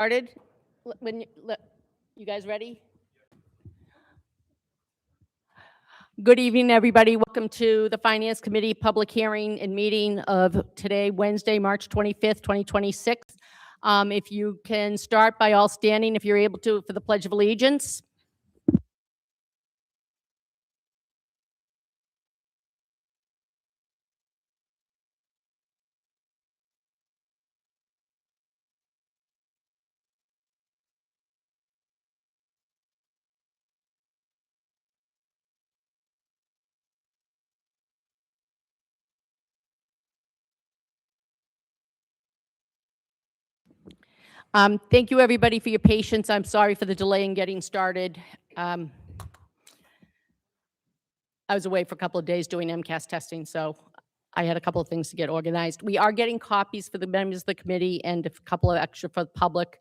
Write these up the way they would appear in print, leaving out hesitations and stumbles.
Started. You guys ready? Good evening, everybody. Welcome to the Finance Committee public hearing and meeting of today, Wednesday, March 25th, 2026. If you can start by all standing, if you're able to, for the Pledge of Allegiance. Thank you, everybody, for your patience. I'm sorry for the delay in getting started. I was away for a couple of days doing MCAS testing, so I had a couple of things to get organized. We are getting copies for the members of the committee and a couple of extra for the public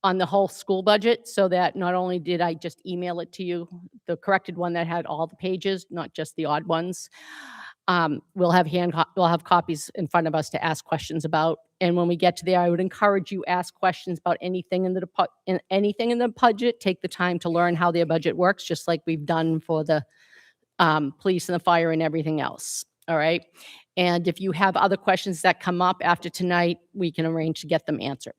on the whole school budget, so that not only did I just email it to you, the corrected one that had all the pages, not just the odd ones. We'll have copies in front of us to ask questions about. And when we get to there, I would encourage you ask questions about anything in the budget. Take the time to learn how their budget works, just like we've done for the police and the fire and everything else. All right. And if you have other questions that come up after tonight, we can arrange to get them answered.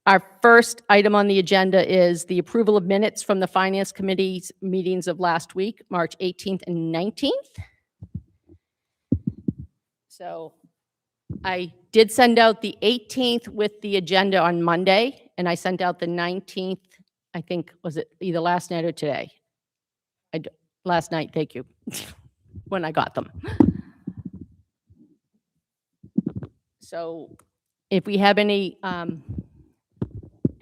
Our first item on the agenda is the approval of minutes from the Finance Committee's meetings of last week, March 18th and 19th. So I did send out the 18th with the agenda on Monday, and I sent out the 19th, I think, was it either last night or today? Last night, thank you, when I got them. So if we have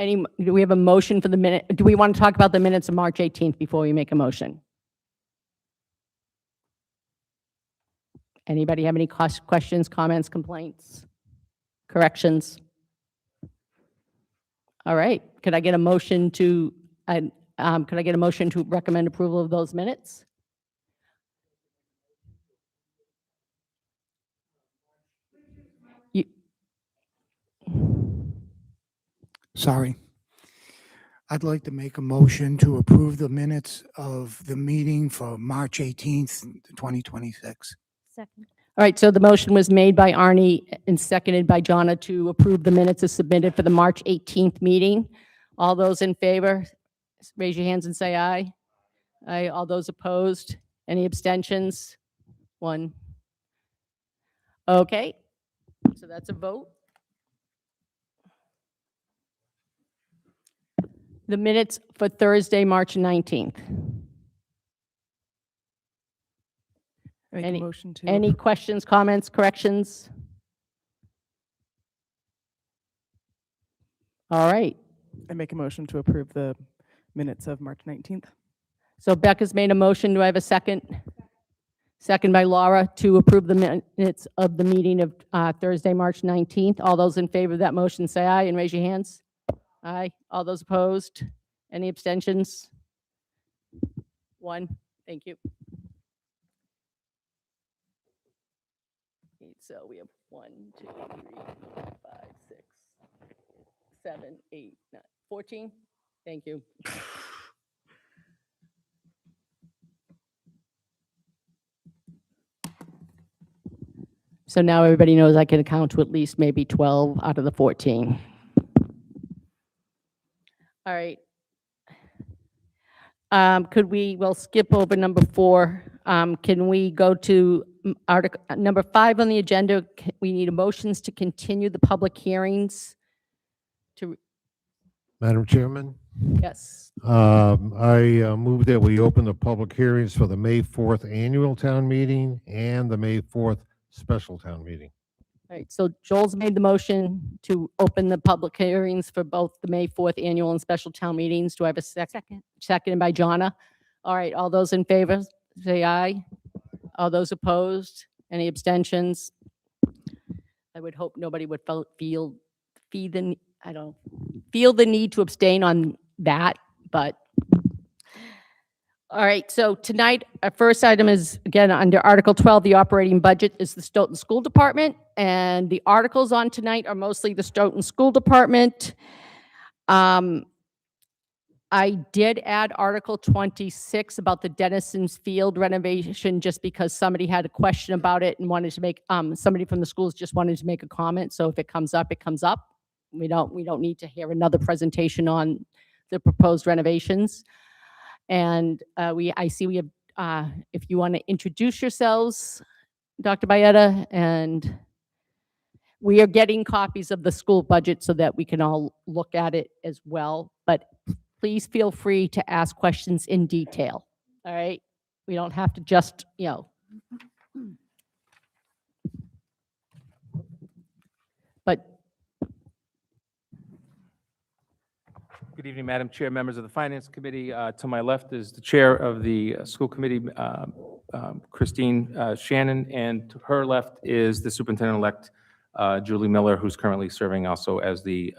do we have a motion for the minute? Do we want to talk about the minutes of March 18th before we make a motion? Anybody have any questions, comments, complaints, corrections? All right. Could I get a motion to recommend approval of those minutes? Sorry. I'd like to make a motion to approve the minutes of the meeting for March 18th, 2026. Second. All right, so the motion was made by Arnie and seconded by Jonna to approve the minutes as submitted for the March 18th meeting. All those in favor, raise your hands and say aye. Aye. All those opposed? Any abstentions? One. Okay, so that's a vote. The minutes for Thursday, March 19th. Make a motion to Any questions, comments, corrections? All right. I make a motion to approve the minutes of March 19th. So Becca's made a motion. Do I have a second? Second by Laura to approve the minutes of the meeting of Thursday, March 19th. All those in favor of that motion say aye and raise your hands. Aye. All those opposed? Any abstentions? One. Thank you. So we have 1, 2, 3, 4, 5, 6, 7, 8, 9, 14. Thank you. So now everybody knows I can count to at least maybe 12 out of the 14. All right. We'll skip over number 4. Can we go to article number 5 on the agenda? We need motions to continue the public hearings. Madam Chairman, Yes. I move that we open the public hearings for the May 4th annual town meeting and the May 4th special town meeting. All right. So Joel's made the motion to open the public hearings for both the May 4th annual and special town meetings. Do I have a second? Seconded by Jonna. All right. All those in favor say aye. All those opposed? Any abstentions? I would hope nobody would feel the need to abstain on that, but All right, so tonight, our first item is, again, under Article 12, the operating budget is the Stoughton School Department, and the articles on tonight are mostly the Stoughton School Department. I did add Article 26 about the Dennison's Field renovation, just because somebody had a question about it and wanted to make, somebody from the schools just wanted to make a comment, so if it comes up, it comes up. We don't need to hear another presentation on the proposed renovations. And I see we have, if you want to introduce yourselves, Dr. Byetta, and we are getting copies of the school budget so that we can all look at it as well. But please feel free to ask questions in detail, all right? We don't have to just, but Good evening, Madam Chair, members of the Finance Committee. To my left is the Chair of the School Committee, Christine Shannon, and to her left is the Superintendent-elect, Julie Miller, who's currently serving also as the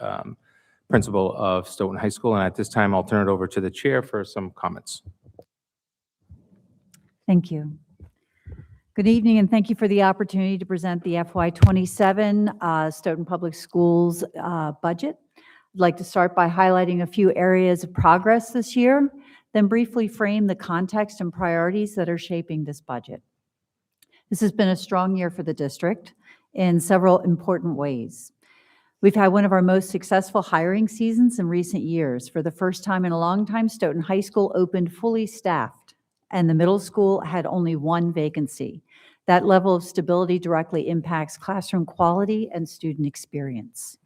Principal of Stoughton High School. And at this time, I'll turn it over to the Chair for some comments. Thank you. Good evening, and thank you for the opportunity to present the FY27 Stoughton Public Schools budget. I'd like to start by highlighting a few areas of progress this year, then briefly frame the context and priorities that are shaping this budget. This has been a strong year for the district in several important ways. We've had one of our most successful hiring seasons in recent years. For the first time in a long time, Stoughton High School opened fully staffed, and the middle school had only one vacancy. That level of stability directly impacts classroom quality and student experience.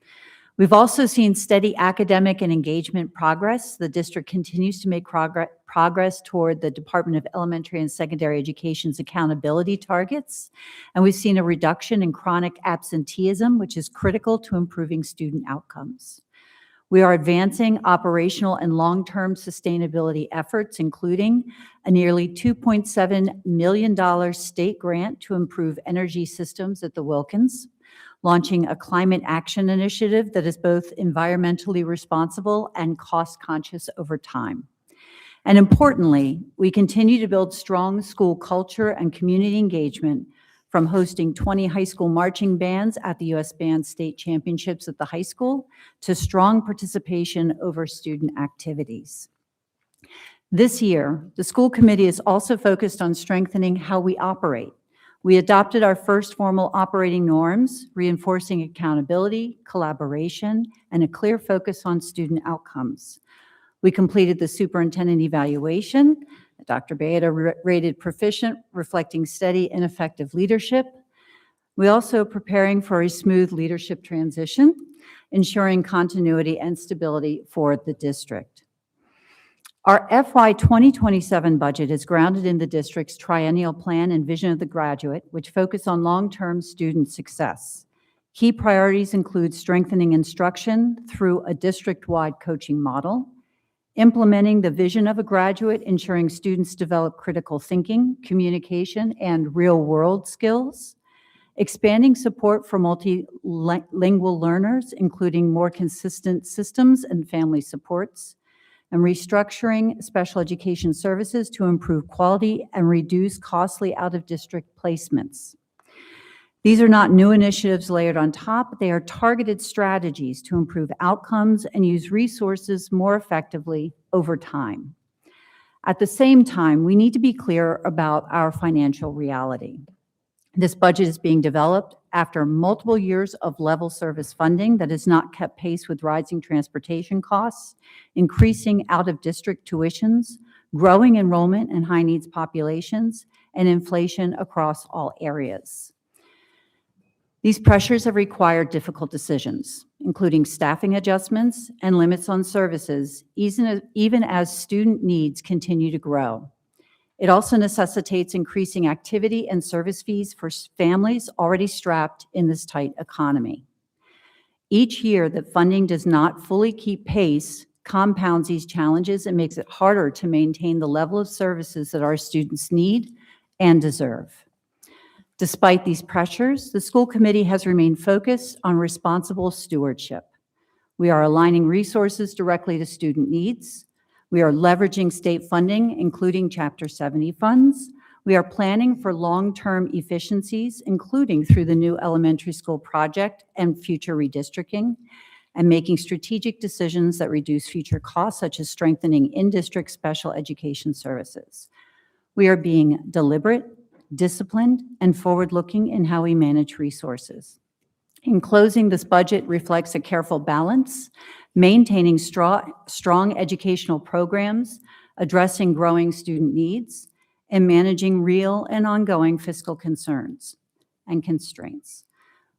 We've also seen steady academic and engagement progress. The district continues to make progress toward the Department of Elementary and Secondary Education's accountability targets, and we've seen a reduction in chronic absenteeism, which is critical to improving student outcomes. We are advancing operational and long-term sustainability efforts, including a nearly $2.7 million state grant to improve energy systems at the Wilkins, launching a climate action initiative that is both environmentally responsible and cost-conscious over time. And importantly, we continue to build strong school culture and community engagement, from hosting 20 high school marching bands at the U.S. Band State Championships at the high school to strong participation over student activities. This year, the school committee is also focused on strengthening how we operate. We adopted our first formal operating norms, reinforcing accountability, collaboration, and a clear focus on student outcomes. We completed the superintendent evaluation. Dr. Byetta rated proficient, reflecting steady and effective leadership. We also are preparing for a smooth leadership transition, ensuring continuity and stability for the district. Our FY 2027 budget is grounded in the district's triennial plan and vision of the graduate, which focus on long-term student success. Key priorities include strengthening instruction through a district-wide coaching model, implementing the vision of a graduate, ensuring students develop critical thinking, communication, and real-world skills, expanding support for multilingual learners, including more consistent systems and family supports, and restructuring special education services to improve quality and reduce costly out-of-district placements. These are not new initiatives layered on top. They are targeted strategies to improve outcomes and use resources more effectively over time. At the same time, we need to be clear about our financial reality. This budget is being developed after multiple years of level service funding that has not kept pace with rising transportation costs, increasing out-of-district tuitions, growing enrollment in high-needs populations, and inflation across all areas. These pressures have required difficult decisions, including staffing adjustments and limits on services, even as student needs continue to grow. It also necessitates increasing activity and service fees for families already strapped in this tight economy. Each year that funding does not fully keep pace compounds these challenges and makes it harder to maintain the level of services that our students need and deserve. Despite these pressures, the school committee has remained focused on responsible stewardship. We are aligning resources directly to student needs. We are leveraging state funding, including Chapter 70 funds. We are planning for long-term efficiencies, including through the new elementary school project and future redistricting, and making strategic decisions that reduce future costs, such as strengthening in-district special education services. We are being deliberate, disciplined, and forward-looking in how we manage resources. In closing, this budget reflects a careful balance, maintaining strong educational programs, addressing growing student needs, and managing real and ongoing fiscal concerns and constraints.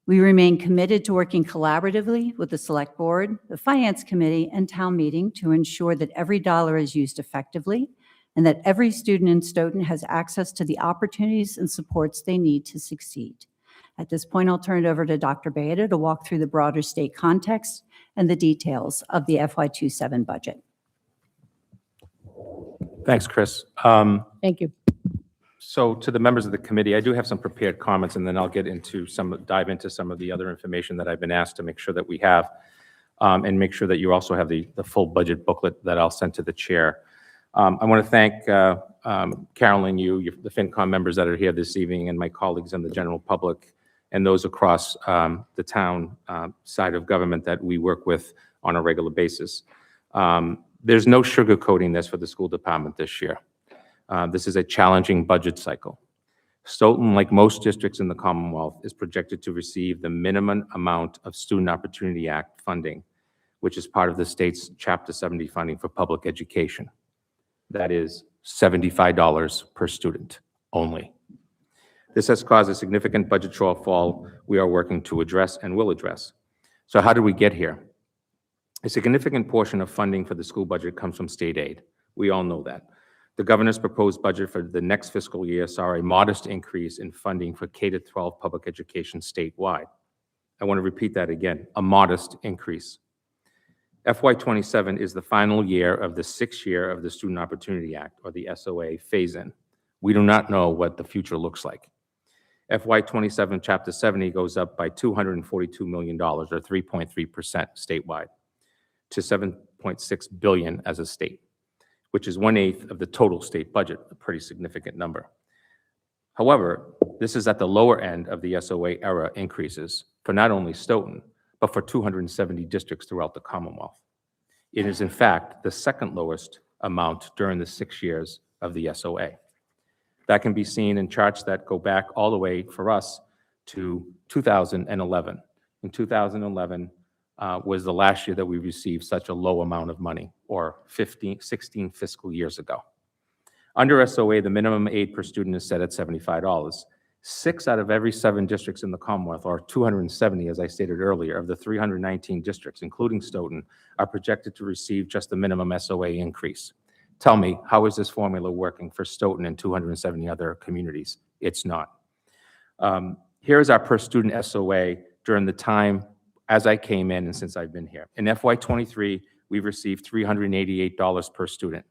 We remain committed to working collaboratively with the Select Board, the Finance Committee, and Town Meeting to ensure that every dollar is used effectively and that every student in Stoughton has access to the opportunities and supports they need to succeed. At this point, I'll turn it over to Dr. Baeta to walk through the broader state context and the details of the FY27 budget. Thanks, Chris. Thank you. So to the members of the committee, I do have some prepared comments, and then I'll dive into some of the other information that I've been asked to make sure that we have, and make sure that you also have the full budget booklet that I'll send to the chair. I want to thank Carolyn, the FinCom members that are here this evening, and my colleagues and the general public, and those across the town side of government that we work with on a regular basis. There's no sugarcoating this for the school department this year. This is a challenging budget cycle. Stoughton, like most districts in the Commonwealth, is projected to receive the minimum amount of Student Opportunity Act funding, which is part of the state's Chapter 70 funding for public education. That is $75 per student only. This has caused a significant budget shortfall we are working to address and will address. So how did we get here? A significant portion of funding for the school budget comes from state aid. We all know that. The governor's proposed budget for the next fiscal year saw a modest increase in funding for K-12 public education statewide. I want to repeat that again, a modest increase. FY27 is the final year of the 6th year of the Student Opportunity Act, or the SOA, phase-in. We do not know what the future looks like. FY27 Chapter 70 goes up by $242 million, or 3.3% statewide, to $7.6 billion as a state, which is 1/8 of the total state budget, a pretty significant number. However, this is at the lower end of the SOA era increases for not only Stoughton, but for 270 districts throughout the Commonwealth. It is, in fact, the second lowest amount during the 6 years of the SOA. That can be seen in charts that go back all the way for us to 2011. In 2011 was the last year that we received such a low amount of money, or 16 fiscal years ago. Under SOA, the minimum aid per student is set at $75. 6 out of every 7 districts in the Commonwealth, or 270, as I stated earlier, of the 319 districts, including Stoughton, are projected to receive just the minimum SOA increase. Tell me, how is this formula working for Stoughton and 270 other communities? It's not. Here's our per student SOA during the time as I came in and since I've been here. In FY23, we've received $388 per student.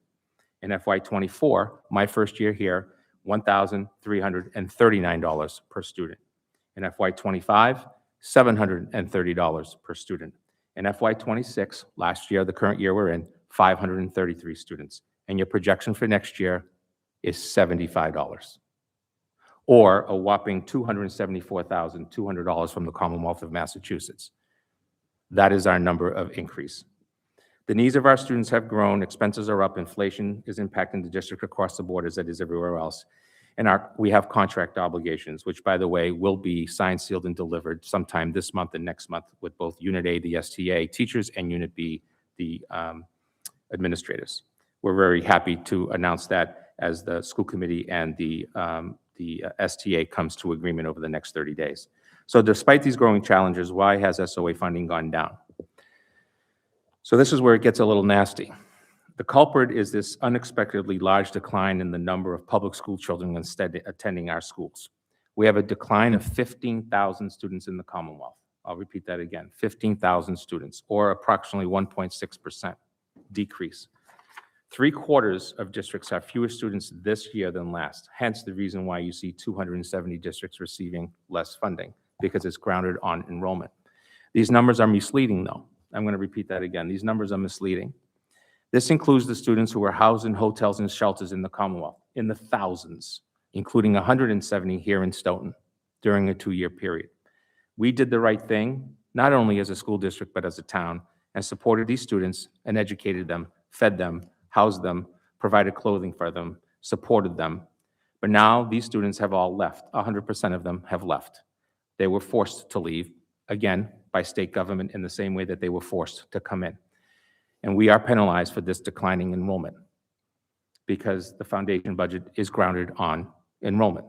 In FY24, my first year here, $1,339 per student. In FY25, $730 per student. In FY26, last year, the current year we're in, 533 students. And your projection for next year is $75, or a whopping $274,200 from the Commonwealth of Massachusetts. That is our number of increase. The needs of our students have grown, expenses are up, inflation is impacting the district across the board as it is everywhere else. And we have contract obligations, which, by the way, will be signed, sealed, and delivered sometime this month and next month with both Unit A, the STA teachers, and Unit B, the administrators. We're very happy to announce that as the school committee and the STA comes to agreement over the next 30 days. So despite these growing challenges, why has SOA funding gone down? So this is where it gets a little nasty. The culprit is this unexpectedly large decline in the number of public school children instead attending our schools. We have a decline of 15,000 students in the Commonwealth. I'll repeat that again, 15,000 students, or approximately 1.6% decrease. 3/4 of districts have fewer students this year than last, hence the reason why you see 270 districts receiving less funding, because it's grounded on enrollment. These numbers are misleading, though. I'm going to repeat that again. These numbers are misleading. This includes the students who are housed in hotels and shelters in the Commonwealth, in the thousands, including 170 here in Stoughton during a 2-year period. We did the right thing, not only as a school district, but as a town, and supported these students and educated them, fed them, housed them, provided clothing for them, supported them. But now these students have all left. 100% of them have left. They were forced to leave, again, by state government in the same way that they were forced to come in. And we are penalized for this declining enrollment because the foundation budget is grounded on enrollment.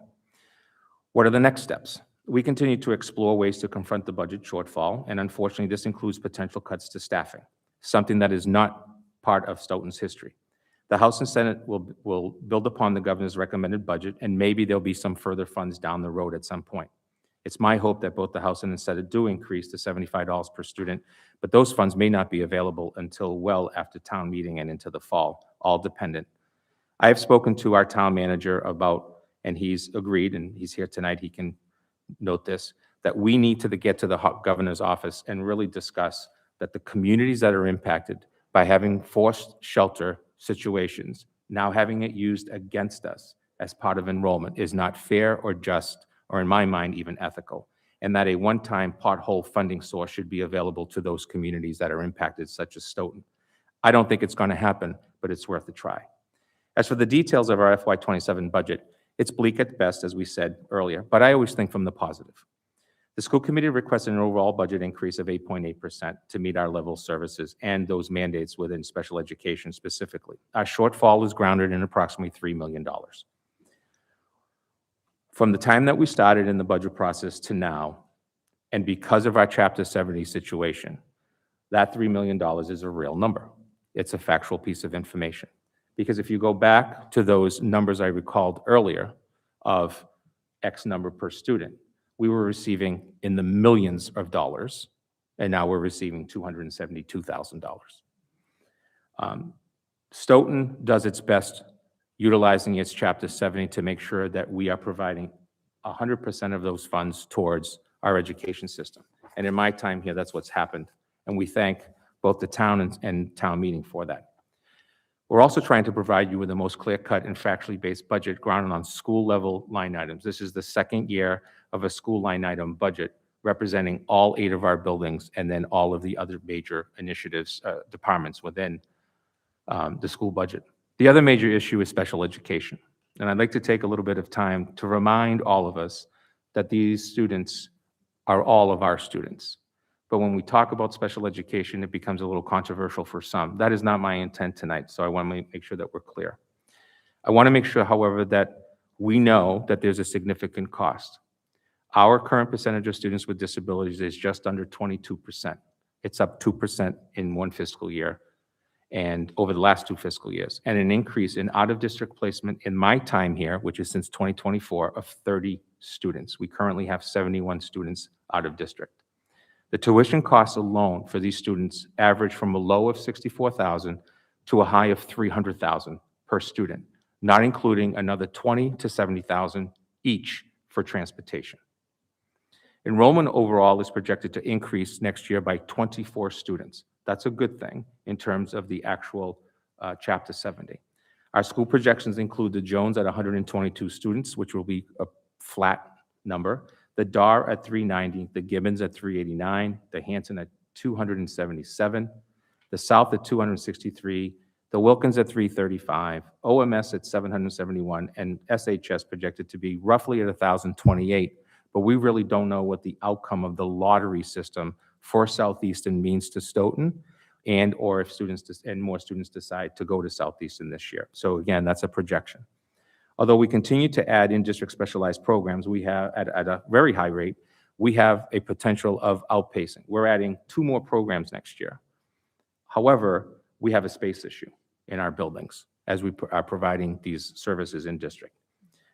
What are the next steps? We continue to explore ways to confront the budget shortfall, and unfortunately, this includes potential cuts to staffing, something that is not part of Stoughton's history. The House and Senate will build upon the governor's recommended budget, and maybe there'll be some further funds down the road at some point. It's my hope that both the House and the Senate do increase to $75 per student, but those funds may not be available until well after town meeting and into the fall, all dependent. I have spoken to our town manager about, and he's agreed, and he's here tonight, he can note this, that we need to get to the governor's office and really discuss that the communities that are impacted by having forced shelter situations, now having it used against us as part of enrollment is not fair or just, or in my mind, even ethical, and that a one-time pothole funding source should be available to those communities that are impacted, such as Stoughton. I don't think it's going to happen, but it's worth a try. As for the details of our FY27 budget, it's bleak at best, as we said earlier, but I always think from the positive. The school committee requested an overall budget increase of 8.8% to meet our level of services and those mandates within special education specifically. Our shortfall is grounded in approximately $3 million. From the time that we started in the budget process to now, and because of our Chapter 70 situation, that $3 million is a real number. It's a factual piece of information. Because if you go back to those numbers I recalled earlier of X number per student, we were receiving in the millions of dollars, and now we're receiving $272,000. Stoughton does its best utilizing its Chapter 70 to make sure that we are providing 100% of those funds towards our education system. And in my time here, that's what's happened. And we thank both the town and town meeting for that. We're also trying to provide you with the most clear-cut and factually based budget grounded on school-level line items. This is the second year of a school line item budget representing all 8 of our buildings and then all of the other major initiatives, departments within the school budget. The other major issue is special education. And I'd like to take a little bit of time to remind all of us that these students are all of our students. But when we talk about special education, it becomes a little controversial for some. That is not my intent tonight, so I want to make sure that we're clear. I want to make sure, however, that we know that there's a significant cost. Our current percentage of students with disabilities is just under 22%. It's up 2% in one fiscal year and over the last 2 fiscal years, and an increase in out-of-district placement in my time here, which is since 2024, of 30 students. We currently have 71 students out of district. The tuition costs alone for these students average from a low of $64,000 to a high of $300,000 per student, not including another $20,000 to $70,000 each for transportation. Enrollment overall is projected to increase next year by 24 students. That's a good thing in terms of the actual Chapter 70. Our school projections include the Jones at 122 students, which will be a flat number, the Dar at 390, the Gibbons at 389, the Hanson at 277, the South at 263, the Wilkins at 335, OMS at 771, and SHS projected to be roughly at 1,028. But we really don't know what the outcome of the lottery system for Southeastern means to Stoughton, and or if more students decide to go to Southeastern this year. So again, that's a projection. Although we continue to add in-district specialized programs, we have, at a very high rate, we have a potential of outpacing. We're adding 2 more programs next year. However, we have a space issue in our buildings as we are providing these services in district.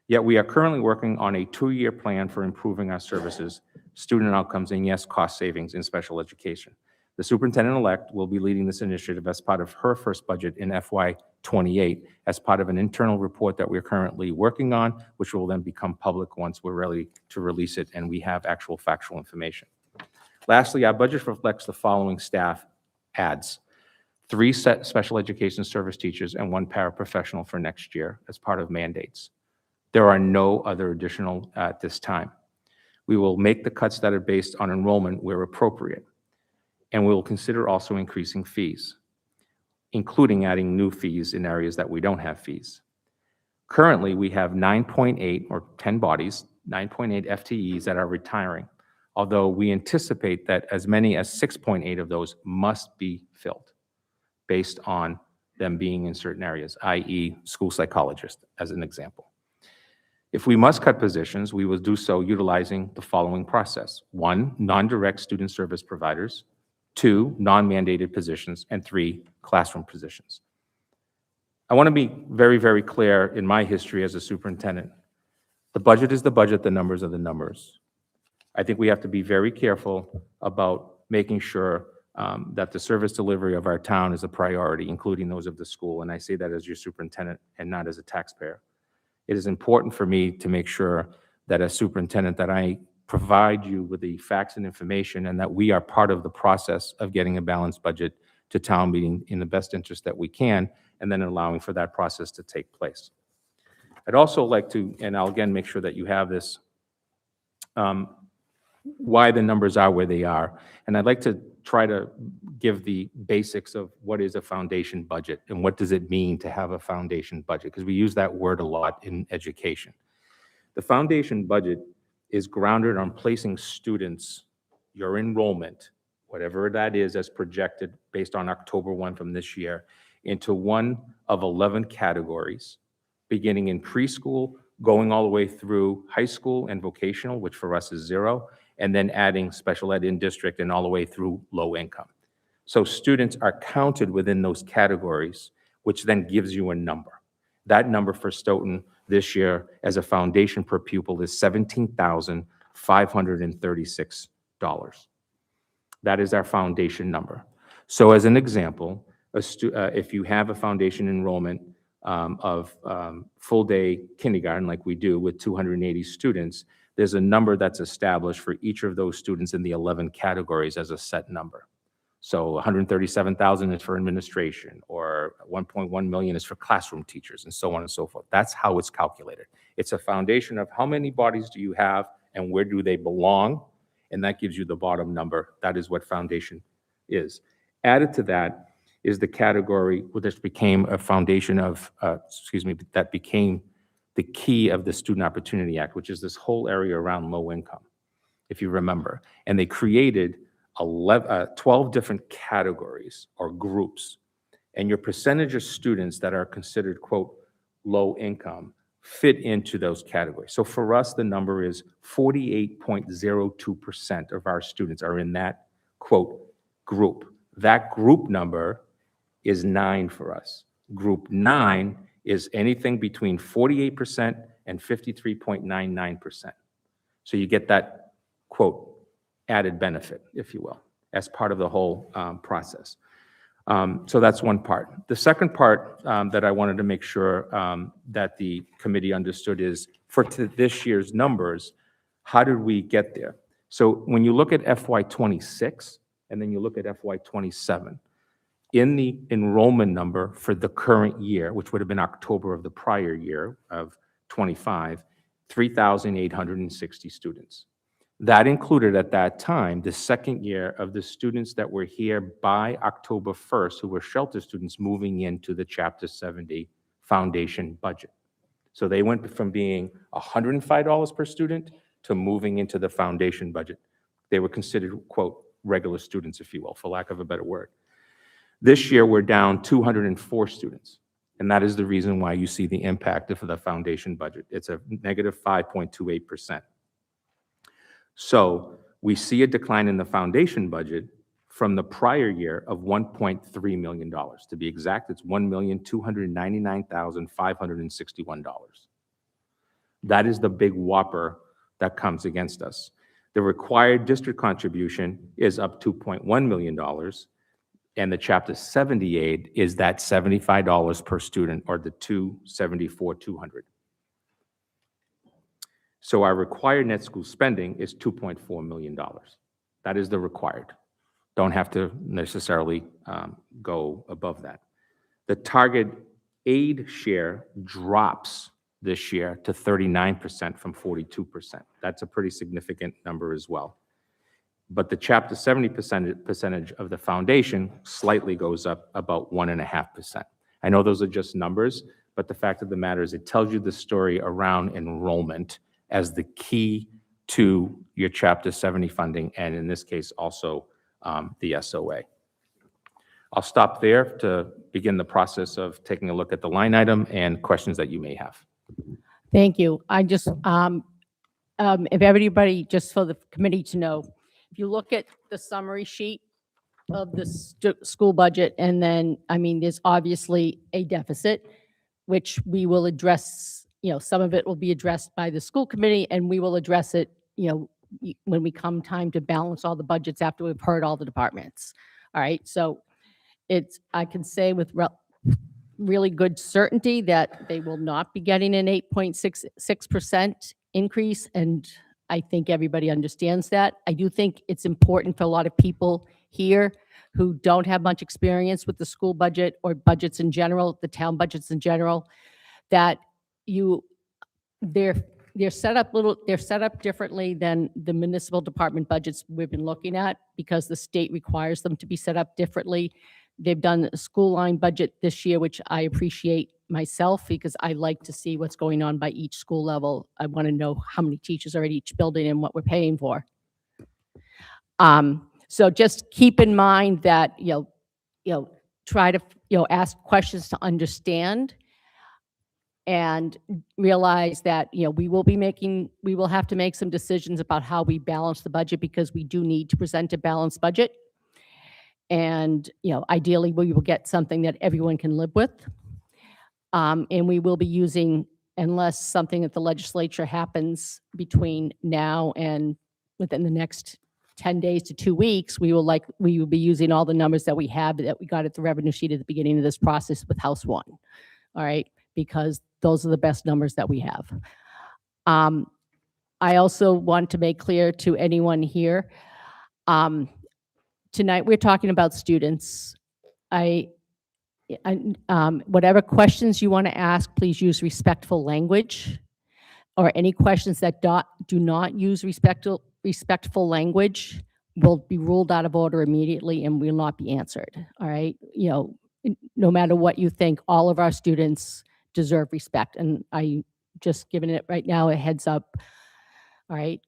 Yet we are currently working on a 2-year plan for improving our services, student outcomes, and yes, cost savings in special education. The superintendent-elect will be leading this initiative as part of her first budget in FY28 as part of an internal report that we're currently working on, which will then become public once we're ready to release it and we have actual factual information. Lastly, our budget reflects the following staff adds. 3 special education service teachers, and 1 paraprofessional for next year as part of mandates. There are no other additional at this time. We will make the cuts that are based on enrollment where appropriate, and we will consider also increasing fees, including adding new fees in areas that we don't have fees. Currently, we have 9.8 or 10 bodies, 9.8 FTEs that are retiring, although we anticipate that as many as 6.8 of those must be filled based on them being in certain areas, i.e. school psychologists, as an example. If we must cut positions, we will do so utilizing the following process. 1, non-direct student service providers. 2, non-mandated positions. And 3, classroom positions. I want to be very, very clear in my history as a superintendent. The budget is the budget, the numbers are the numbers. I think we have to be very careful about making sure that the service delivery of our town is a priority, including those of the school. And I say that as your superintendent and not as a taxpayer. It is important for me to make sure that as superintendent that I provide you with the facts and information and that we are part of the process of getting a balanced budget to town meeting in the best interest that we can, and then allowing for that process to take place. I'd also like to, and I'll again make sure that you have this, why the numbers are where they are. And I'd like to try to give the basics of what is a foundation budget and what does it mean to have a foundation budget, because we use that word a lot in education. The foundation budget is grounded on placing students, your enrollment, whatever that is as projected based on October 1 from this year, into one of 11 categories, beginning in preschool, going all the way through high school and vocational, which for us is 0, and then adding special ed in district and all the way through low income. So students are counted within those categories, which then gives you a number. That number for Stoughton this year as a foundation per pupil is $17,536. That is our foundation number. So as an example, if you have a foundation enrollment of full-day kindergarten like we do with 280 students, there's a number that's established for each of those students in the 11 categories as a set number. So 137,000 is for administration, or 1.1 million is for classroom teachers, and so on and so forth. That's how it's calculated. It's a foundation of how many bodies do you have and where do they belong, and that gives you the bottom number. That is what foundation is. Added to that is the category where this became a foundation of, that became the key of the Student Opportunity Act, which is this whole area around low income, if you remember. And they created 12 different categories or groups. And your percentage of students that are considered, quote, low income fit into those categories. So for us, the number is 48.02% of our students are in that, quote, group. That group number is 9 for us. Group 9 is anything between 48% and 53.99%. So you get that, quote, added benefit, if you will, as part of the whole process. So that's one part. The second part that I wanted to make sure that the committee understood is for this year's numbers, how did we get there? So when you look at FY26 and then you look at FY27, in the enrollment number for the current year, which would have been October of the prior year of 25, 3,860 students. That included at that time the second year of the students that were here by October 1st, who were shelter students moving into the Chapter 70 foundation budget. So they went from being $105 per student to moving into the foundation budget. They were considered, quote, regular students, if you will, for lack of a better word. This year, we're down 204 students, and that is the reason why you see the impact of the foundation budget. It's a negative 5.28%. So we see a decline in the foundation budget from the prior year of $1.3 million. To be exact, it's $1,299,561. That is the big whopper that comes against us. The required district contribution is up $2.1 million, and the Chapter 70 aid is that $75 per student, or the $274,200. So our required net school spending is $2.4 million. That is the required. don't have to necessarily go above that. The target aid share drops this year to 39% from 42%. That's a pretty significant number as well. But the Chapter 70 percentage of the foundation slightly goes up about 1.5%. I know those are just numbers, but the fact of the matter is it tells you the story around enrollment as the key to your Chapter 70 funding, and in this case, also the SOA. I'll stop there to begin the process of taking a look at the line item and questions that you may have. Thank you. I just, if everybody, just for the committee to know, if you look at the summary sheet of the school budget, and then, I mean, there's obviously a deficit, which we will address, some of it will be addressed by the school committee, and we will address it, when we come time to balance all the budgets after we've heard all the departments. All right, so I can say with really good certainty that they will not be getting an 8.66% increase, and I think everybody understands that. I do think it's important for a lot of people here who don't have much experience with the school budget or budgets in general, the town budgets in general, that they're set up differently than the municipal department budgets we've been looking at, because the state requires them to be set up differently. They've done a school line budget this year, which I appreciate myself, because I like to see what's going on by each school level. I want to know how many teachers are at each building and what we're paying for. So just keep in mind that, try to, ask questions to understand, and realize that, we will have to make some decisions about how we balance the budget, because we do need to present a balanced budget. And, ideally, we will get something that everyone can live with. And we will be using, unless something at the legislature happens between now and within the next 10 days to 2 weeks, we will be using all the numbers that we have, that we got at the revenue sheet at the beginning of this process with House 1. All right, because those are the best numbers that we have. I also want to make clear to anyone here, tonight we're talking about students. Whatever questions you want to ask, please use respectful language, or any questions that do not use respectful language will be ruled out of order immediately and will not be answered. All right, no matter what you think, all of our students deserve respect, and I just giving it right now a heads up. All right.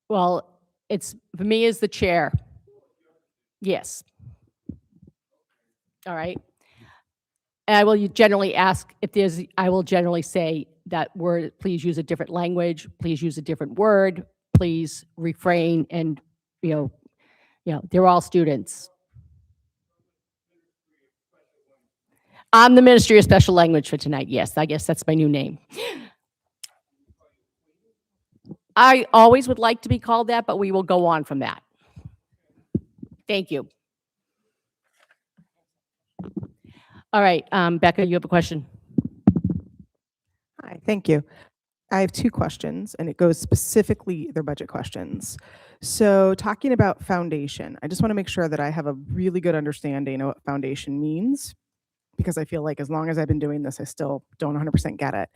Well, it's for me as the chair. Yes. All right. And I will generally ask if I will generally say that word, please use a different language, please use a different word, please refrain, and, they're all students. I'm the Ministry of Special Language for tonight. Yes, I guess that's my new name. I always would like to be called that, but we will go on from that. Thank you. All right, Becca, you have a question? Hi, thank you. I have two questions, and it goes specifically, they're budget questions. So talking about foundation, I just want to make sure that I have a really good understanding of what foundation means, because I feel like as long as I've been doing this, I still don't 100% get it.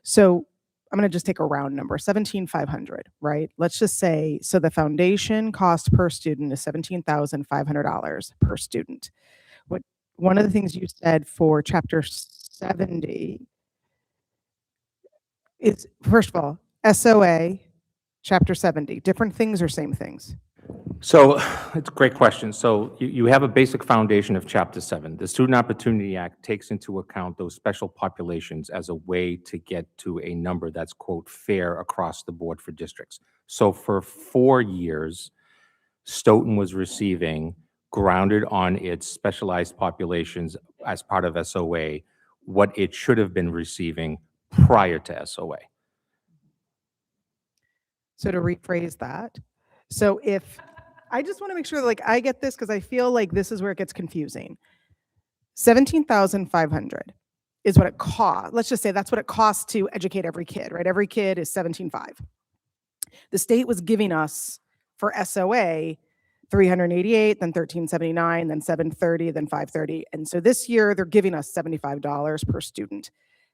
So I'm going to just take a round number, $17,500, right? Let's just say, so the foundation cost per student is $17,500 per student. One of the things you said for Chapter 70 is, first of all, SOA, Chapter 70, different things or same things? So it's a great question. So you have a basic foundation of Chapter 7. The Student Opportunity Act takes into account those special populations as a way to get to a number that's, quote, fair across the board for districts. So for 4 years, Stoughton was receiving, grounded on its specialized populations as part of SOA, what it should have been receiving prior to SOA. So to rephrase that, so if, I just want to make sure that, like, I get this, because I feel like this is where it gets confusing. 17,500 is what it costs. Let's just say that's what it costs to educate every kid, right? Every kid is 17,500. The state was giving us for SOA 388, then 1379, then 730, then 530. And so this year they're giving us $75 per student.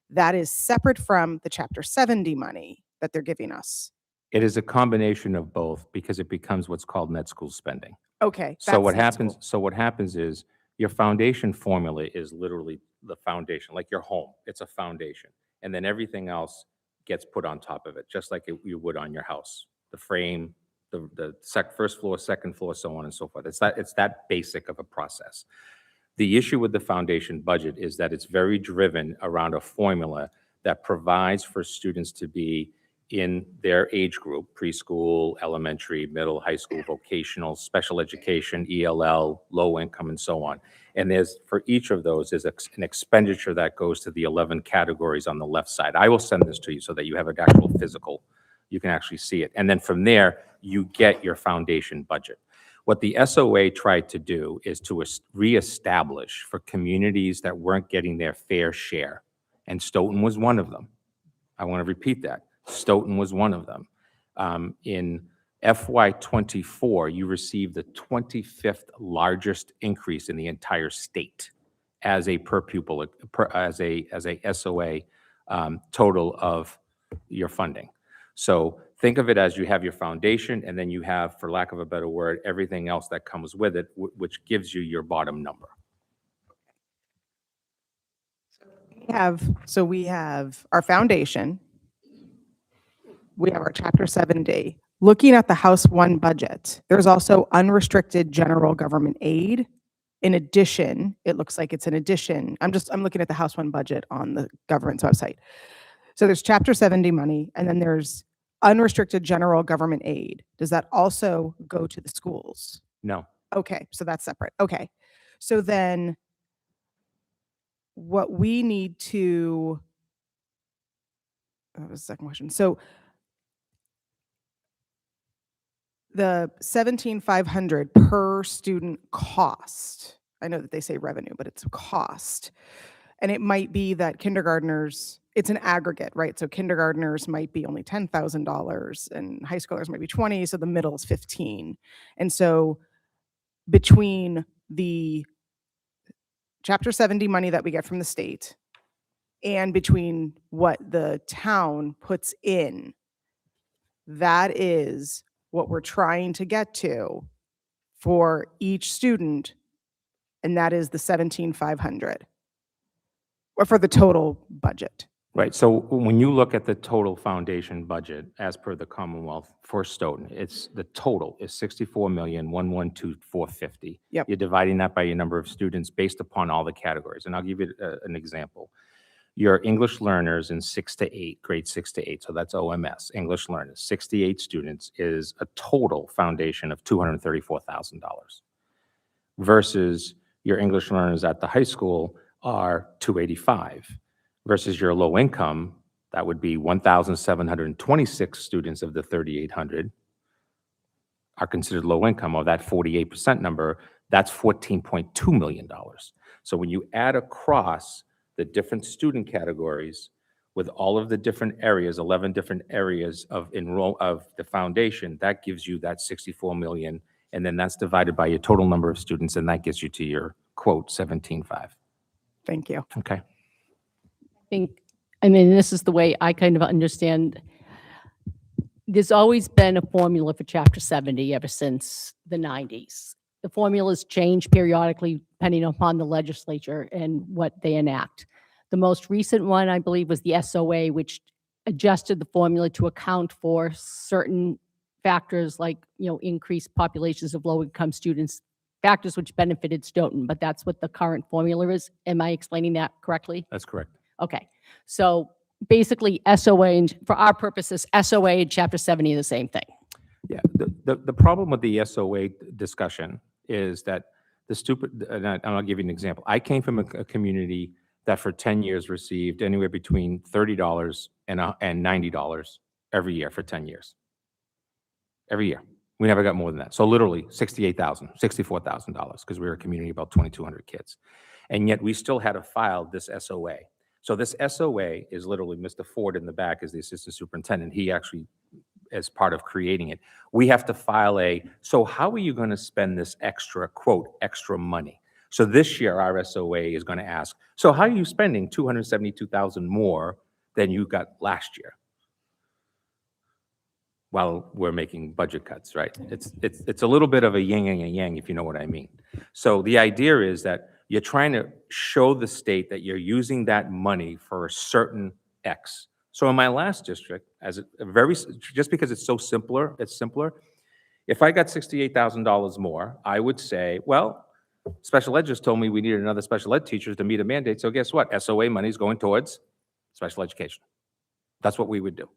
That is separate from the Chapter 70 money that they're giving us. It is a combination of both because it becomes what's called net school spending. Okay. So that's what net happens, school. so what happens is your foundation formula is literally the foundation, like your home. It's a foundation. And then everything else gets put on top of it, just like you would on your house. The frame, the first floor, second floor, so on and so forth. It's that basic of a process. The issue with the foundation budget is that it's very driven around a formula that provides for students to be in their age group, preschool, elementary, middle, high school, vocational, special education, ELL, low income, and so on. And there's, for each of those, is an expenditure that goes to the 11 categories on the left side. I will send this to you so that you have an actual physical, you can actually see it. And then from there, you get your foundation budget. What the SOA tried to do is to reestablish for communities that weren't getting their fair share, and Stoughton was one of them. I want to repeat that. Stoughton was one of them. In FY24, you received the 25th largest increase in the entire state as a per pupil, as a SOA total of your funding. So think of it as you have your foundation, and then you have, for lack of a better word, everything else that comes with it, which gives you your bottom number. We have our foundation. We have our Chapter 70. Looking at the House 1 budget, there's also unrestricted general government aid. In addition, it looks like it's an addition. I'm looking at the House 1 budget on the government's website. So there's Chapter 70 money, and then there's unrestricted general government aid. Does that also go to the schools? No. Okay, so that's separate. Okay. So then what we need to, that was the second question. So the 17,500 per student cost, I know that they say revenue, but it's cost. And it might be that kindergartners, it's an aggregate, right? So kindergartners might be only $10,000 and high schoolers might be 20, so the middle is 15. And so between the Chapter 70 money that we get from the state and between what the town puts in, that is what we're trying to get to for each student, and that is the 17,500, or for the total budget. Right. So when you look at the total foundation budget, as per the Commonwealth for Stoughton, the total is $64,112,450. Yep. You're dividing that by your number of students based upon all the categories. And I'll give you an example. Your English learners in 6 to 8, grade 6 to 8, so that's OMS, English learners, 68 students is a total foundation of $234,000 versus your English learners at the high school are 285 versus your low income, that would be 1,726 students of the 3,800 are considered low income. Of that 48% number, that's $14.2 million. So when you add across the different student categories with all of the different areas, 11 different areas of the foundation, that gives you that 64 million. And then that's divided by your total number of students, and that gets you to your quote 17.5. Thank you. Okay. I mean, this is the way I kind of understand. There's always been a formula for Chapter 70 ever since the 90s. The formulas change periodically depending upon the legislature and what they enact. The most recent one, I believe, was the SOA, which adjusted the formula to account for certain factors like, increased populations of low-income students, factors which benefited Stoughton, but that's what the current formula is. Am I explaining that correctly? That's correct. Okay, so basically SOA, and for our purposes, SOA and Chapter 70 are the same thing. Yeah, the problem with the SOA discussion is that and I'll give you an example. I came from a community that for 10 years received anywhere between $30 and $90 every year for 10 years. Every year. We never got more than that. So literally $68,000, $64,000, because we were a community of about 2,200 kids. And yet we still had to file this SOA. So this SOA is literally Mr. Ford in the back is the assistant superintendent. He actually as part of creating it. We have to file so how are you going to spend this extra, quote, extra money? So this year, our SOA is going to ask, so how are you spending $272,000 more than you got last year? While we're making budget cuts, right? It's a little bit of a yin and a yang, if you know what I mean. So the idea is that you're trying to show the state that you're using that money for a certain X. So in my last district, just because it's simpler. If I got $68,000 more, I would say, well, special ed just told me we needed another special ed teacher to meet a mandate. So guess what? SOA money is going towards special education. That's what we would do.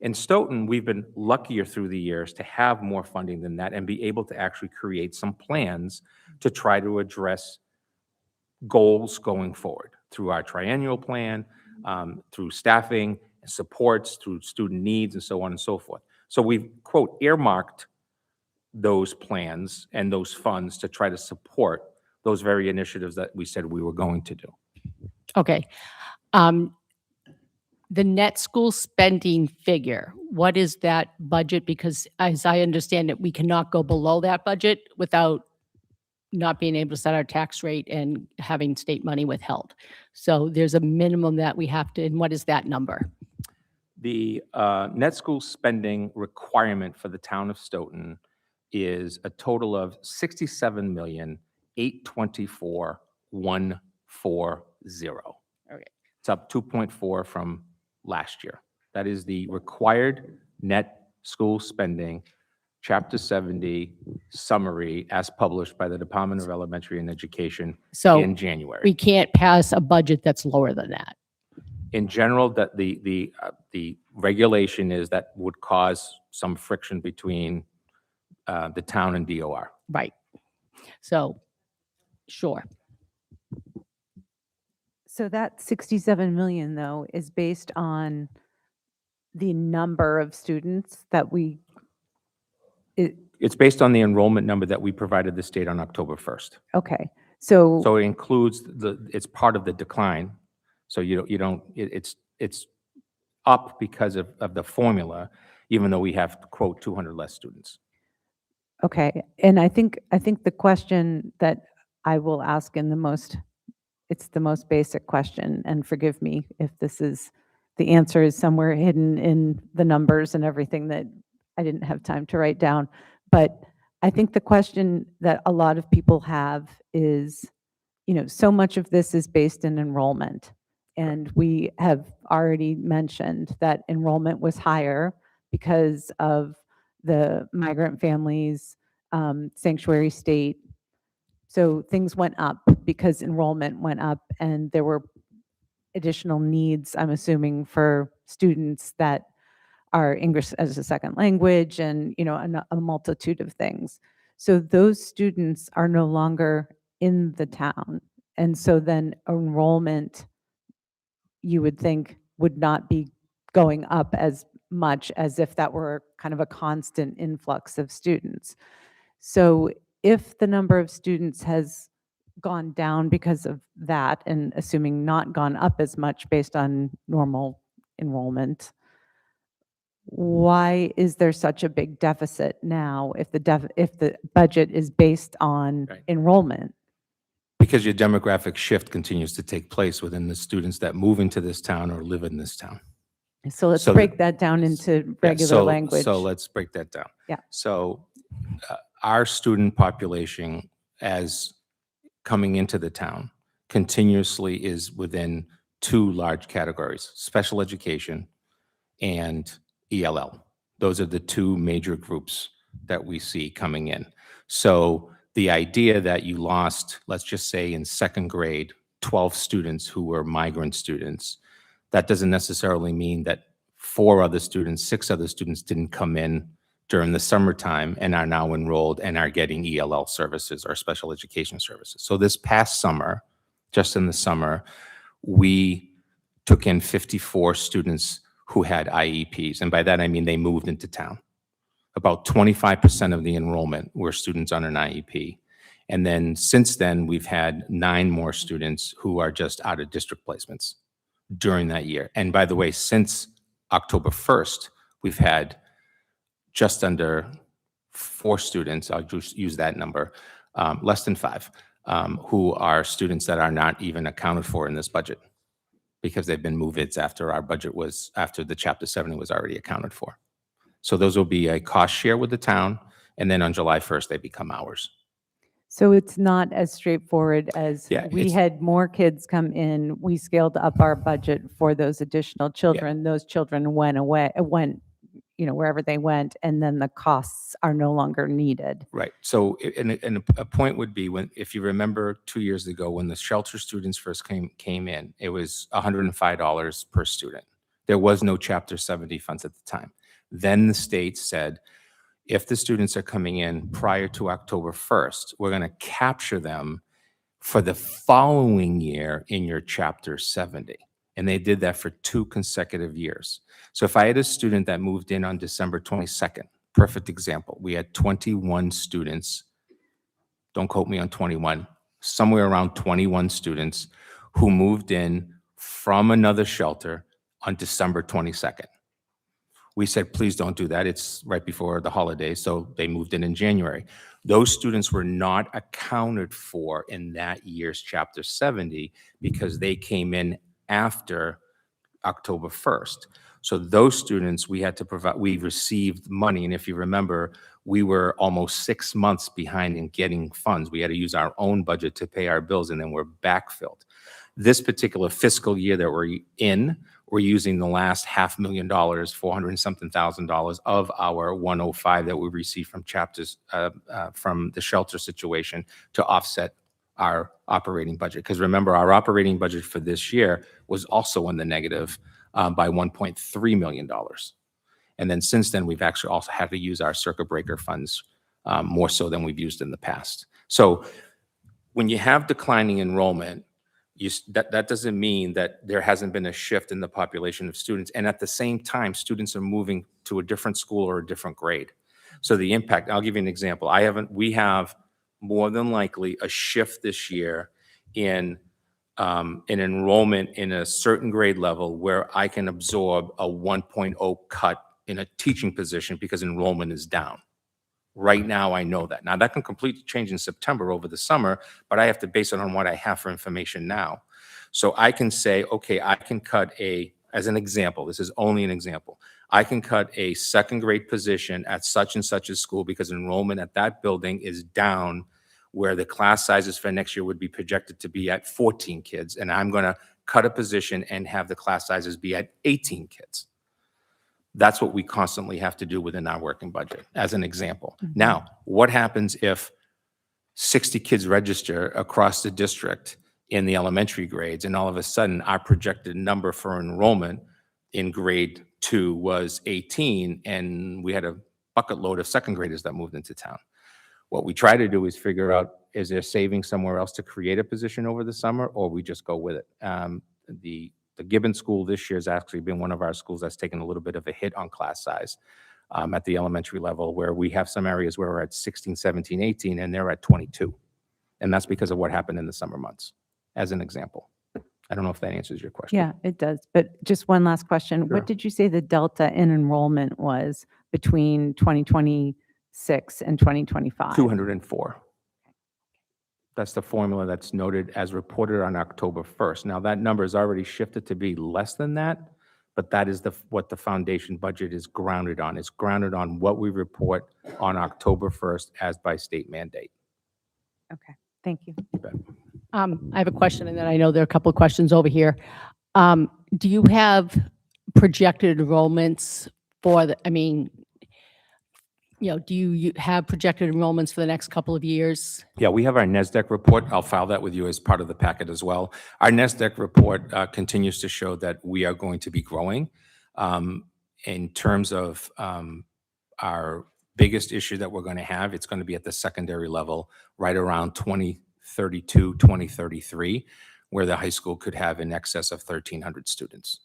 In Stoughton, we've been luckier through the years to have more funding than that and be able to actually create some plans to try to address goals going forward through our triennial plan, through staffing, supports, through student needs, and so on and so forth. So we've, quote, earmarked those plans and those funds to try to support those very initiatives that we said we were going to do. Okay. The net school spending figure, what is that budget? Because as I understand it, we cannot go below that budget without not being able to set our tax rate and having state money withheld. So there's a minimum that we have to, and what is that number? The net school spending requirement for the town of Stoughton is a total of $67,824,140. Okay. It's up 2.4 from last year. That is the required net school spending, Chapter 70 summary as published by the Department of Elementary and Education So in January. we can't pass a budget that's lower than that. In general, that the regulation is that would cause some friction between the town and DOR. Right. So, sure. So that 67 million, though, is based on the number of students that It's based on the enrollment number that we provided the state on October 1st. okay. So, So it includes it's part of the decline. So you don't, it's up because of the formula, even though we have, quote, 200 less students. okay. And I think the question that I will ask it's the most basic question, and forgive me if the answer is somewhere hidden in the numbers and everything that I didn't have time to write down. But I think the question that a lot of people have is, so much of this is based in enrollment. And we have already mentioned that enrollment was higher because of the migrant families, sanctuary state. So things went up because enrollment went up, and there were additional needs, I'm assuming, for students that are English as a second language and, a multitude of things. So those students are no longer in the town. And so then enrollment, you would think, would not be going up as much as if that were kind of a constant influx of students. So if the number of students has gone down because of that, and assuming not gone up as much based on normal enrollment, why is there such a big deficit now if the budget is based on Right. enrollment? Because your demographic shift continues to take place within the students that move into this town or live in this town. So let's So break that down into Yeah, regular so- language. So let's break that down. Yeah. So our student population as coming into the town continuously is within two large categories: special education and ELL. Those are the two major groups that we see coming in. So the idea that you lost, let's just say in second grade, 12 students who were migrant students, that doesn't necessarily mean that 6 other students didn't come in during the summertime and are now enrolled and are getting ELL services or special education services. So this past summer, just in the summer, we took in 54 students who had IEPs. And by that, I mean they moved into town. About 25% of the enrollment were students on an IEP. And then since then, we've had 9 more students who are just out of district placements during that year. And by the way, since October 1st, we've had just under 4 students, I'll just use that number, less than 5, who are students that are not even accounted for in this budget because they've been move-ins after the Chapter 70 was already accounted for. So those will be a cost share with the town, and then on July 1st, they become ours. So it's not as straightforward as Yeah, we it's- had more kids come in, we scaled up our budget for those additional children. Those children went away, wherever they went, and then the costs are no longer needed. Right. So, and a point would be if you remember 2 years ago, when the shelter students first came in, it was $105 per student. There was no Chapter 70 funds at the time. Then the state said, if the students are coming in prior to October 1st, we're going to capture them for the following year in your Chapter 70. And they did that for 2 consecutive years. So if I had a student that moved in on December 22nd, perfect example, we had 21 students, don't quote me on 21, somewhere around 21 students who moved in from another shelter on December 22nd. We said, please don't do that. It's right before the holidays, so they moved in January. Those students were not accounted for in that year's Chapter 70 because they came in after October 1st. So those students, we had to provide, we received money. And if you remember, we were almost 6 months behind in getting funds. We had to use our own budget to pay our bills, and then we're backfilled. This particular fiscal year that we're in, we're using the last $500,000, 400 and something thousand dollars of our 105 that we received from chapters, from the shelter situation to offset our operating budget. Because remember, our operating budget for this year was also in the negative by $1.3 million. And then since then, we've actually also had to use our circuit breaker funds more so than we've used in the past. So when you have declining enrollment, that doesn't mean that there hasn't been a shift in the population of students. And at the same time, students are moving to a different school or a different grade. So the impact, I'll give you an example. We have more than likely a shift this year in enrollment in a certain grade level where I can absorb a 1.0 cut in a teaching position because enrollment is down. Right now, I know that. Now, that can completely change in September over the summer, but I have to base it on what I have for information now. So I can say, okay, I can cut as an example, this is only an example, I can cut a second grade position at such and such a school because enrollment at that building is down, where the class sizes for next year would be projected to be at 14 kids, and I'm going to cut a position and have the class sizes be at 18 kids. That's what we constantly have to do within our working budget, as an example. Now, what happens if 60 kids register across the district in the elementary grades, and all of a sudden our projected number for enrollment in grade 2 was 18, and we had a bucket load of second graders that moved into town? What we try to do is figure out, is there savings somewhere else to create a position over the summer, or we just go with it? The Gibbon School this year has actually been one of our schools that's taken a little bit of a hit on class size at the elementary level, where we have some areas where we're at 16, 17, 18, and they're at 22. And that's because of what happened in the summer months, as an example. I don't know if that answers your question. Yeah, it does. But just one last question. Sure. What did you say the delta in enrollment was between 2026 and 2025? 204. That's the formula that's noted as reported on October 1st. Now, that number is already shifted to be less than that, but that is what the foundation budget is grounded on. It's grounded on what we report on October 1st as by state mandate. Okay, thank you. You bet. I have a question, and then I know there are a couple of questions over here. Do you have projected enrollments for do you have projected enrollments for the next couple of years? Yeah, we have our NESDEC report. I'll file that with you as part of the packet as well. Our NESDEC report continues to show that we are going to be growing. In terms of our biggest issue that we're going to have, it's going to be at the secondary level, right around 2032, 2033, where the high school could have in excess of 1,300 students.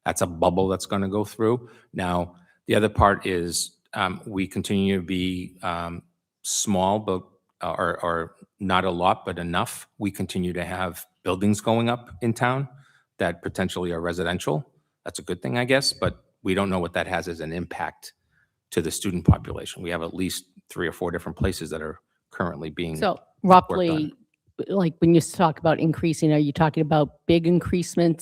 That's a bubble that's going to go through. Now, the other part is we continue to be small, but or not a lot, but enough. We continue to have buildings going up in town that potentially are residential. That's a good thing, I guess, but we don't know what that has as an impact to the student population. We have at least 3 or 4 different places that are currently being. So roughly, like when you talk about increasing, are you talking about big increasing?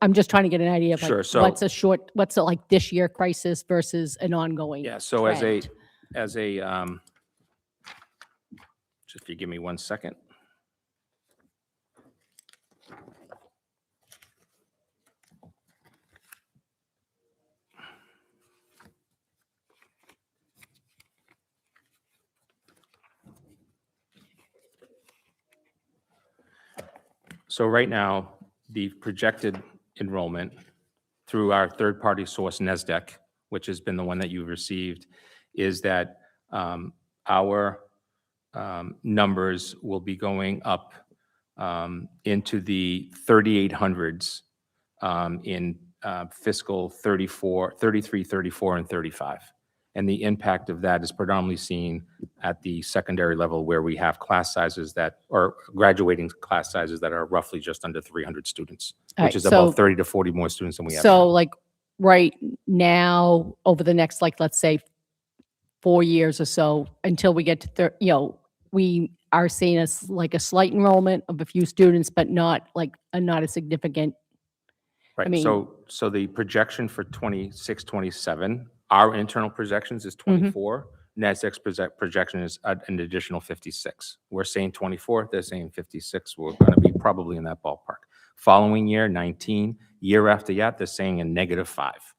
I'm just trying to get an idea of Sure, like, so- what's a like this year crisis versus an ongoing Yeah, so trend? just if you give me 1 second. So right now, the projected enrollment through our third-party source, NESDEC, which has been the one that you've received, is that our numbers will be going up into the 3,800s in fiscal 33, 34, and 35. And the impact of that is predominantly seen at the secondary level where we have class sizes that, or graduating class sizes that are roughly just under 300 students, All which right, is so- about 30 to 40 more students than we have So now. like right now, over the next, like, let's say 4 years or so, until we get to, we are seeing like a slight enrollment of a few students, but not like, not a significant. Right, mean- so the projection for 26, 27, our internal projections is 24. NASDAQ's projection is an additional 56. We're saying 24, they're saying 56. We're going to be probably in that ballpark. Following year, 19. Year after that, they're saying a -5.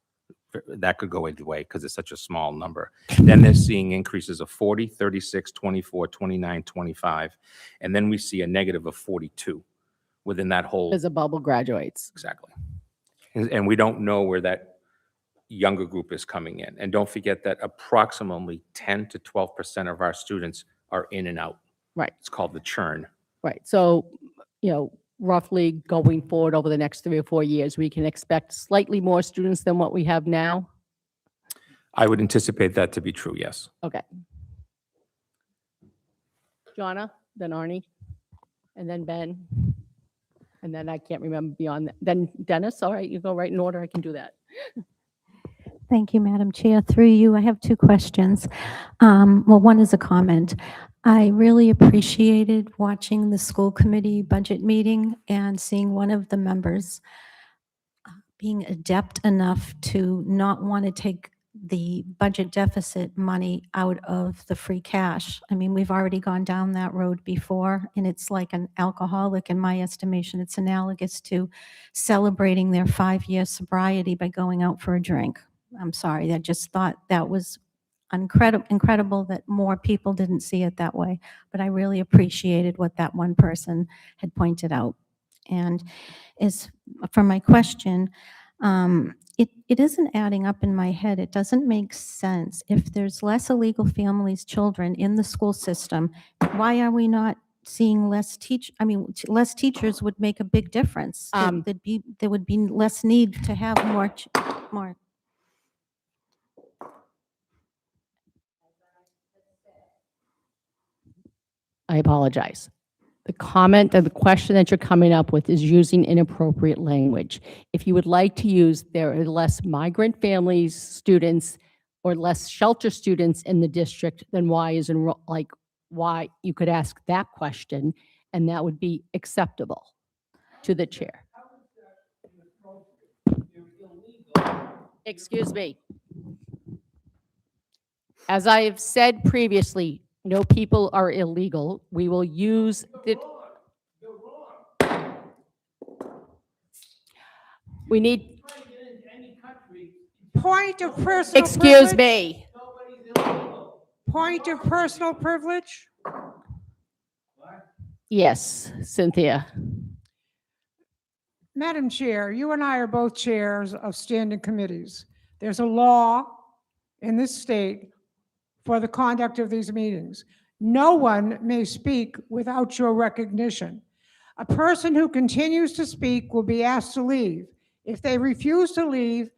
That could go either way because it's such a small number. Then they're seeing increases of 40, 36, 24, 29, 25. And then we see a negative of 42 within that whole. As a bubble graduates. Exactly. And we don't know where that younger group is coming in. And don't forget that approximately 10 to 12% of our students are in and out. Right. It's called the churn. Right. So, roughly going forward over the next 3 or 4 years, we can expect slightly more students than what we have now. I would anticipate that to be true, yes. Okay. Jonna, then Arnie, and then Ben. And then I can't remember beyond that. Then Dennis, all right, you go right in order. I can do that. Thank you, Madam Chair. Through you, I have 2 questions. Well, one is a comment. I really appreciated watching the school committee budget meeting and seeing one of the members being adept enough to not want to take the budget deficit money out of the free cash. I mean, we've already gone down that road before, and it's like an alcoholic, in my estimation. It's analogous to celebrating their 5-year sobriety by going out for a drink. I'm sorry, I just thought that was incredible that more people didn't see it that way. But I really appreciated what that one person had pointed out. And as for my question, it isn't adding up in my head. It doesn't make sense. If there's less illegal families, children in the school system, why are we not seeing less less teachers would make a big difference. There would be less need to have more. I apologize. The comment and the question that you're coming up with is using inappropriate language. If you would like to use, there are less migrant families, students, or less shelter students in the district, then why you could ask that question, and that would be acceptable to the chair. Excuse me. As I have said previously, no people are illegal. We will use the. We need, Point of personal excuse privilege? me. Point of personal privilege? Yes, Cynthia. Madam Chair, you and I are both chairs of standing committees. There's a law in this state for the conduct of these meetings. No one may speak without your recognition. A person who continues to speak will be asked to leave. If they refuse to leave,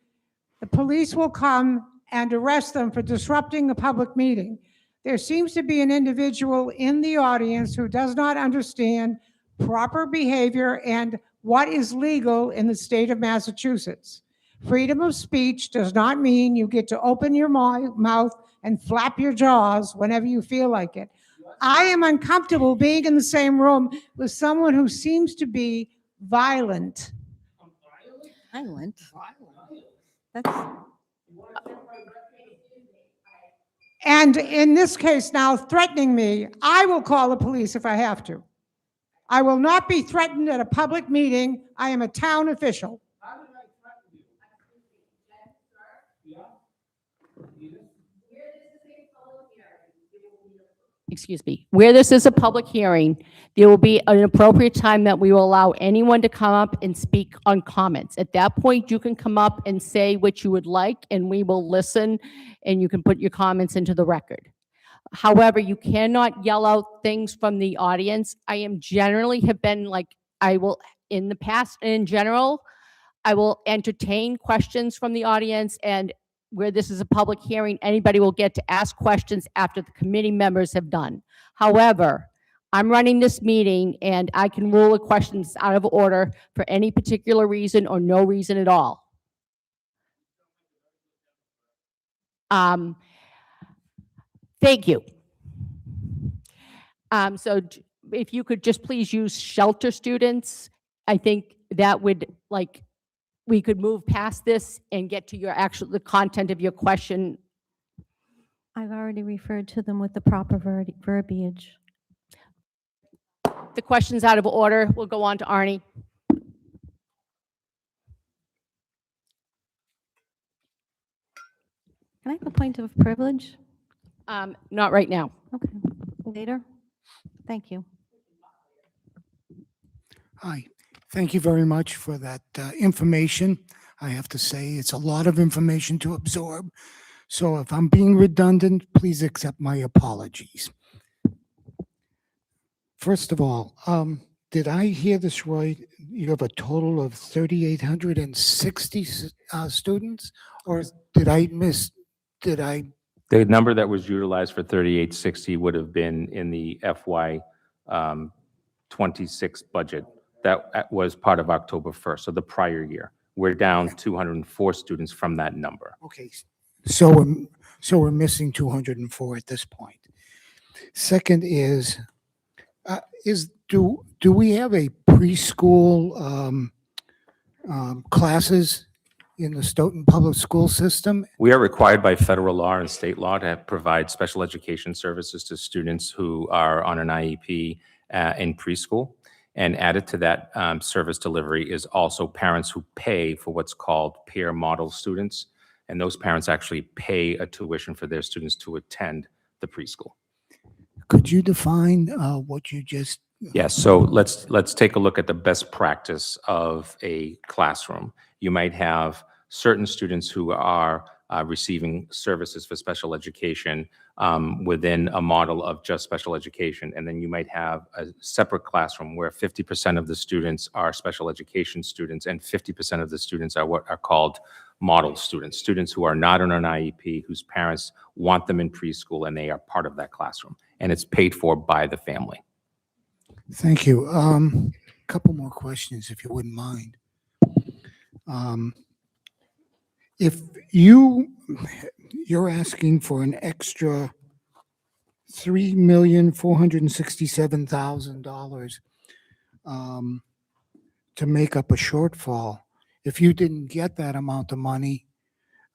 the police will come and arrest them for disrupting the public meeting. There seems to be an individual in the audience who does not understand proper behavior and what is legal in the state of Massachusetts. Freedom of speech does not mean you get to open your mouth and flap your jaws whenever you feel like it. I am uncomfortable being in the same room with someone who seems to be violent. Violent. That's, And in this case now, threatening me. I will call the police if I have to. I will not be threatened at a public meeting. I am a town official. Excuse me, where this is a public hearing, there will be an appropriate time that we will allow anyone to come up and speak on comments. At that point, you can come up and say what you would like, and we will listen, and you can put your comments into the record. However, you cannot yell out things from the audience. I am generally have been like, I will, in the past, in general, I will entertain questions from the audience, and where this is a public hearing, anybody will get to ask questions after the committee members have done. However, I'm running this meeting and I can rule a question out of order for any particular reason or no reason at all. Thank you. If you could just please use shelter students, I think that would, like, we could move past this and get to the content of your question. I've already referred to them with the proper verbiage. The question's out of order. We'll go on to Arnie. Can I have a point of privilege? Not right now. Okay, later. Thank you. Hi, thank you very much for that information. I have to say, it's a lot of information to absorb. So if I'm being redundant, please accept my apologies. First of all, did I hear this right? You have a total of 3,860 students? Or did I miss, The number that was utilized for 3860 would have been in the FY 26 budget. That was part of October 1st, so the prior year. We're down 204 students from that number. Okay, so we're missing 204 at this point. Second is do we have a preschool classes in the Stoughton Public School System? We are required by federal law and state law to provide special education services to students who are on an IEP in preschool. And added to that service delivery is also parents who pay for what's called peer model students. And those parents actually pay a tuition for their students to attend the preschool. Could you define what you just? Yes, so let's take a look at the best practice of a classroom. You might have certain students who are receiving services for special education within a model of just special education. And then you might have a separate classroom where 50% of the students are special education students and 50% of the students are what are called model students, students who are not on an IEP, whose parents want them in preschool and they are part of that classroom. And it's paid for by the family. Thank you. Couple more questions, if you wouldn't mind. If you're asking for an extra $3,467,000 to make up a shortfall, if you didn't get that amount of money,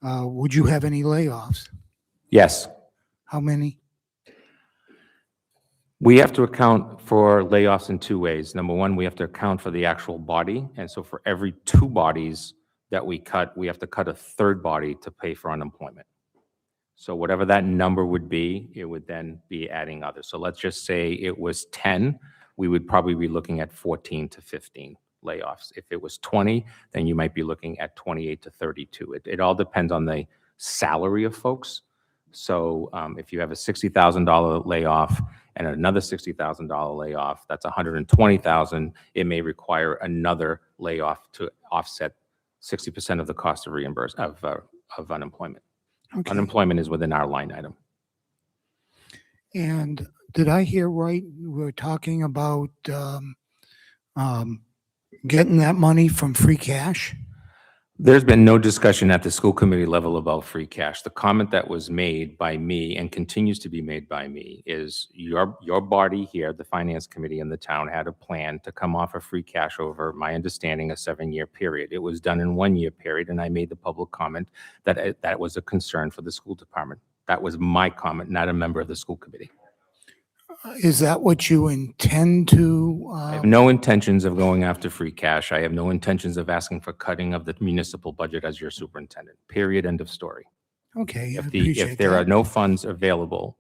would you have any layoffs? Yes. How many? We have to account for layoffs in two ways. Number one, we have to account for the actual body. And so for every 2 bodies that we cut, we have to cut a 3rd body to pay for unemployment. So whatever that number would be, it would then be adding others. So let's just say it was 10, we would probably be looking at 14 to 15 layoffs. If it was 20, then you might be looking at 28 to 32. It all depends on the salary of folks. So if you have a $60,000 layoff and another $60,000 layoff, that's $120,000. It may require another layoff to offset 60% of the cost of of unemployment. Okay. Unemployment is within our line item. And did I hear right? We're talking about getting that money from free cash? There's been no discussion at the school committee level about free cash. The comment that was made by me and continues to be made by me is your body here, the finance committee in the town, had a plan to come off of free cash over, my understanding, a 7-year period. It was done in 1-year period, and I made the public comment that that was a concern for the school department. That was my comment, not a member of the school committee. Is that what you intend to? I have no intentions of going after free cash. I have no intentions of asking for cutting of the municipal budget as your superintendent. Period. End of story. Okay, I If appreciate there are that. no funds available,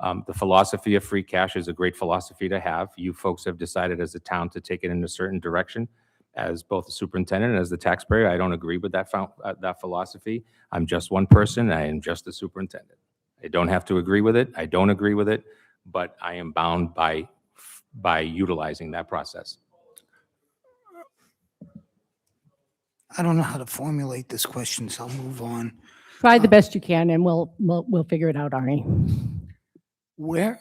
the philosophy of free cash is a great philosophy to have. You folks have decided as a town to take it in a certain direction. As both the superintendent and as the taxpayer, I don't agree with that philosophy. I'm just one person. I am just the superintendent. I don't have to agree with it. I don't agree with it, but I am bound by utilizing that process. I don't know how to formulate this question, so I'll move on. Try the best you can, and we'll figure it out, Arnie. Where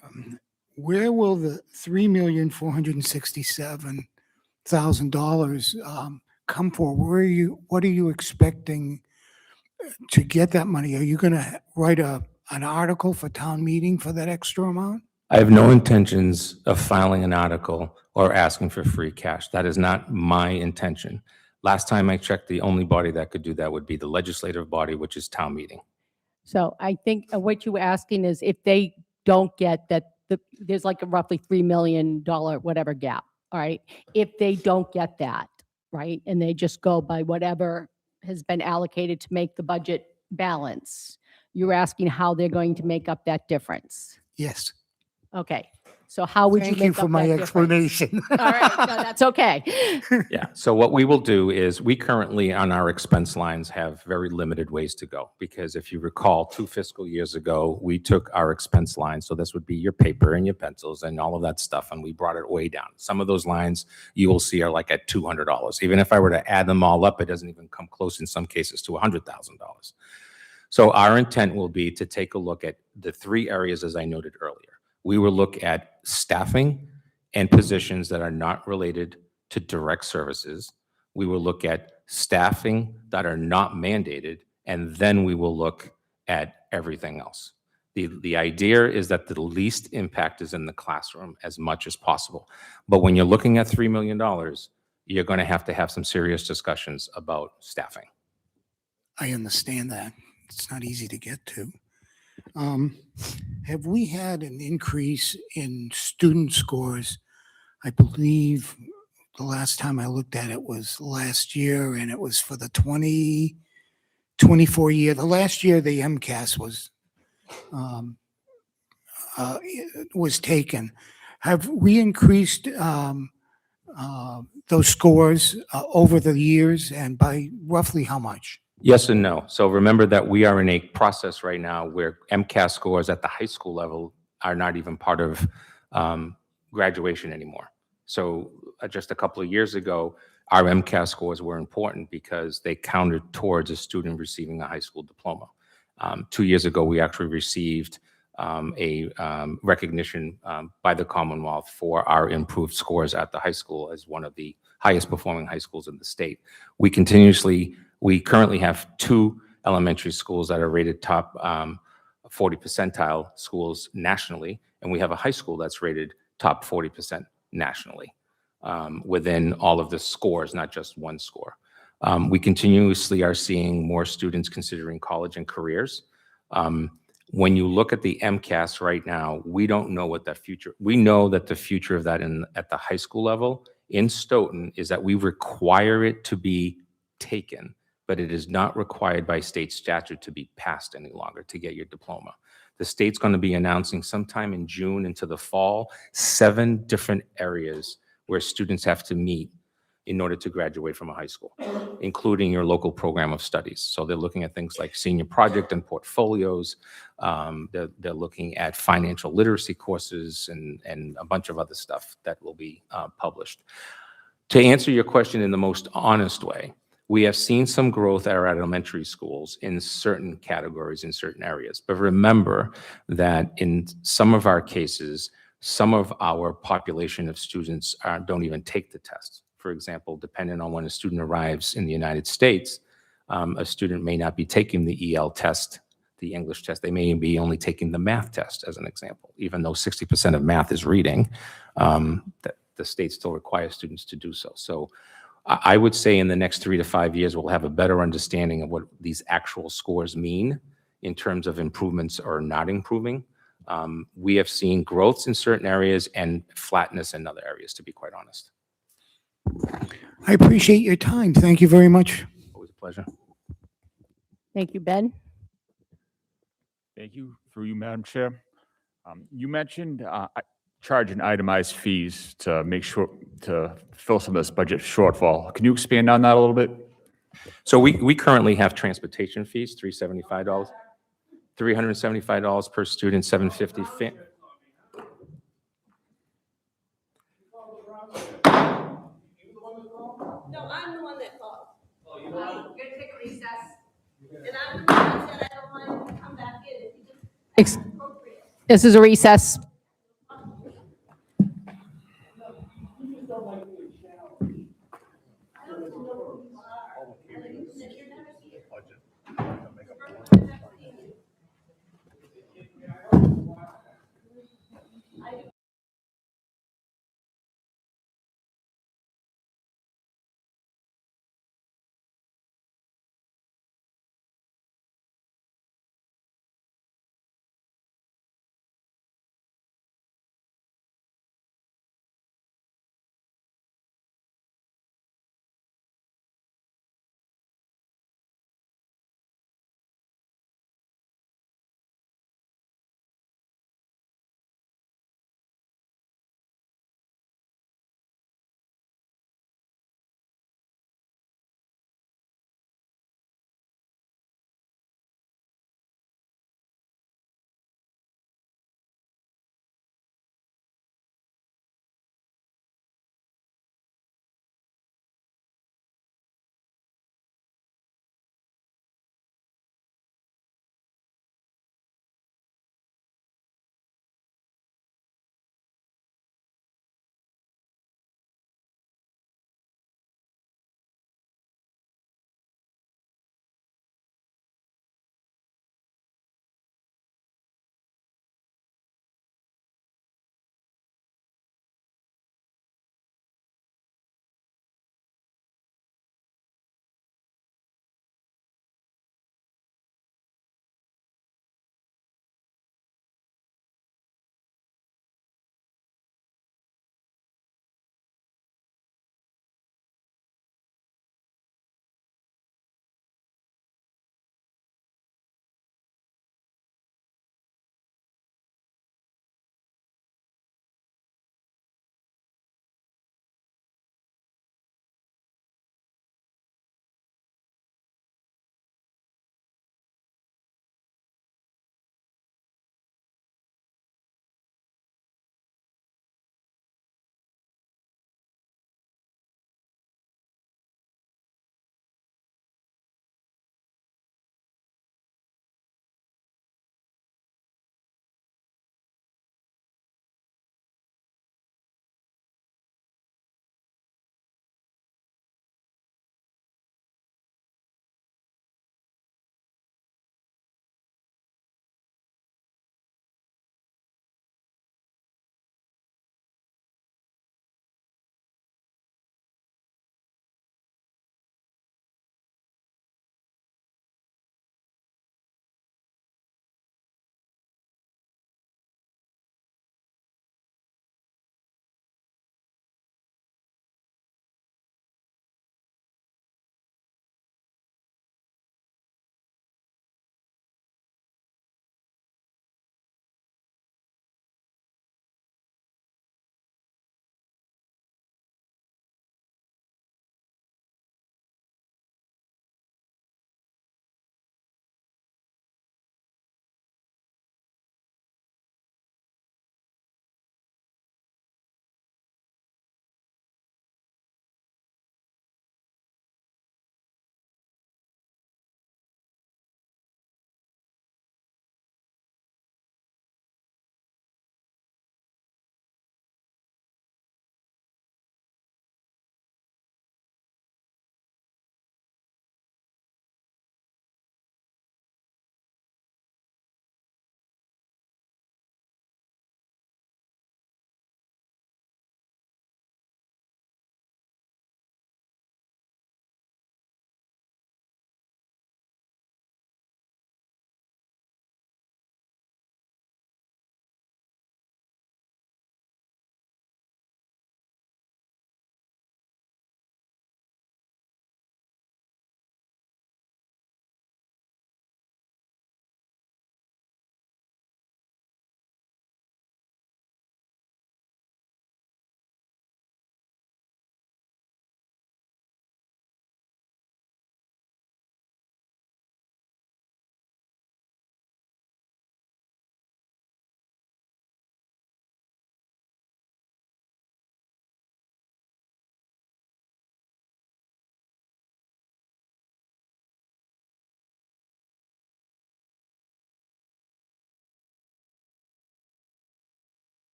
will the $3,467,000 come for? What are you expecting to get that money? Are you going to write an article for town meeting for that extra amount? I have no intentions of filing an article or asking for free cash. That is not my intention. Last time I checked, the only body that could do that would be the legislative body, which is town meeting. So I think what you were asking is if they don't get that, there's like a roughly $3 million whatever gap, all right? If they don't get that, right, and they just go by whatever has been allocated to make the budget balance, you're asking how they're going to make up that difference. Yes. Okay, so how would you Thank make you up for my that difference? explanation. All right, no, that's okay. Yeah, so what we will do is we currently on our expense lines have very limited ways to go, because if you recall 2 fiscal years ago, we took our expense lines. So this would be your paper and your pencils and all of that stuff, and we brought it way down. Some of those lines you will see are like at $200. Even if I were to add them all up, it doesn't even come close in some cases to $100,000. So our intent will be to take a look at the 3 areas as I noted earlier. We will look at staffing and positions that are not related to direct services. We will look at staffing that are not mandated, and then we will look at everything else. The idea is that the least impact is in the classroom as much as possible. But when you're looking at $3 million, you're going to have some serious discussions about staffing. I understand that. It's not easy to get to. Have we had an increase in student scores? I believe the last time I looked at it was last year, and it was for the 2024 year. The last year the MCAS was taken. Have we increased those scores over the years, and by roughly how much? Yes and no. So remember that we are in a process right now where MCAS scores at the high school level are not even part of graduation anymore. So just a couple of years ago, our MCAS scores were important because they counted towards a student receiving a high school diploma. 2 years ago, we actually received a recognition by the Commonwealth for our improved scores at the high school as one of the highest performing high schools in the state. We currently have 2 elementary schools that are rated top 40 percentile schools nationally, and we have a high school that's rated top 40% nationally within all of the scores, not just one score. We continuously are seeing more students considering college and careers. When you look at the MCAS right now, we don't know what that future, we know that the future of that at the high school level in Stoughton is that we require it to be taken, but it is not required by state statute to be passed any longer to get your diploma. The state's going to be announcing sometime in June into the fall, 7 different areas where students have to meet in order to graduate from a high school, including your local program of studies. So they're looking at things like senior project and portfolios. They're looking at financial literacy courses and a bunch of other stuff that will be published. To answer your question in the most honest way, we have seen some growth at our elementary schools in certain categories, in certain areas. But remember that in some of our cases, some of our population of students don't even take the tests. For example, depending on when a student arrives in the United States, A student may not be taking the EL test, the English test. They may be only taking the math test, as an example, even though 60% of math is reading. That the state still requires students to do so. So I would say in the next 3 to 5 years, we'll have a better understanding of what these actual scores mean in terms of improvements or not improving. We have seen growths in certain areas and flatness in other areas, to be quite honest. I appreciate your time. Thank you very much. Always a pleasure. Thank you, Ben. Thank you. Through you, Madam Chair. You mentioned charging itemized fees to make sure, to fill some of this budget shortfall. Can you expand on that a little bit? So we currently have transportation fees, $375, $375 per student, $750. No, I'm the one that called. Oh, you are? I'm going to take a recess. And I'm the one that said I don't want to come back in. This is a recess.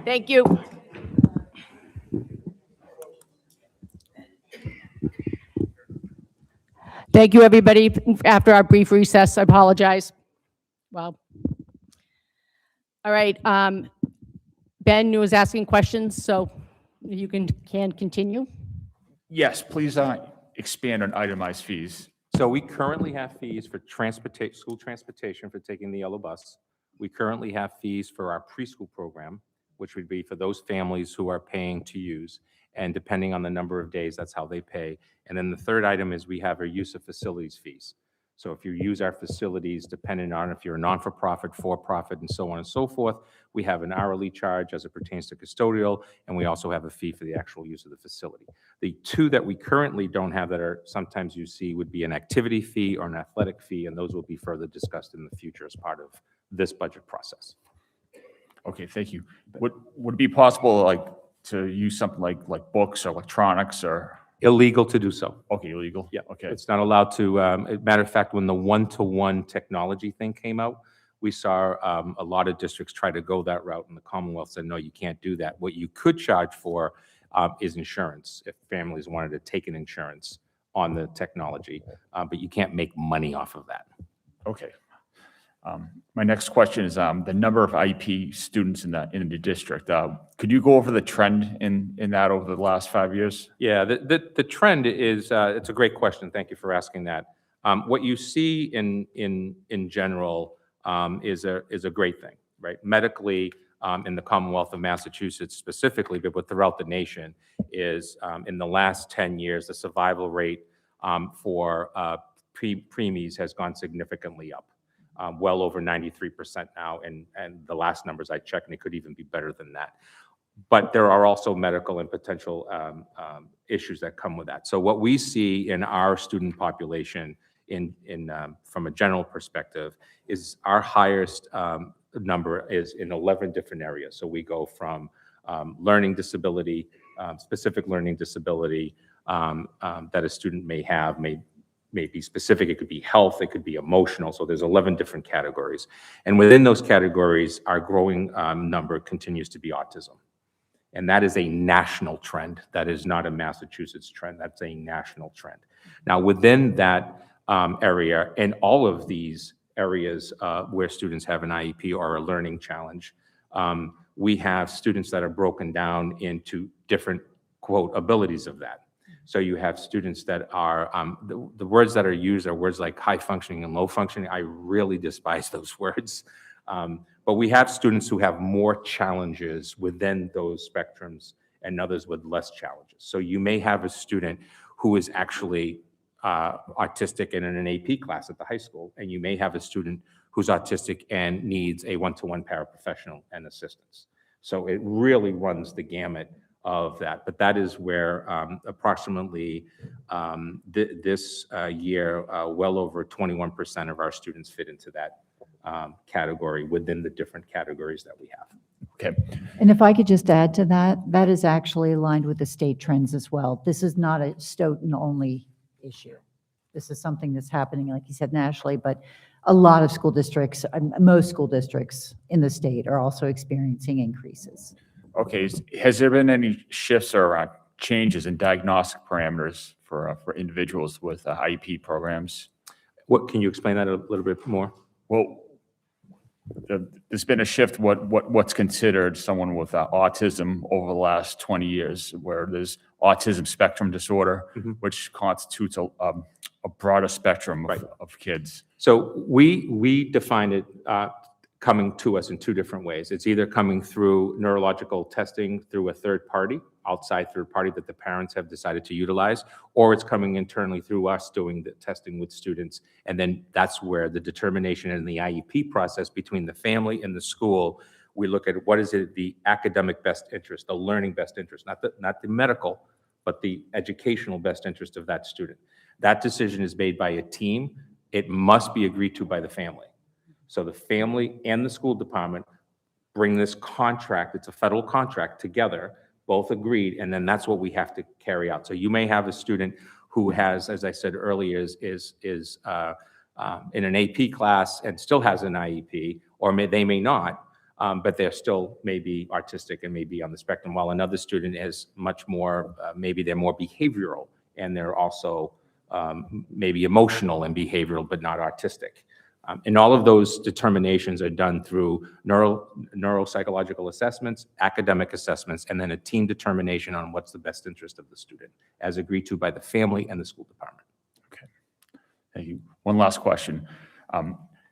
Thank you. Thank you, everybody. After our brief recess, I apologize. Well, all right. Ben was asking questions, so you can continue. Yes, please expand on itemized fees. So we currently have fees for school transportation for taking the yellow bus. We currently have fees for our preschool program, which would be for those families who are paying to use. And depending on the number of days, that's how they pay. And then the third item is we have our use of facilities fees. So if you use our facilities, depending on if you're a non-for-profit, for-profit, and so on and so forth, we have an hourly charge as it pertains to custodial, and we also have a fee for the actual use of the facility. The two that we currently don't have that are sometimes you see would be an activity fee or an athletic fee, and those will be further discussed in the future as part of this budget process. Okay, thank you. Would it be possible, like, to use something like books or electronics or? Illegal to do so. Okay, illegal? Yeah, Okay. it's not allowed to, matter of fact, when the one-to-one technology thing came out, we saw a lot of districts try to go that route, and the Commonwealth said, no, you can't do that. What you could charge for is insurance, if families wanted to take an insurance on the technology, but you can't make money off of that. Okay. My next question is the number of IEP students in the district. Could you go over the trend in that over the last 5 years? Yeah, the trend is, it's a great question. Thank you for asking that. What you see in general is a great thing, right? Medically, in the Commonwealth of Massachusetts specifically, but throughout the nation, is in the last 10 years, the survival rate for preemies has gone significantly up. Well over 93% now, and the last numbers I checked, and it could even be better than that. But there are also medical and potential issues that come with that. So what we see in our student population, from a general perspective, is our highest number is in 11 different areas. So we go from learning disability, specific learning disability that a student may have, may be specific. It could be health, it could be emotional. So there's 11 different categories. And within those categories, our growing number continues to be autism. And that is a national trend. That is not a Massachusetts trend. That's a national trend. Now, within that area, and all of these areas where students have an IEP or a learning challenge, we have students that are broken down into different, quote, abilities of that. So you have students that are, the words that are used are words like high functioning and low functioning. I really despise those words. But we have students who have more challenges within those spectrums and others with less challenges. So you may have a student who is actually autistic and in an AP class at the high school, and you may have a student who's autistic and needs a one-to-one paraprofessional and assistance. So it really runs the gamut of that. But that is where approximately this year, well over 21% of our students fit into that category within the different categories that we have. Okay. And if I could just add to that, that is actually aligned with the state trends as well. This is not a Stoughton-only issue. This is something that's happening, like you said, nationally, but a lot of school districts, most school districts in the state are also experiencing increases. Okay. Has there been any shifts or changes in diagnostic parameters for individuals with IEP programs? What, can you explain that a little bit more? Well, there's been a shift what's considered someone with autism over the last 20 years, where there's autism spectrum disorder, which constitutes a broader spectrum of kids. So we define it coming to us in two different ways. It's either coming through neurological testing through a third party, outside third party that the parents have decided to utilize, or it's coming internally through us doing the testing with students. And then that's where the determination in the IEP process between the family and the school, we look at what is it, the academic best interest, the learning best interest, not the medical, but the educational best interest of that student. That decision is made by a team. It must be agreed to by the family. So the family and the school department bring this contract, it's a federal contract, together, both agreed, and then that's what we have to carry out. So you may have a student who has, as I said earlier, is in an AP class and still has an IEP, or they may not, but they're still maybe artistic and maybe on the spectrum, while another student is much more, maybe they're more behavioral, and they're also maybe emotional and behavioral, but not artistic. And all of those determinations are done through neuropsychological assessments, academic assessments, and then a team determination on what's the best interest of the student, as agreed to by the family and the school department. Okay. Thank you. One last question.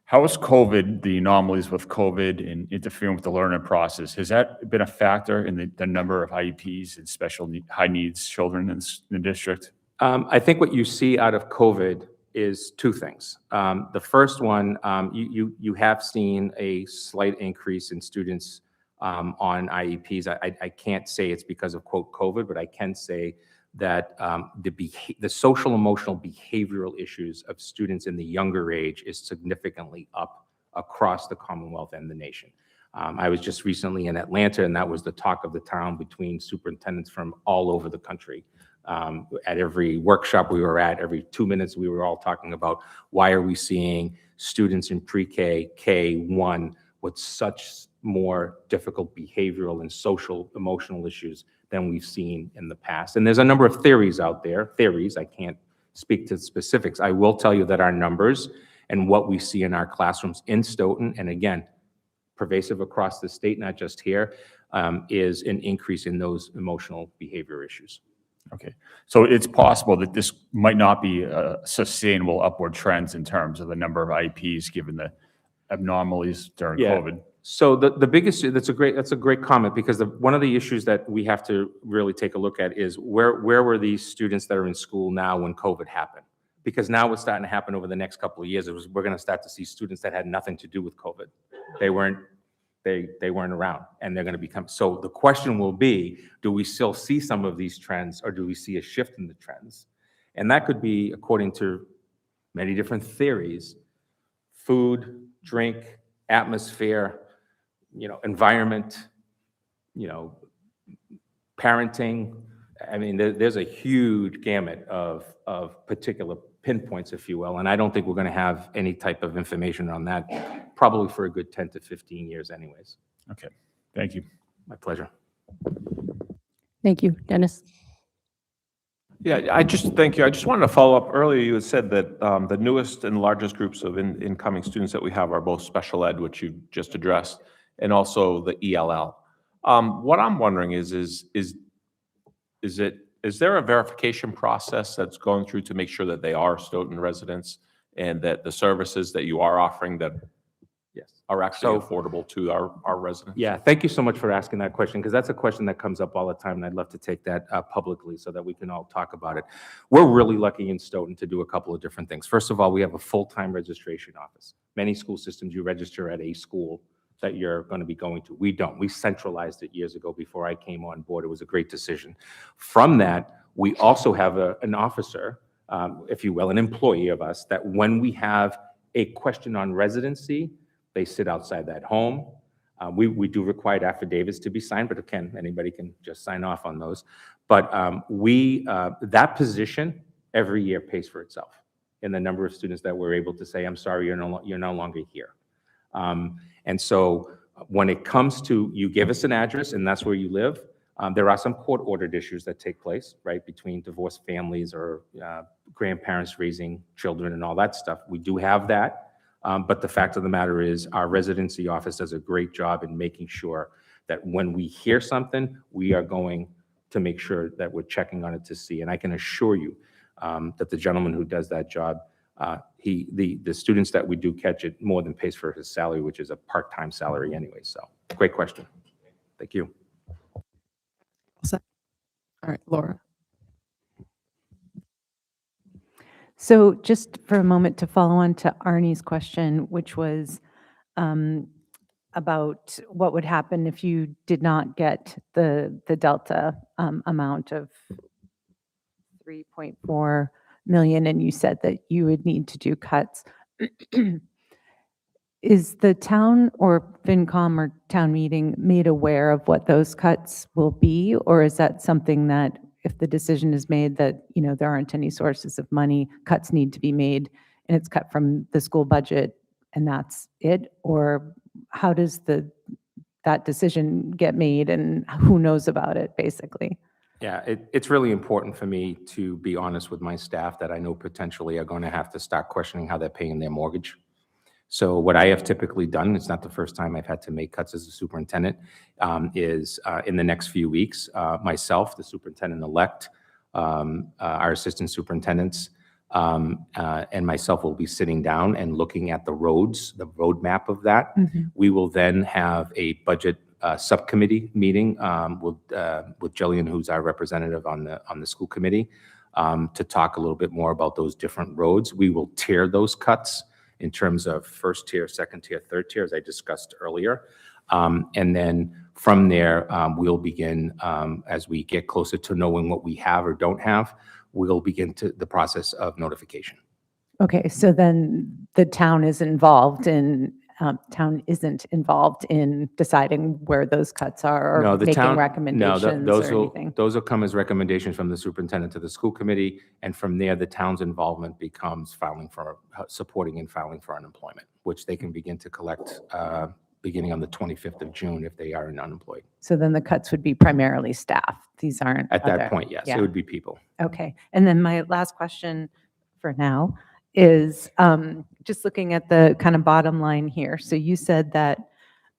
How has COVID, the anomalies with COVID and interfering with the learning process, has that been a factor in the number of IEPs and high needs children in the district? I think what you see out of COVID is two things. The first one, you have seen a slight increase in students on IEPs. I can't say it's because of, quote, COVID, but I can say that the social, emotional, behavioral issues of students in the younger age is significantly up across the Commonwealth and the nation. I was just recently in Atlanta, and that was the talk of the town between superintendents from all over the country. At every workshop we were at, every 2 minutes, we were all talking about why are we seeing students in pre-K, K1 with such more difficult behavioral and social emotional issues than we've seen in the past. And there's a number of theories out there. I can't speak to specifics. I will tell you that our numbers and what we see in our classrooms in Stoughton, and again, pervasive across the state, not just here, is an increase in those emotional behavior issues. Okay, so it's possible that this might not be sustainable upward trends in terms of the number of IEPs given the anomalies during Yeah. COVID. So the biggest, that's a great comment, because one of the issues that we have to really take a look at is where were these students that are in school now when COVID happened? Because now what's starting to happen over the next couple of years is we're going to start to see students that had nothing to do with COVID. They weren't around, and they're going to become, so the question will be, do we still see some of these trends, or do we see a shift in the trends? And that could be, according to many different theories, food, drink, atmosphere, environment, parenting. I mean, there's a huge gamut of particular pinpoints, if you will, and I don't think we're going to have any type of information on that probably for a good 10 to 15 years anyways. Okay, thank you. My pleasure. Thank you. Dennis? Yeah, thank you. I just wanted to follow up. Earlier, you had said that the newest and largest groups of incoming students that we have are both special ed, which you just addressed, and also the ELL. What I'm wondering is there a verification process that's going through to make sure that they are Stoughton residents and that the services that you are offering that Yes. are actually So- affordable to our residents? Yeah, thank you so much for asking that question, because that's a question that comes up all the time, and I'd love to take that publicly so that we can all talk about it. We're really lucky in Stoughton to do a couple of different things. First of all, we have a full-time registration office. Many school systems, you register at a school that you're going to be going to. We don't. We centralized it years ago before I came on board. It was a great decision. From that, we also have an officer, if you will, an employee of us, that when we have a question on residency, they sit outside that home. We do require affidavits to be signed, but anybody can just sign off on those. But that position every year pays for itself in the number of students that we're able to say, I'm sorry, you're no longer here. And so when it comes to, you give us an address and that's where you live, there are some court-ordered issues that take place, right, between divorced families or grandparents raising children and all that stuff. We do have that. But the fact of the matter is our residency office does a great job in making sure that when we hear something, we are going to make sure that we're checking on it to see. And I can assure you that the gentleman who does that job, the students that we do catch, it more than pays for his salary, which is a part-time salary anyway. So great question. Thank you. All right, Laura. So just for a moment to follow on to Arnie's question, which was about what would happen if you did not get the Delta amount of 3.4 million, and you said that you would need to do cuts. Is the town or FinCom or town meeting made aware of what those cuts will be? Or is that something that if the decision is made that, there aren't any sources of money, cuts need to be made and it's cut from the school budget and that's it? Or how does the that decision get made and who knows about it, basically. Yeah, it's really important for me to be honest with my staff that I know potentially are going to have to start questioning how they're paying their mortgage. So what I have typically done, it's not the first time I've had to make cuts as a superintendent, is in the next few weeks, myself, the superintendent-elect, our assistant superintendents, and myself will be sitting down and looking at the roads, the roadmap of that. We will then have a budget subcommittee meeting with Jillian, who's our representative on the school committee, to talk a little bit more about those different roads. We will tier those cuts in terms of first tier, second tier, third tier, as I discussed earlier. And then from there, we'll begin, as we get closer to knowing what we have or don't have, we'll begin the process of notification. Okay, so then the town is involved in, town isn't involved in deciding where those cuts are No, or the making town, no, recommendations or anything? those will come as recommendations from the superintendent to the school committee, and from there, the town's involvement becomes supporting and filing for unemployment, which they can begin to collect beginning on the 25th of June if they are unemployed. So then the cuts would be primarily staff. These aren't At that other- point, yes, yeah. it would be people. Okay, and then my last question for now is just looking at the kind of bottom line here. So you said that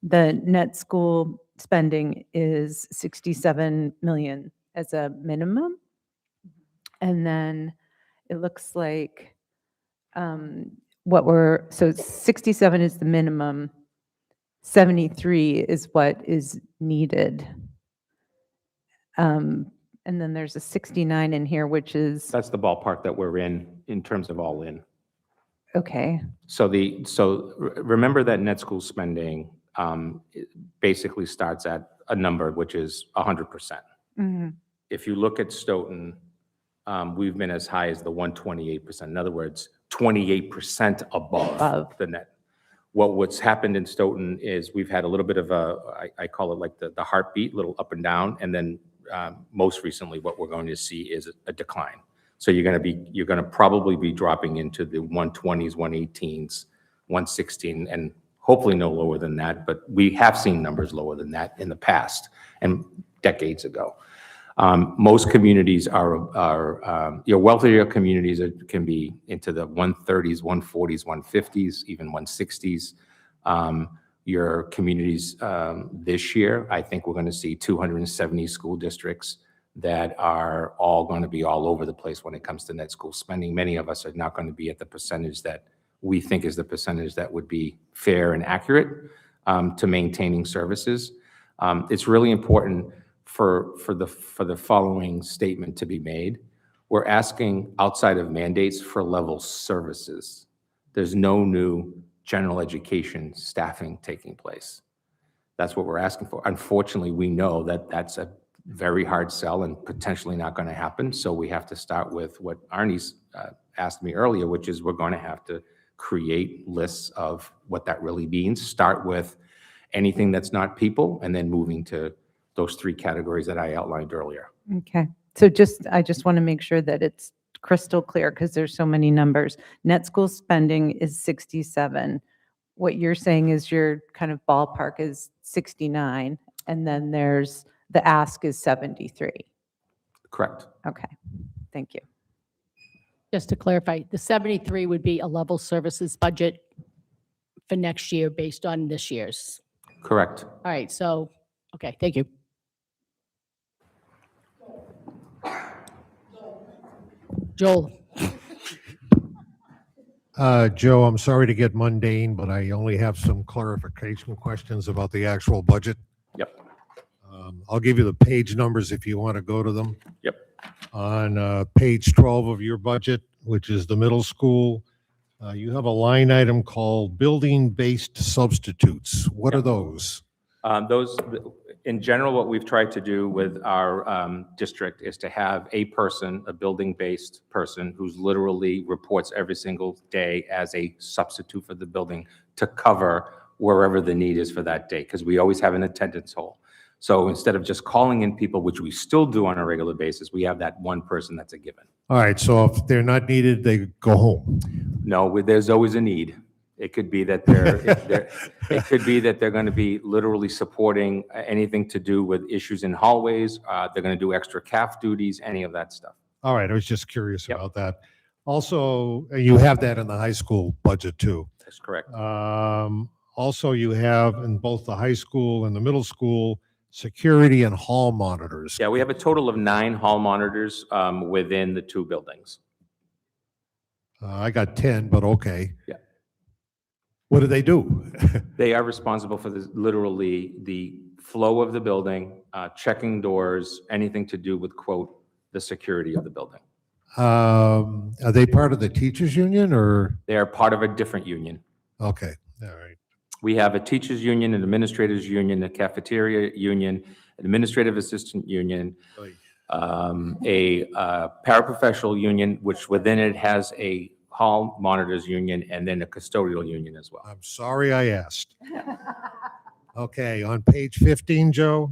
the net school spending is 67 million as a minimum. And then it looks like so 67 is the minimum, 73 is what is needed. And then there's a 69 in here, which is, That's the ballpark that we're in terms of all in. okay, So remember that net school spending it basically starts at a number which is 100%. If you look at Stoughton, we've been as high as the 128%. In other words, 28% above the net. What's happened in Stoughton is we've had a little bit of I call it like the heartbeat, little up and down, and then most recently what we're going to see is a decline. So you're going to probably be dropping into the 120s, 118s, 116, and hopefully no lower than that. But we have seen numbers lower than that in the past and decades ago. Most communities your wealthier communities can be into the 130s, 140s, 150s, even 160s. Your communities this year, I think we're going to see 270 school districts that are all going to be all over the place when it comes to net school spending. Many of us are not going to be at the percentage that we think is the percentage that would be fair and accurate to maintaining services. It's really important for the following statement to be made. We're asking outside of mandates for level services. There's no new general education staffing taking place. That's what we're asking for. Unfortunately, we know that that's a very hard sell and potentially not going to happen. So we have to start with what Arnie's asked me earlier, which is we're going to have to create lists of what that really means. Start with anything that's not people, and then moving to those three categories that I outlined earlier. okay. So I just want to make sure that it's crystal clear because there's so many numbers. Net school spending is 67. What you're saying is your kind of ballpark is 69, and then there's the ask is 73. Correct. Okay, thank you. Just to clarify, the 73 would be a level services budget for next year based on this year's. Correct. All right, so, okay, thank you. Joel, Joe, I'm sorry to get mundane, but I only have some clarification questions about the actual budget. Yep. I'll give you the page numbers if you want to go to them. Yep. On page 12 of your budget, which is the middle school, you have a line item called building-based substitutes. What are those? Those, in general, what we've tried to do with our district is to have a person, a building-based person, who's literally reports every single day as a substitute for the building to cover wherever the need is for that day, because we always have an attendance hole. So instead of just calling in people, which we still do on a regular basis, we have that one person that's a given. All right, so if they're not needed, they go home. No, there's always a need. It could be that it could be that they're going to be literally supporting anything to do with issues in hallways. They're going to do extra CAF duties, any of that stuff. All right, I was just curious Yep. about that. Also, you have that in the high school budget too. That's correct. Also, you have in both the high school and the middle school, security and hall monitors. Yeah, we have a total of 9 hall monitors within the 2 buildings. I got 10, but okay. Yeah. What do they do? They are responsible for literally the flow of the building, checking doors, anything to do with, quote, the security of the building. Are they part of the teachers union or? They are part of a different union. Okay, all right. We have a teachers union, an administrators union, a cafeteria union, an administrative assistant union, a paraprofessional union, which within it has a hall monitors union, and then a custodial union as well. I'm sorry I asked. Okay, on page 15, Joe,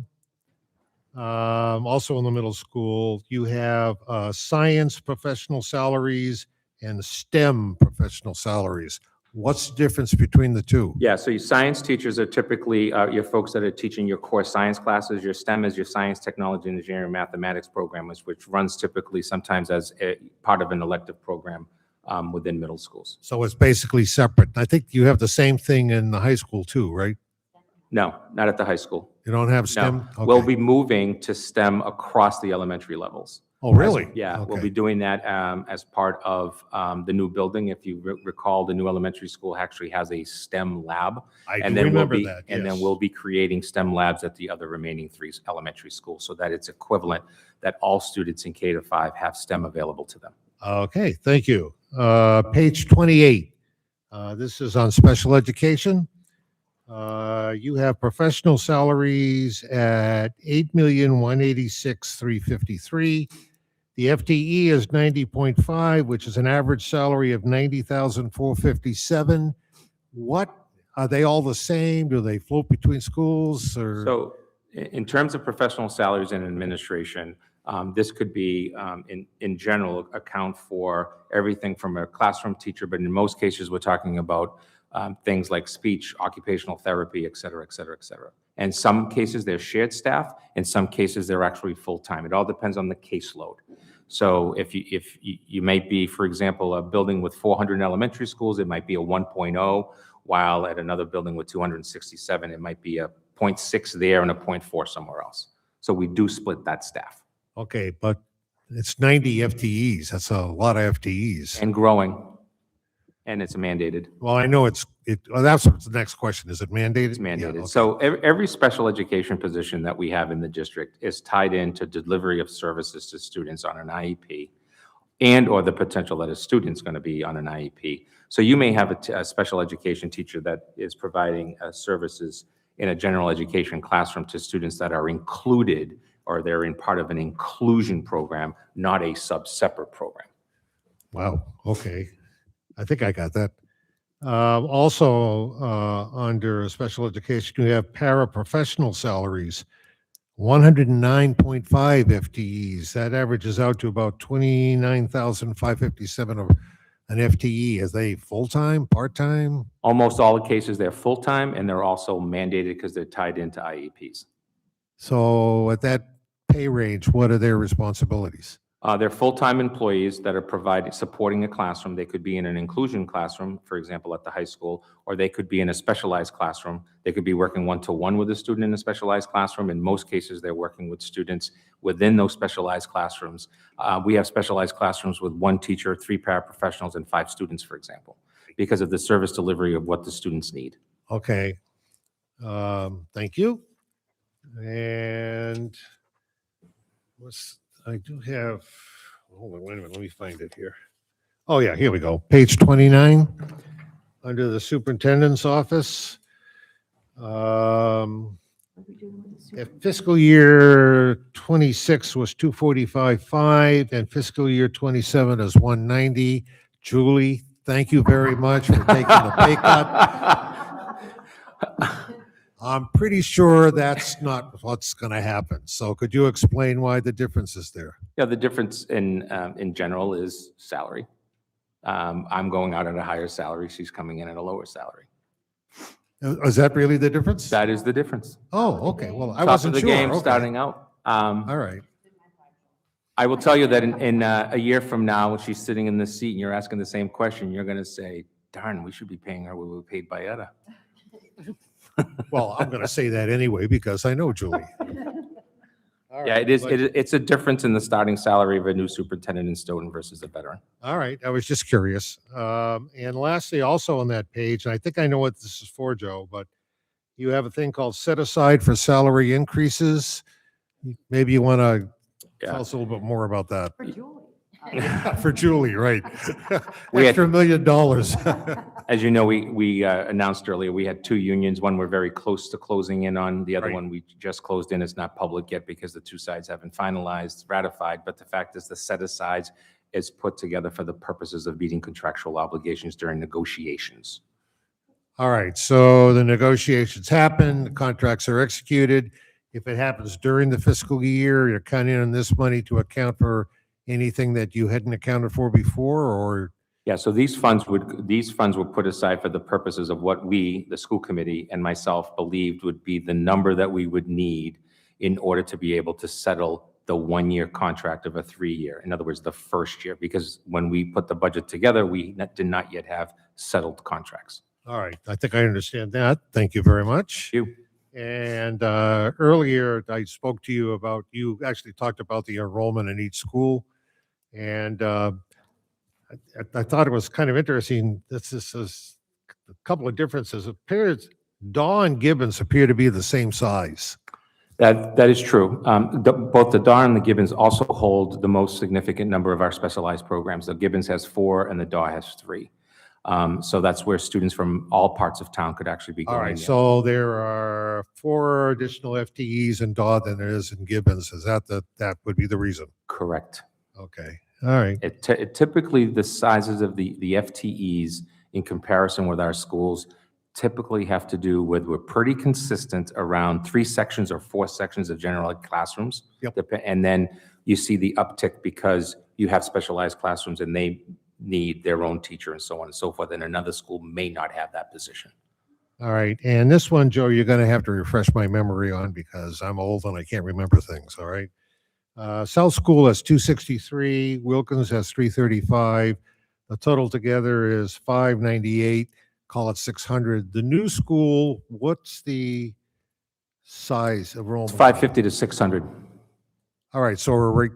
also in the middle school, you have science professional salaries and STEM professional salaries. What's the difference between the two? Yeah, so your science teachers are typically your folks that are teaching your core science classes. Your STEM is your science, technology, engineering, mathematics program, which runs typically sometimes as a part of an elective program within middle schools. So it's basically separate. I think you have the same thing in the high school too, right? No, not at the high school. You don't have STEM? No, we'll Okay. be moving to STEM across the elementary levels. Oh, really? Yeah, we'll Okay. be doing that as part of the new building. If you recall, the new elementary school actually has a STEM lab. I And do then remember we'll be, that, and then yes. we'll be creating STEM labs at the other remaining 3 elementary schools so that it's equivalent, that all students in K to 5 have STEM available to them. Okay, thank you. Page 28. This is on special education. You have professional salaries at 8,186,353. The FTE is 90.5, which is an average salary of 90,457. What, are they all the same? Do they float between schools or? So in terms of professional salaries and administration, this could be, in general, account for everything from a classroom teacher, but in most cases, we're talking about things like speech, occupational therapy, et cetera, et cetera, et cetera. In some cases, they're shared staff. In some cases, they're actually full-time. It all depends on the caseload. So if you might be, for example, a building with 400 elementary schools, it might be a 1.0, while at another building with 267, it might be a 0.6 there and a 0.4 somewhere else. So we do split that staff. Okay, but it's 90 FTEs. That's a lot of FTEs. And growing, and it's mandated. Well, I know well, that's the next question. Is it mandated? It's Yeah, mandated. okay. So every special education position that we have in the district is tied into delivery of services to students on an IEP and/or the potential that a student's going to be on an IEP. So you may have a special education teacher that is providing services in a general education classroom to students that are included or they're in part of an inclusion program, not a separate program. Wow, okay. I think I got that. Also, under special education, you have paraprofessional salaries, 109.5 FTEs. That averages out to about 29,557 of an FTE. Is they full-time, part-time? Almost all the cases, they're full-time, and they're also mandated because they're tied into IEPs. So at that pay range, what are their responsibilities? They're full-time employees that are supporting a classroom. They could be in an inclusion classroom, for example, at the high school, or they could be in a specialized classroom. They could be working one-to-one with a student in a specialized classroom. In most cases, they're working with students within those specialized classrooms. We have specialized classrooms with 1 teacher, 3 paraprofessionals, and 5 students, for example, because of the service delivery of what the students need. Okay. Thank you. And I do have, hold on, wait a minute, let me find it here. Oh, yeah, here we go. Page 29, under the superintendent's office. If fiscal year 26 was 245.5 and fiscal year 27 is 190. Julie, thank you very much for taking the pay cut. I'm pretty sure that's not what's going to happen. So could you explain why the difference is there? Yeah, the difference in general is salary. I'm going out at a higher salary, she's coming in at a lower salary. Is that really the difference? That is the difference. Oh, okay. Well, I Top wasn't of the sure. game Okay. starting out. All right. I will tell you that in a year from now, when she's sitting in this seat and you're asking the same question, you're going to say, darn, we should be paying her what we were paid by Etta. Well, I'm going to say that anyway because I know Julie. All Yeah, right, it is, but- it's a difference in the starting salary of a new superintendent in Stoughton versus a veteran. All right, I was just curious. And lastly, also on that page, and I think I know what this is for, Joe, but you have a thing called set aside for salary increases. Maybe you want to tell Yeah. us a little bit more about that. For Julie, right. We had- Extra $1 million. As you know, we announced earlier, we had two unions. One we're very close to closing in on. The other Right. one we just closed in. It's not public yet because the two sides haven't finalized, ratified. But the fact is the set-asides is put together for the purposes of meeting contractual obligations during negotiations. All right, so the negotiations happen, the contracts are executed. If it happens during the fiscal year, you're counting on this money to account for anything that you hadn't accounted for before, or? Yeah, so these funds were put aside for the purposes of what we, the school committee and myself, believed would be the number that we would need in order to be able to settle the one-year contract of a 3-year. In other words, the first year, because when we put the budget together, we did not yet have settled contracts. All right, I think I understand that. Thank you very much. Thank you. And earlier, I spoke to you about, you actually talked about the enrollment in each school. And I thought it was kind of interesting. This is a couple of differences. It appears Daw and Gibbons appear to be the same size. That is true. Both the DAW and the Gibbons also hold the most significant number of our specialized programs. The Gibbons has 4 and the DAW has 3. So that's where students from all parts of town could actually be All going right, in. so there are 4 additional FTEs in Daw than there is in Gibbons. Is that would be the reason? Correct. Okay, all right. It typically, the sizes of the FTEs in comparison with our schools typically have to do with, we're pretty consistent around 3 sections or 4 sections of general ed classrooms. Yep. And then you see the uptick because you have specialized classrooms and they need their own teacher and so on and so forth. And another school may not have that position. All right, and this one, Joe, you're going to have to refresh my memory on because I'm old and I can't remember things, all right? South School has 263, Wilkins has 335. The total together is 598, call it 600. The new school, what's the size of enrollment? It's 550 to 600. All right, so we're right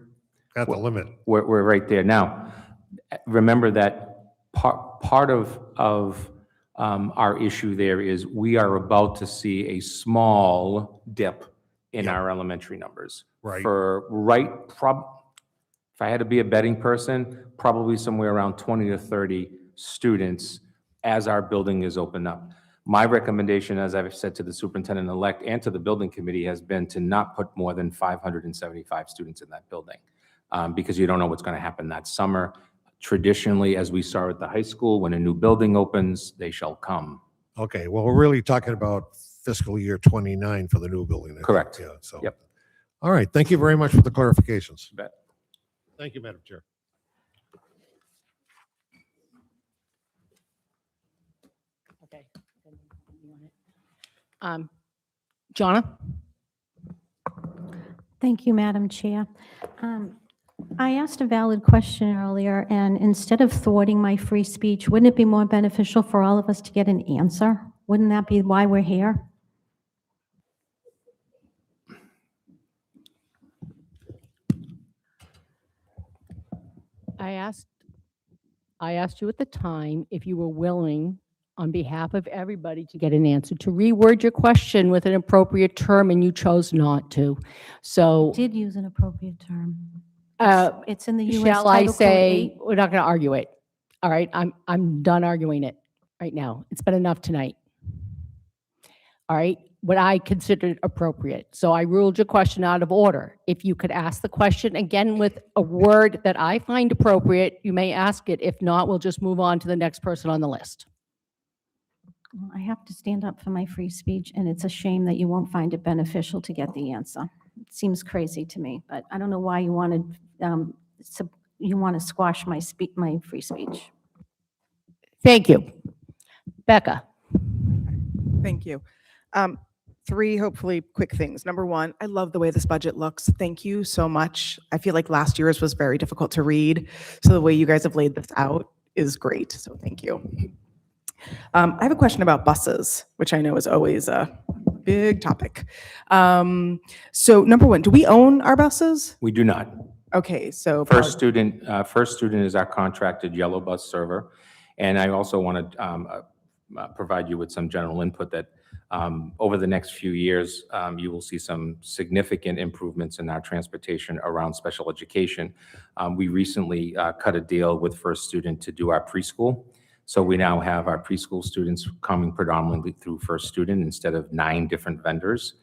at the Well, limit. We're right there. Now, remember that part of our issue there is we are about to see a small dip in Yeah. our elementary numbers. Right. If I had to be a betting person, probably somewhere around 20 to 30 students as our building is opened up. My recommendation, as I've said to the superintendent-elect and to the building committee, has been to not put more than 575 students in that building because you don't know what's going to happen that summer. Traditionally, as we saw at the high school, when a new building opens, they shall come. Okay, well, we're really talking about fiscal year 29 for the new building. I think. Correct. Yeah, so. Yep. All right, thank you very much for the clarifications. Bet. Thank you, Madam Chair. Okay. Jonna? Thank you, Madam Chair. I asked a valid question earlier, and instead of thwarting my free speech, wouldn't it be more beneficial for all of us to get an answer? Wouldn't that be why we're here? I asked you at the time if you were willing, on behalf of everybody, to get an answer, to reword your question with an appropriate term, and you chose not to. So, Did use an appropriate term. uh, It's in the U.S. shall I Title Code say, 8. we're not going to argue it. All right, I'm done arguing it right now. It's been enough tonight. All right, what I considered appropriate. So I ruled your question out of order. If you could ask the question again with a word that I find appropriate, you may ask it. If not, we'll just move on to the next person on the list. Well, I have to stand up for my free speech, and it's a shame that you won't find it beneficial to get the answer. It seems crazy to me, but I don't know why you wanted, you want to squash my free speech. Thank you. Becca? Thank you. Three hopefully quick things. Number one, I love the way this budget looks. Thank you so much. I feel like last year's was very difficult to read. So the way you guys have laid this out is great. So thank you. I have a question about buses, which I know is always a big topic. So number one, do we own our buses? We do not. Okay, so. First Student is our contracted yellow bus server. And I also want to provide you with some general input that over the next few years, you will see some significant improvements in our transportation around special education. We recently cut a deal with First Student to do our preschool. So we now have our preschool students coming predominantly through First Student instead of 9 different vendors.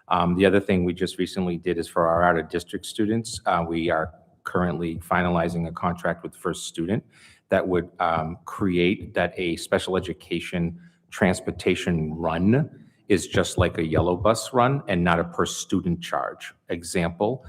The other thing we just recently did is for our out-of-district students, we are currently finalizing a contract with First Student that would create that a special education transportation run is just like a yellow bus run and not a per student charge. Example,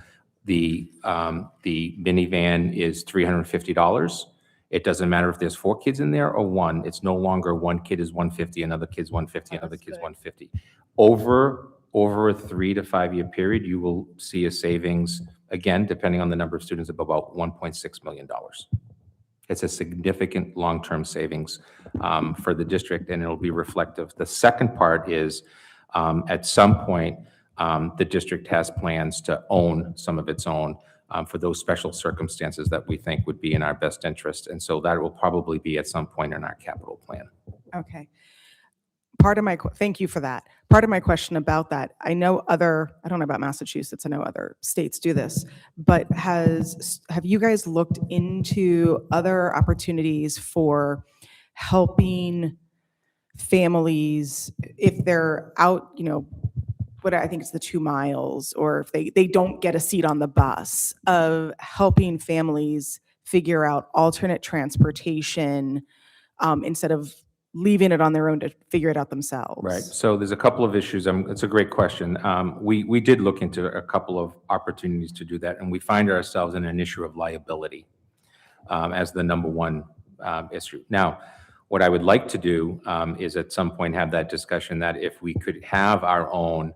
the minivan is $350. It doesn't matter if there's 4 kids in there or 1. It's no longer one kid is $150, another kid's $150, another kid's $150. Over a 3 to 5 year period, you will see a savings, again, depending on the number of students, of about $1.6 million. It's a significant long-term savings for the district, and it'll be reflective. The second part is, at some point, the district has plans to own some of its own for those special circumstances that we think would be in our best interest. And so that will probably be at some point in our capital plan. Okay. Thank you for that. Part of my question about that, I know I don't know about Massachusetts, I know other states do this, but have you guys looked into other opportunities for helping families if they're out, what I think it's the 2 miles, or if they don't get a seat on the bus, of helping families figure out alternate transportation instead of leaving it on their own to figure it out themselves? Right. So there's a couple of issues. It's a great question. We did look into a couple of opportunities to do that, and we find ourselves in an issue of liability as the number one issue. Now, what I would like to do is at some point have that discussion that if we could have our own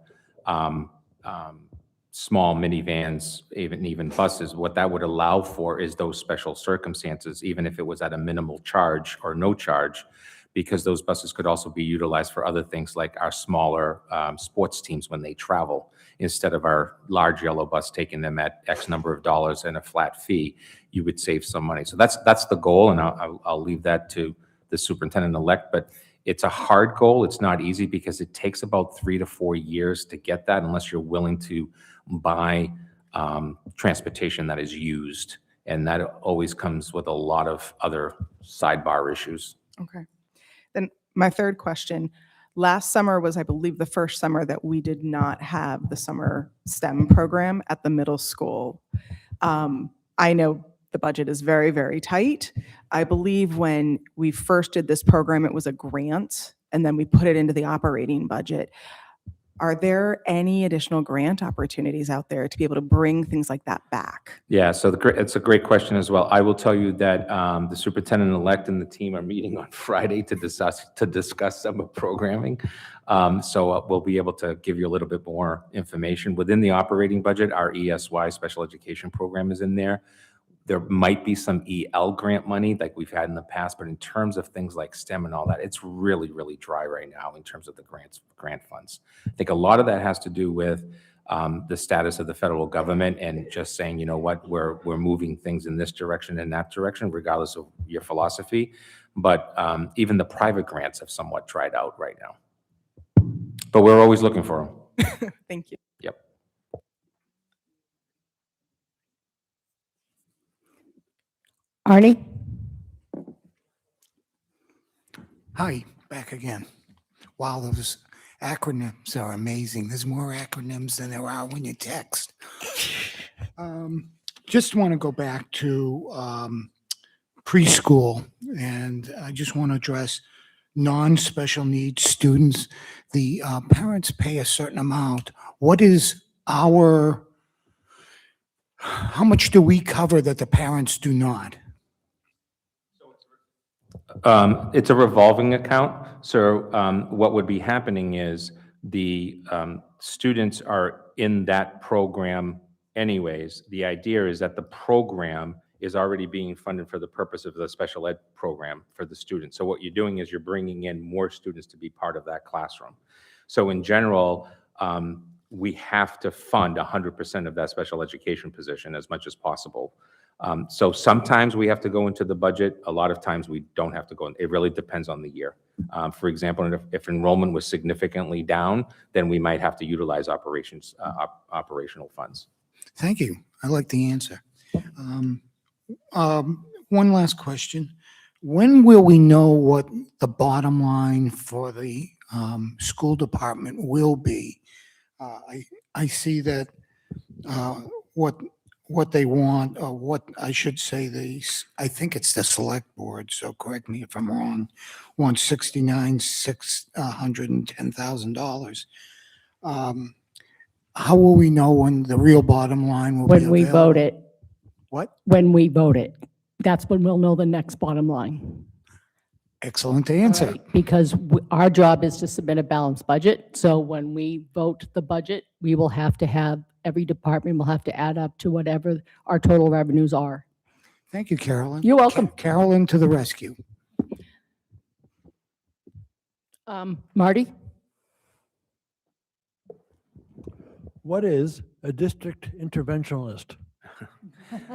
small minivans, even buses, what that would allow for is those special circumstances, even if it was at a minimal charge or no charge, because those buses could also be utilized for other things like our smaller sports teams when they travel. Instead of our large yellow bus taking them at X number of dollars and a flat fee, you would save some money. So that's the goal, and I'll leave that to the superintendent-elect, but it's a hard goal. It's not easy because it takes about 3 to 4 years to get that unless you're willing to buy transportation that is used. And that always comes with a lot of other sidebar issues. Okay. Then my third question, last summer was, I believe, the first summer that we did not have the summer STEM program at the middle school. I know the budget is very, very tight. I believe when we first did this program, it was a grant, and then we put it into the operating budget. Are there any additional grant opportunities out there to be able to bring things like that back? Yeah, so it's a great question as well. I will tell you that the superintendent-elect and the team are meeting on Friday to discuss summer programming. So we'll be able to give you a little bit more information. Within the operating budget, our ESY special education program is in there. There might be some EL grant money like we've had in the past, but in terms of things like STEM and all that, it's really, really dry right now in terms of the grant funds. I think a lot of that has to do with the status of the federal government and just saying, you know what, we're moving things in this direction and that direction, regardless of your philosophy. But even the private grants have somewhat dried out right now. But we're always looking for them. Thank you. Yep. Arnie? Hi, back again. Wow, those acronyms are amazing. There's more acronyms than there are when you text. Just want to go back to preschool, and I just want to address non-special needs students. The parents pay a certain amount. What is how much do we cover that the parents do not? It's a revolving account. So what would be happening is the students are in that program anyways. The idea is that the program is already being funded for the purpose of the special ed program for the students. So what you're doing is you're bringing in more students to be part of that classroom. So in general, we have to fund 100% of that special education position as much as possible. So sometimes we have to go into the budget. A lot of times we don't have to go. It really depends on the year. For example, if enrollment was significantly down, then we might have to utilize operational funds. Thank you. I like the answer. One last question. When will we know what the bottom line for the school department will be? I see that what they want, or what I should say, I think it's the select board, so correct me if I'm wrong, wants $69,610,000. How will we know when the real bottom line will be When we vote available? it, What? when we vote it, that's when we'll know the next bottom line. Excellent answer. Because our job is to submit a balanced budget. So when we vote the budget, we will have to have, every department will have to add up to whatever our total revenues are. Thank you, Carolyn. You're welcome. Carolyn to the rescue. Marty? What is a district interventionist?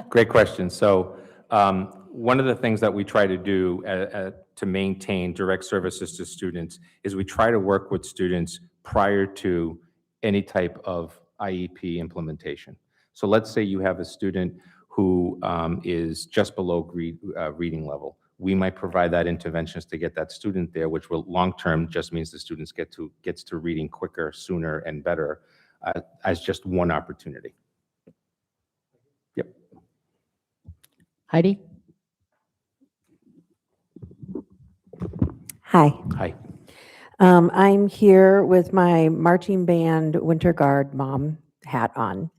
Great question. So one of the things that we try to do to maintain direct services to students is we try to work with students prior to any type of IEP implementation. So let's say you have a student who is just below reading level. We might provide that interventions to get that student there, which will long-term just means the students gets to reading quicker, sooner, and better as just one opportunity. Yep. Heidi? Hi. Hi. I'm here with my marching band winter guard mom hat on.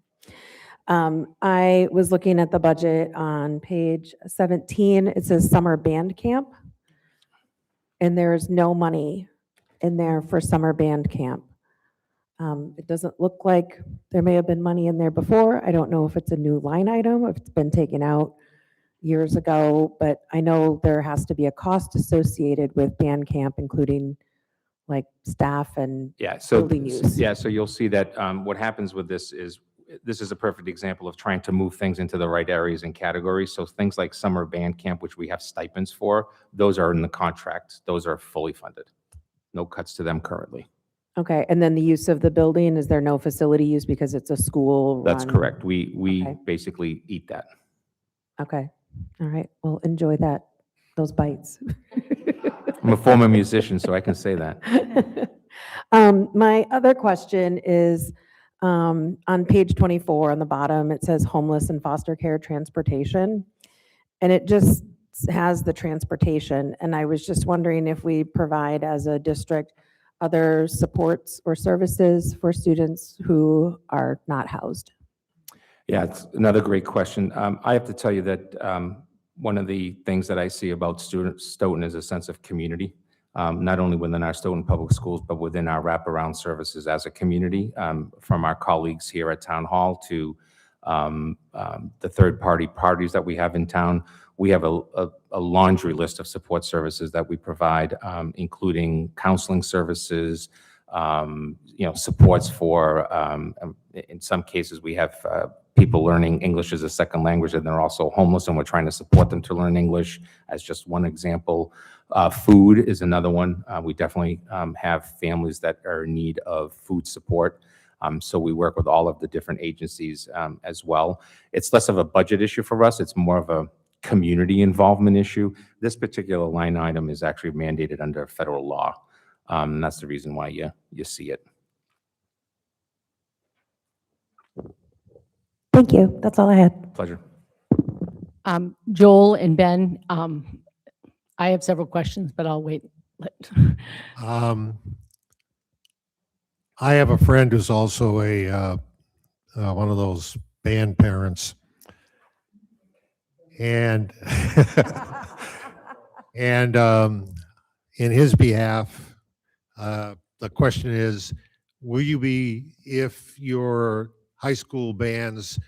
I was looking at the budget on page 17. It says summer band camp. And there's no money in there for summer band camp. It doesn't look like there may have been money in there before. I don't know if it's a new line item, if it's been taken out years ago, but I know there has to be a cost associated with band camp, including like staff and Yeah, so building use. yeah, so you'll see that what happens with this is a perfect example of trying to move things into the right areas and categories. So things like summer band camp, which we have stipends for, those are in the contract. Those are fully funded. No cuts to them currently. Okay, and then the use of the building, is there no facility use because it's a school That's run? correct. We Okay. basically eat that. Okay, all right, well, enjoy those bites. I'm a former musician, so I can say that. My other question is, on page 24 on the bottom, it says homeless and foster care transportation. And it just has the transportation. And I was just wondering if we provide as a district other supports or services for students who are not housed. Yeah, it's another great question. I have to tell you that one of the things that I see about Stoughton is a sense of community, not only within our Stoughton Public Schools, but within our wraparound services as a community, from our colleagues here at Town Hall to the third-party parties that we have in town. We have a laundry list of support services that we provide, including counseling services, supports for, in some cases, we have people learning English as a second language, and they're also homeless, and we're trying to support them to learn English as just one example. Food is another one. We definitely have families that are in need of food support. So we work with all of the different agencies as well. It's less of a budget issue for us. It's more of a community involvement issue. This particular line item is actually mandated under federal law. And that's the reason why you see it. Thank you, that's all I had. Pleasure. Joel and Ben, I have several questions, but I'll wait. I have a friend who's also a one of those band parents, and And in his behalf, the question is, will you be, if your high school bands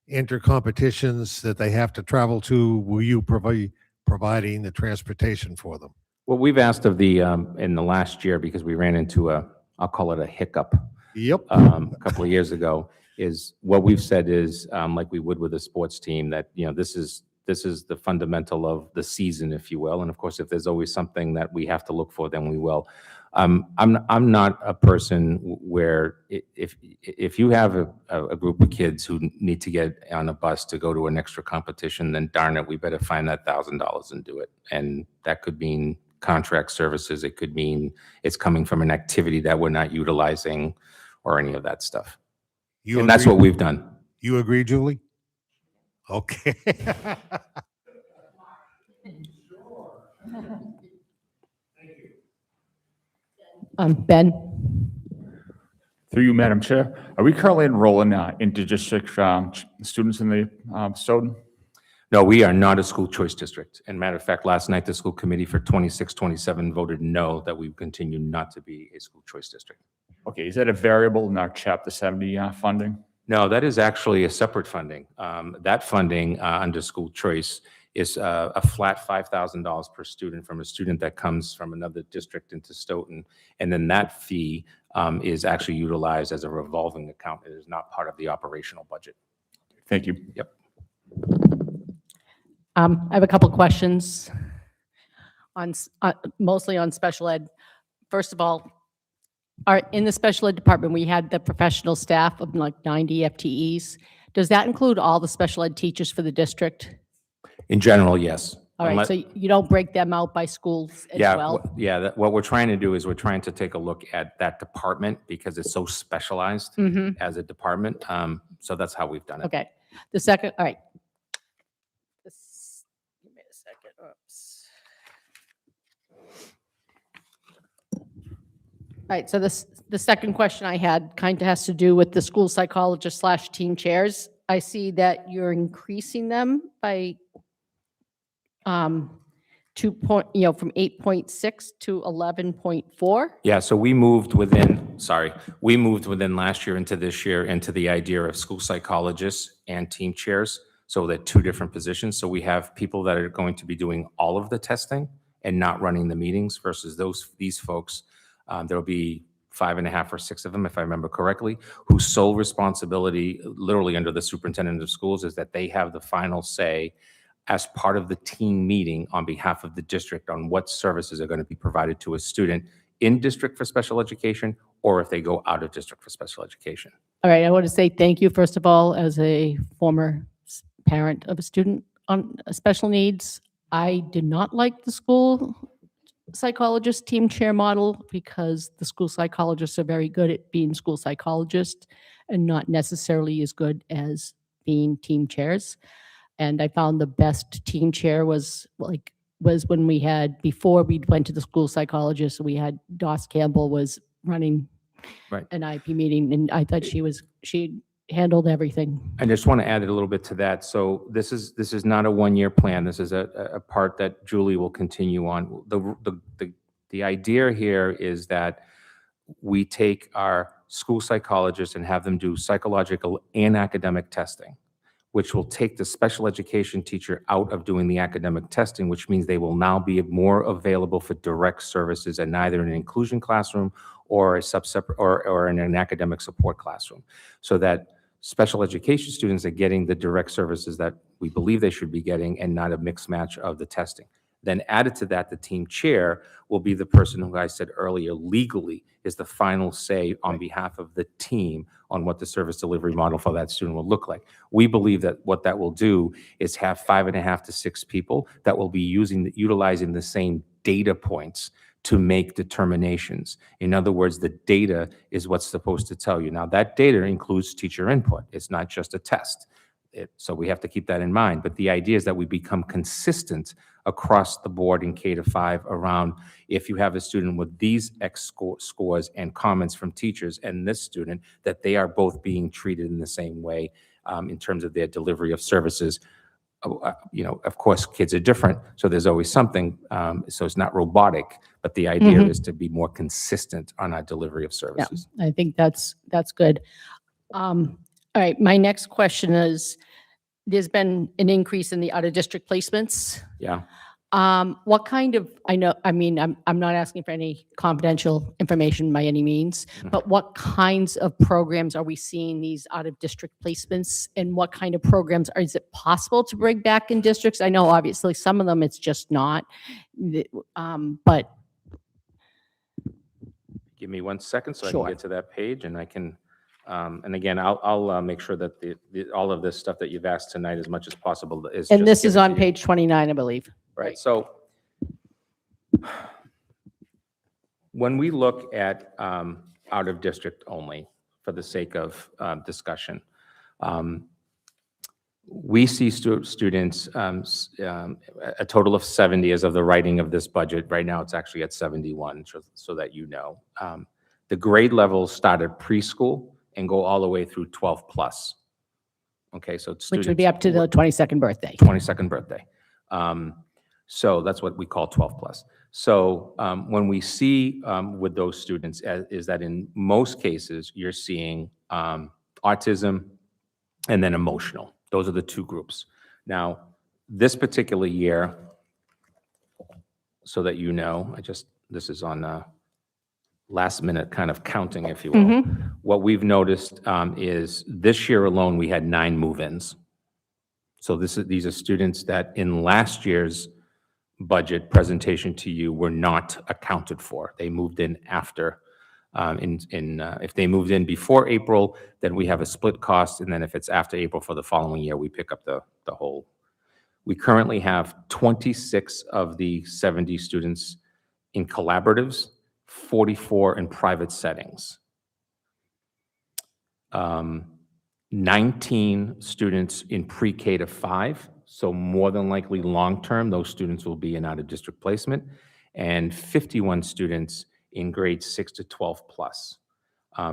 enter competitions that they have to travel to, will you providing the transportation for them? What we've asked of the, in the last year, because we ran into I'll call it a hiccup, Yep. a couple of years ago, is what we've said is, like we would with a sports team, that, this is the fundamental of the season, if you will. And of course, if there's always something that we have to look for, then we will. I'm not a person where if you have a group of kids who need to get on a bus to go to an extra competition, then darn it, we better find that $1,000 and do it. And that could mean contract services. It could mean it's coming from an activity that we're not utilizing or any of that stuff. And that's what we've done. You agree, Julie? Okay. Ben? Through you, Madam Chair, are we currently enrolling inter-district students in the Stoughton? No, we are not a school choice district. And matter of fact, last night, the school committee for 26-27 voted no, that we continue not to be a school choice district. Okay, is that a variable in our Chapter 70 funding? No, that is actually a separate funding. That funding under school choice is a flat $5,000 per student from a student that comes from another district into Stoughton. And then that fee is actually utilized as a revolving account. It is not part of the operational budget. Thank you. Yep. I have a couple questions on, mostly on special ed. First of all, in the special ed department, we had the professional staff of like 90 FTEs. Does that include all the special ed teachers for the district? In general, yes. All right, so you don't break them out by schools as well? What we're trying to do is we're trying to take a look at that department because it's so specialized as a department. So that's how we've done it. Okay. The second, all right. Give me a second. Oops. All right, so the second question I had kind of has to do with the school psychologist / team chairs. I see that you're increasing them by 2 point, from 8.6 to 11.4. Yeah, so we moved within last year into this year into the idea of school psychologists and team chairs. So they're two different positions. So we have people that are going to be doing all of the testing and not running the meetings versus these folks. There'll be 5.5 or 6 of them, if I remember correctly, whose sole responsibility, literally under the superintendent of schools, is that they have the final say as part of the team meeting on behalf of the district on what services are going to be provided to a student in district for special education, or if they go out of district for special education. All right, I want to say thank you, first of all, as a former parent of a student on special needs. I did not like the school psychologist team chair model because the school psychologists are very good at being school psychologists and not necessarily as good as being team chairs. And I found the best team chair was when we had, before we went to the school psychologist, we had Doss Campbell was running an IP meeting, and I thought she handled everything. I just want to add a little bit to that. So this is not a one-year plan. This is a part that Julie will continue on. The idea here is that we take our school psychologists and have them do psychological and academic testing, which will take the special education teacher out of doing the academic testing, which means they will now be more available for direct services in either an inclusion classroom or a or in an academic support classroom, so that special education students are getting the direct services that we believe they should be getting and not a mixed match of the testing. Then added to that, the team chair will be the person who I said earlier legally is the final say on behalf of the team on what the service delivery model for that student will look like. We believe that what that will do is have 5.5 to 6 people that will be utilizing the same data points to make determinations. In other words, the data is what's supposed to tell you. Now, that data includes teacher input. It's not just a test. So we have to keep that in mind. But the idea is that we become consistent across the board in K-5 around if you have a student with these X scores and comments from teachers and this student, that they are both being treated in the same way in terms of their delivery of services of course, kids are different, so there's always something. So it's not robotic, but the idea is to be more consistent on our delivery of Yeah, services. I think that's good. All right, my next question is, there's been an increase in the out-of-district placements. Yeah. What kind of, I'm not asking for any confidential information by any means, but what kinds of programs are we seeing these out-of-district placements? And what kind of programs, is it possible to bring back in districts? I know obviously some of them it's just not, but Give me 1 second so I Sure. can get to that page, and I can, and again, I'll make sure that all of this stuff that you've asked tonight, as much as possible, is. and just this is given on to you. page 29, I believe. Right, so when we look at out of district only, for the sake of discussion, we see students, a total of 70 as of the writing of this budget. Right now, it's actually at 71, so that you know. The grade levels start at preschool and go all the way through 12 plus. Okay, so it's Which would be up to the 22nd birthday. 22nd birthday. So that's what we call 12 plus. So when we see with those students is that in most cases, you're seeing autism and then emotional. Those are the two groups. Now, this particular year, so that you know, this is on last minute kind of counting, if you will. What we've noticed is this year alone, we had 9 move-ins. So these are students that in last year's budget presentation to you were not accounted for. They moved in after. If they moved in before April, then we have a split cost, and then if it's after April for the following year, we pick up the whole. We currently have 26 of the 70 students in collaboratives, 44 in private settings. 19 students in pre-K to 5, so more than likely long-term, those students will be in out-of-district placement, and 51 students in grades 6 to 12 plus,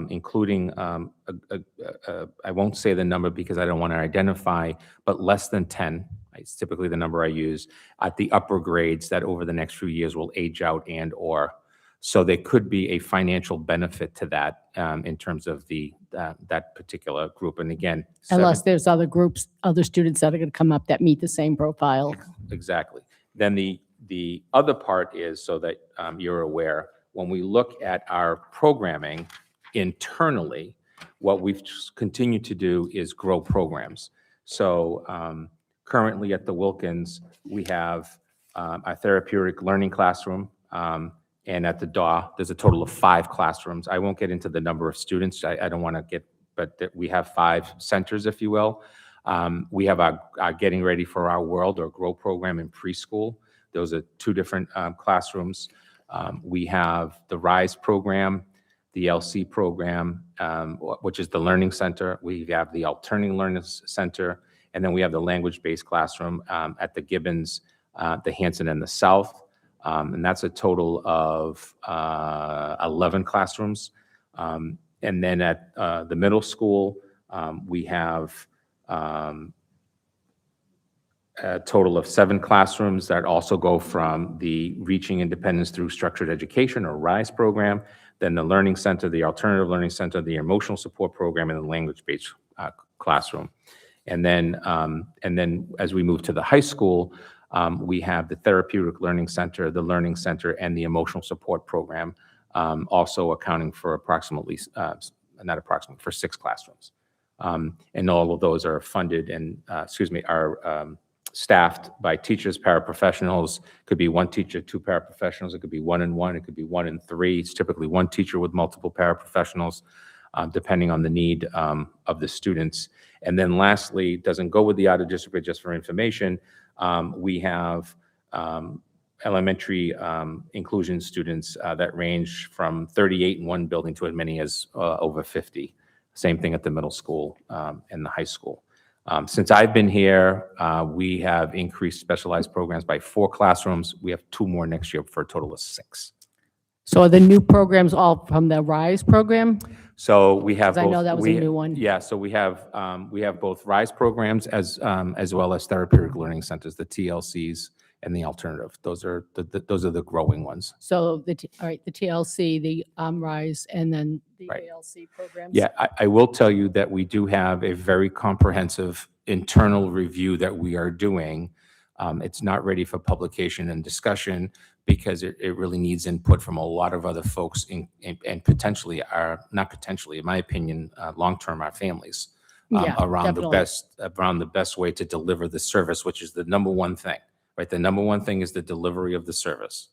including, I won't say the number because I don't want to identify, but less than 10, it's typically the number I use, at the upper grades that over the next few years will age out and/or. So there could be a financial benefit to that in terms of that particular group. And again, Unless there's other groups, other students that are going to come up that meet the same profile. Exactly. Then the other part is, so that you're aware, when we look at our programming internally, what we've continued to do is grow programs. So currently at the Wilkins, we have a therapeutic learning classroom, and at the DAW, there's a total of 5 classrooms. I won't get into the number of students. I don't want to get, but we have 5 centers, if you will. We have our Getting Ready for Our World, or GROW program in preschool. Those are 2 different classrooms. We have the RISE program, the LC program, which is the Learning Center. We have the Alternating Learning Center, and then we have the language-based classroom at the Gibbons, the Hanson, and the South. And that's a total of 11 classrooms. And then at the middle school, we have a total of 7 classrooms that also go from the Reaching Independence Through Structured Education, or RISE program, then the Learning Center, the Alternative Learning Center, the Emotional Support Program, and the language-based classroom. And then as we move to the high school, we have the Therapeutic Learning Center, the Learning Center, and the Emotional Support Program, also accounting for approximately, for 6 classrooms. And all of those are funded and, are staffed by teachers, paraprofessionals. Could be 1 teacher, 2 paraprofessionals. It could be 1 and 1. It could be 1 and 3. It's typically 1 teacher with multiple paraprofessionals, depending on the need of the students. And then lastly, doesn't go with the out of district, but just for information, we have elementary inclusion students that range from 38 in one building to as many as over 50. Same thing at the middle school and the high school. Since I've been here, we have increased specialized programs by 4 classrooms. We have 2 more next year for a total of 6. So are the new programs all from the RISE program? So we have 'Cause I both. know that was a new one. Yeah, so we have both RISE programs as well as therapeutic learning centers, the TLCs and the alternative. Those are the growing ones. So all right, the TLC, the RISE, and then the Right. ALC programs? Yeah, I will tell you that we do have a very comprehensive internal review that we are doing. It's not ready for publication and discussion because it really needs input from a lot of other folks and potentially not potentially, in my opinion, long-term, our families. Yeah, Around definitely. the best way to deliver the service, which is the number one thing, right? The number one thing is the delivery of the service.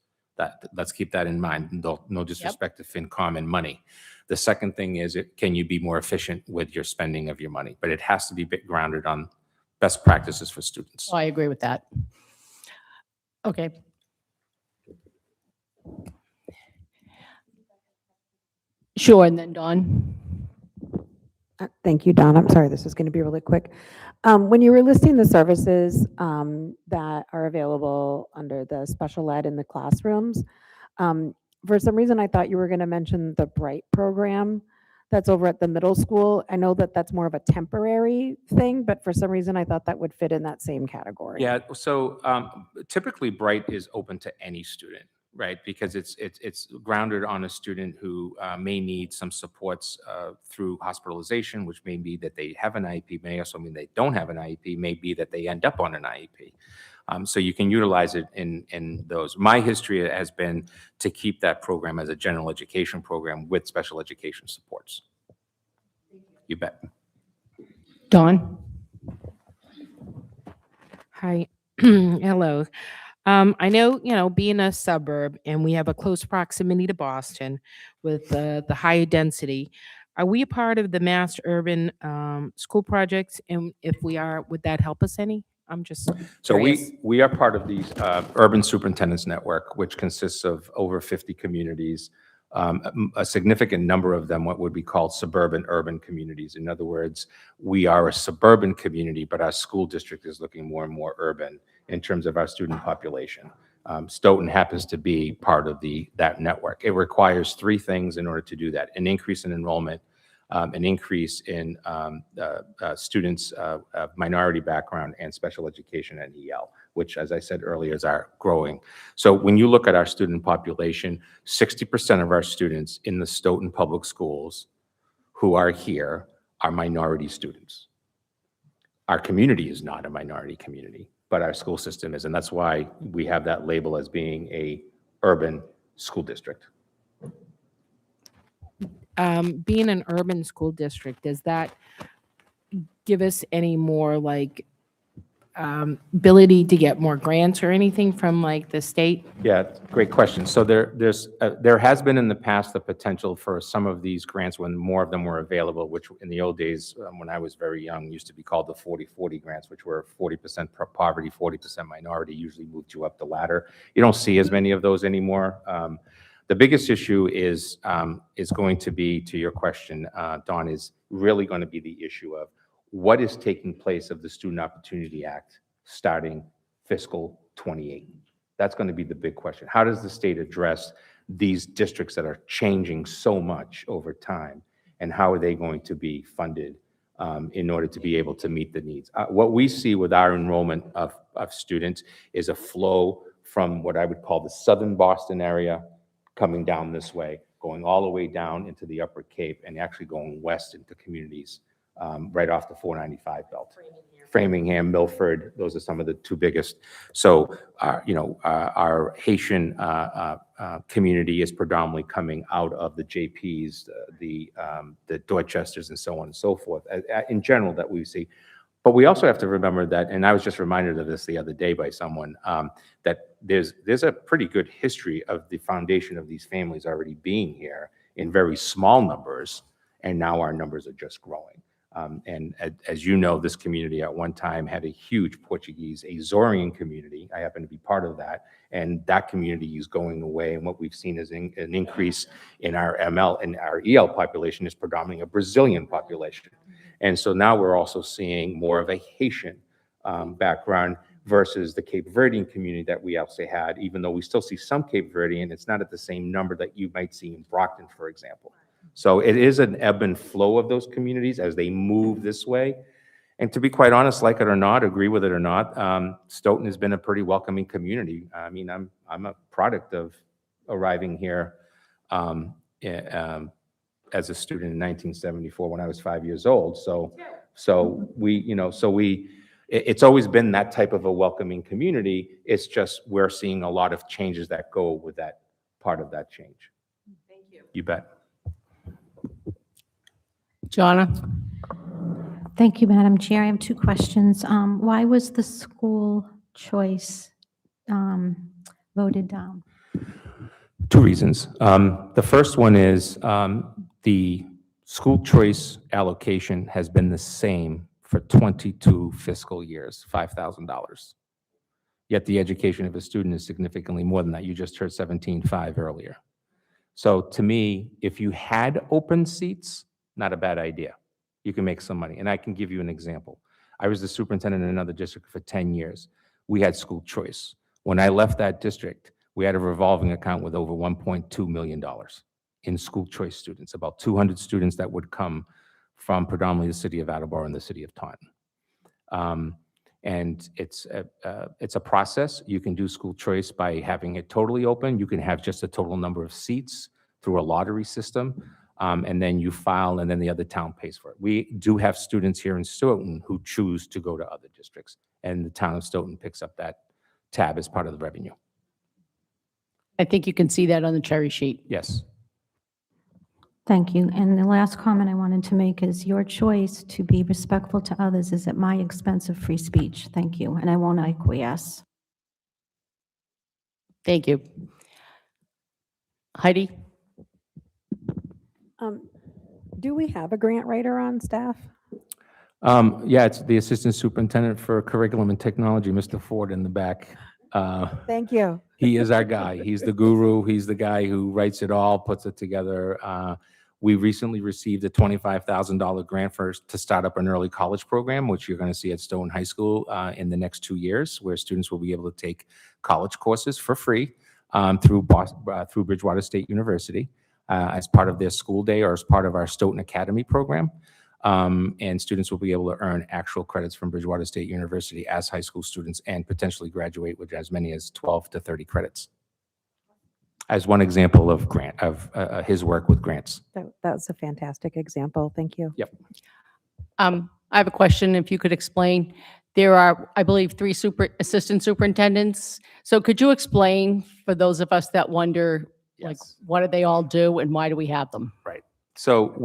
Let's keep that in mind. No disrespect to FinCom and money. The second thing is, can you be more efficient with your spending of your money? But it has to be grounded on best practices for students. Oh, I agree with that. Okay. Sure, and then Dawn? Thank you, Don. I'm sorry, this is going to be really quick. When you were listing the services that are available under the special ed in the classrooms, for some reason, I thought you were going to mention the Bright program that's over at the middle school. I know that that's more of a temporary thing, but for some reason, I thought that would fit in that same category. Yeah, so typically Bright is open to any student, right? Because it's grounded on a student who may need some supports through hospitalization, which may be that they have an IEP, may also mean they don't have an IEP, may be that they end up on an IEP. So you can utilize it in those. My history has been to keep that program as a general education program with special education supports. You bet. Dawn? Hi. Hello. I know, being a suburb and we have a close proximity to Boston with the higher density, are we a part of the Mass Urban School Projects? And if we are, would that help us any? I'm just So curious. we are part of the Urban Superintendents Network, which consists of over 50 communities, a significant number of them what would be called suburban urban communities. In other words, we are a suburban community, but our school district is looking more and more urban in terms of our student population. Stoughton happens to be part of that network. It requires three things in order to do that: an increase in enrollment, an increase in students of minority background, and special education and EL, which, as I said earlier, is our growing. So when you look at our student population, 60% of our students in the Stoughton Public Schools who are here are minority students. Our community is not a minority community, but our school system is, and that's why we have that label as being a urban school district. Being an urban school district, does that give us any more ability to get more grants or anything from the state? Yeah, great question. So there has been in the past the potential for some of these grants when more of them were available, which in the old days, when I was very young, used to be called the 40-40 grants, which were 40% poverty, 40% minority, usually moved you up the ladder. You don't see as many of those anymore. The biggest issue is going to be, to your question, Dawn, is really going to be the issue of what is taking place of the Student Opportunity Act starting fiscal 28. That's going to be the big question. How does the state address these districts that are changing so much over time, and how are they going to be funded in order to be able to meet the needs? What we see with our enrollment of students is a flow from what I would call the southern Boston area, coming down this way, going all the way down into the Upper Cape, and actually going west into communities right off the 495 belt. Framingham, Milford, those are some of the two biggest. So, our Haitian community is predominantly coming out of the JPs, the Dorchesters, and so on and so forth, in general, that we see. But we also have to remember that, and I was just reminded of this the other day by someone, that there's a pretty good history of the foundation of these families already being here in very small numbers, and now our numbers are just growing. And as you know, this community at one time had a huge Portuguese Azorian community. I happen to be part of that, and that community is going away. And what we've seen is an increase in our ML and our EL population is predominantly a Brazilian population. And so now we're also seeing more of a Haitian background versus the Cape Verdean community that we also had, even though we still see some Cape Verdean, it's not at the same number that you might see in Brockton, for example. So it is an ebb and flow of those communities as they move this way. And to be quite honest, like it or not, agree with it or not, Stoughton has been a pretty welcoming community. I mean, I'm a product of arriving here as a student in 1974 when I was 5 years old. It's always been that type of a welcoming community. It's just we're seeing a lot of changes that go with that part of that change. Thank you. You bet. Jonna? Thank you, Madam Chair. I have two questions. Why was the school choice voted down? Two reasons. The first one is the school choice allocation has been the same for 22 fiscal years, $5,000. Yet the education of a student is significantly more than that. You just heard 17.5 earlier. So to me, if you had open seats, not a bad idea. You can make some money. And I can give you an example. I was the superintendent in another district for 10 years. We had school choice. When I left that district, we had a revolving account with over $1.2 million in school choice students, about 200 students that would come from predominantly the city of Attleboro and the city of Taunton. And it's a process. You can do school choice by having it totally open. You can have just a total number of seats through a lottery system. And then you file, and then the other town pays for it. We do have students here in Stoughton who choose to go to other districts, and the town of Stoughton picks up that tab as part of the revenue. I think you can see that on the cherry sheet. Yes. Thank you. And the last comment I wanted to make is your choice to be respectful to others is at my expense of free speech. Thank you. And I won't acquiesce. Thank you. Heidi? Do we have a grant writer on staff? Yeah, it's the assistant superintendent for curriculum and technology, Mr. Ford in the back. Thank you. He is our guy. He's the guru. He's the guy who writes it all, puts it together. We recently received a $25,000 grant to start up an early college program, which you're going to see at Stoughton High School in the next 2 years, where students will be able to take college courses for free through Bridgewater State University as part of their school day or as part of our Stoughton Academy program. And students will be able to earn actual credits from Bridgewater State University as high school students and potentially graduate with as many as 12 to 30 credits. As one example of his work with grants. That's a fantastic example. Thank you. Yep. I have a question, if you could explain. There are, I believe, 3 assistant superintendents. So could you explain for those of us that wonder, like, what do they all do and why do we have them? Right. So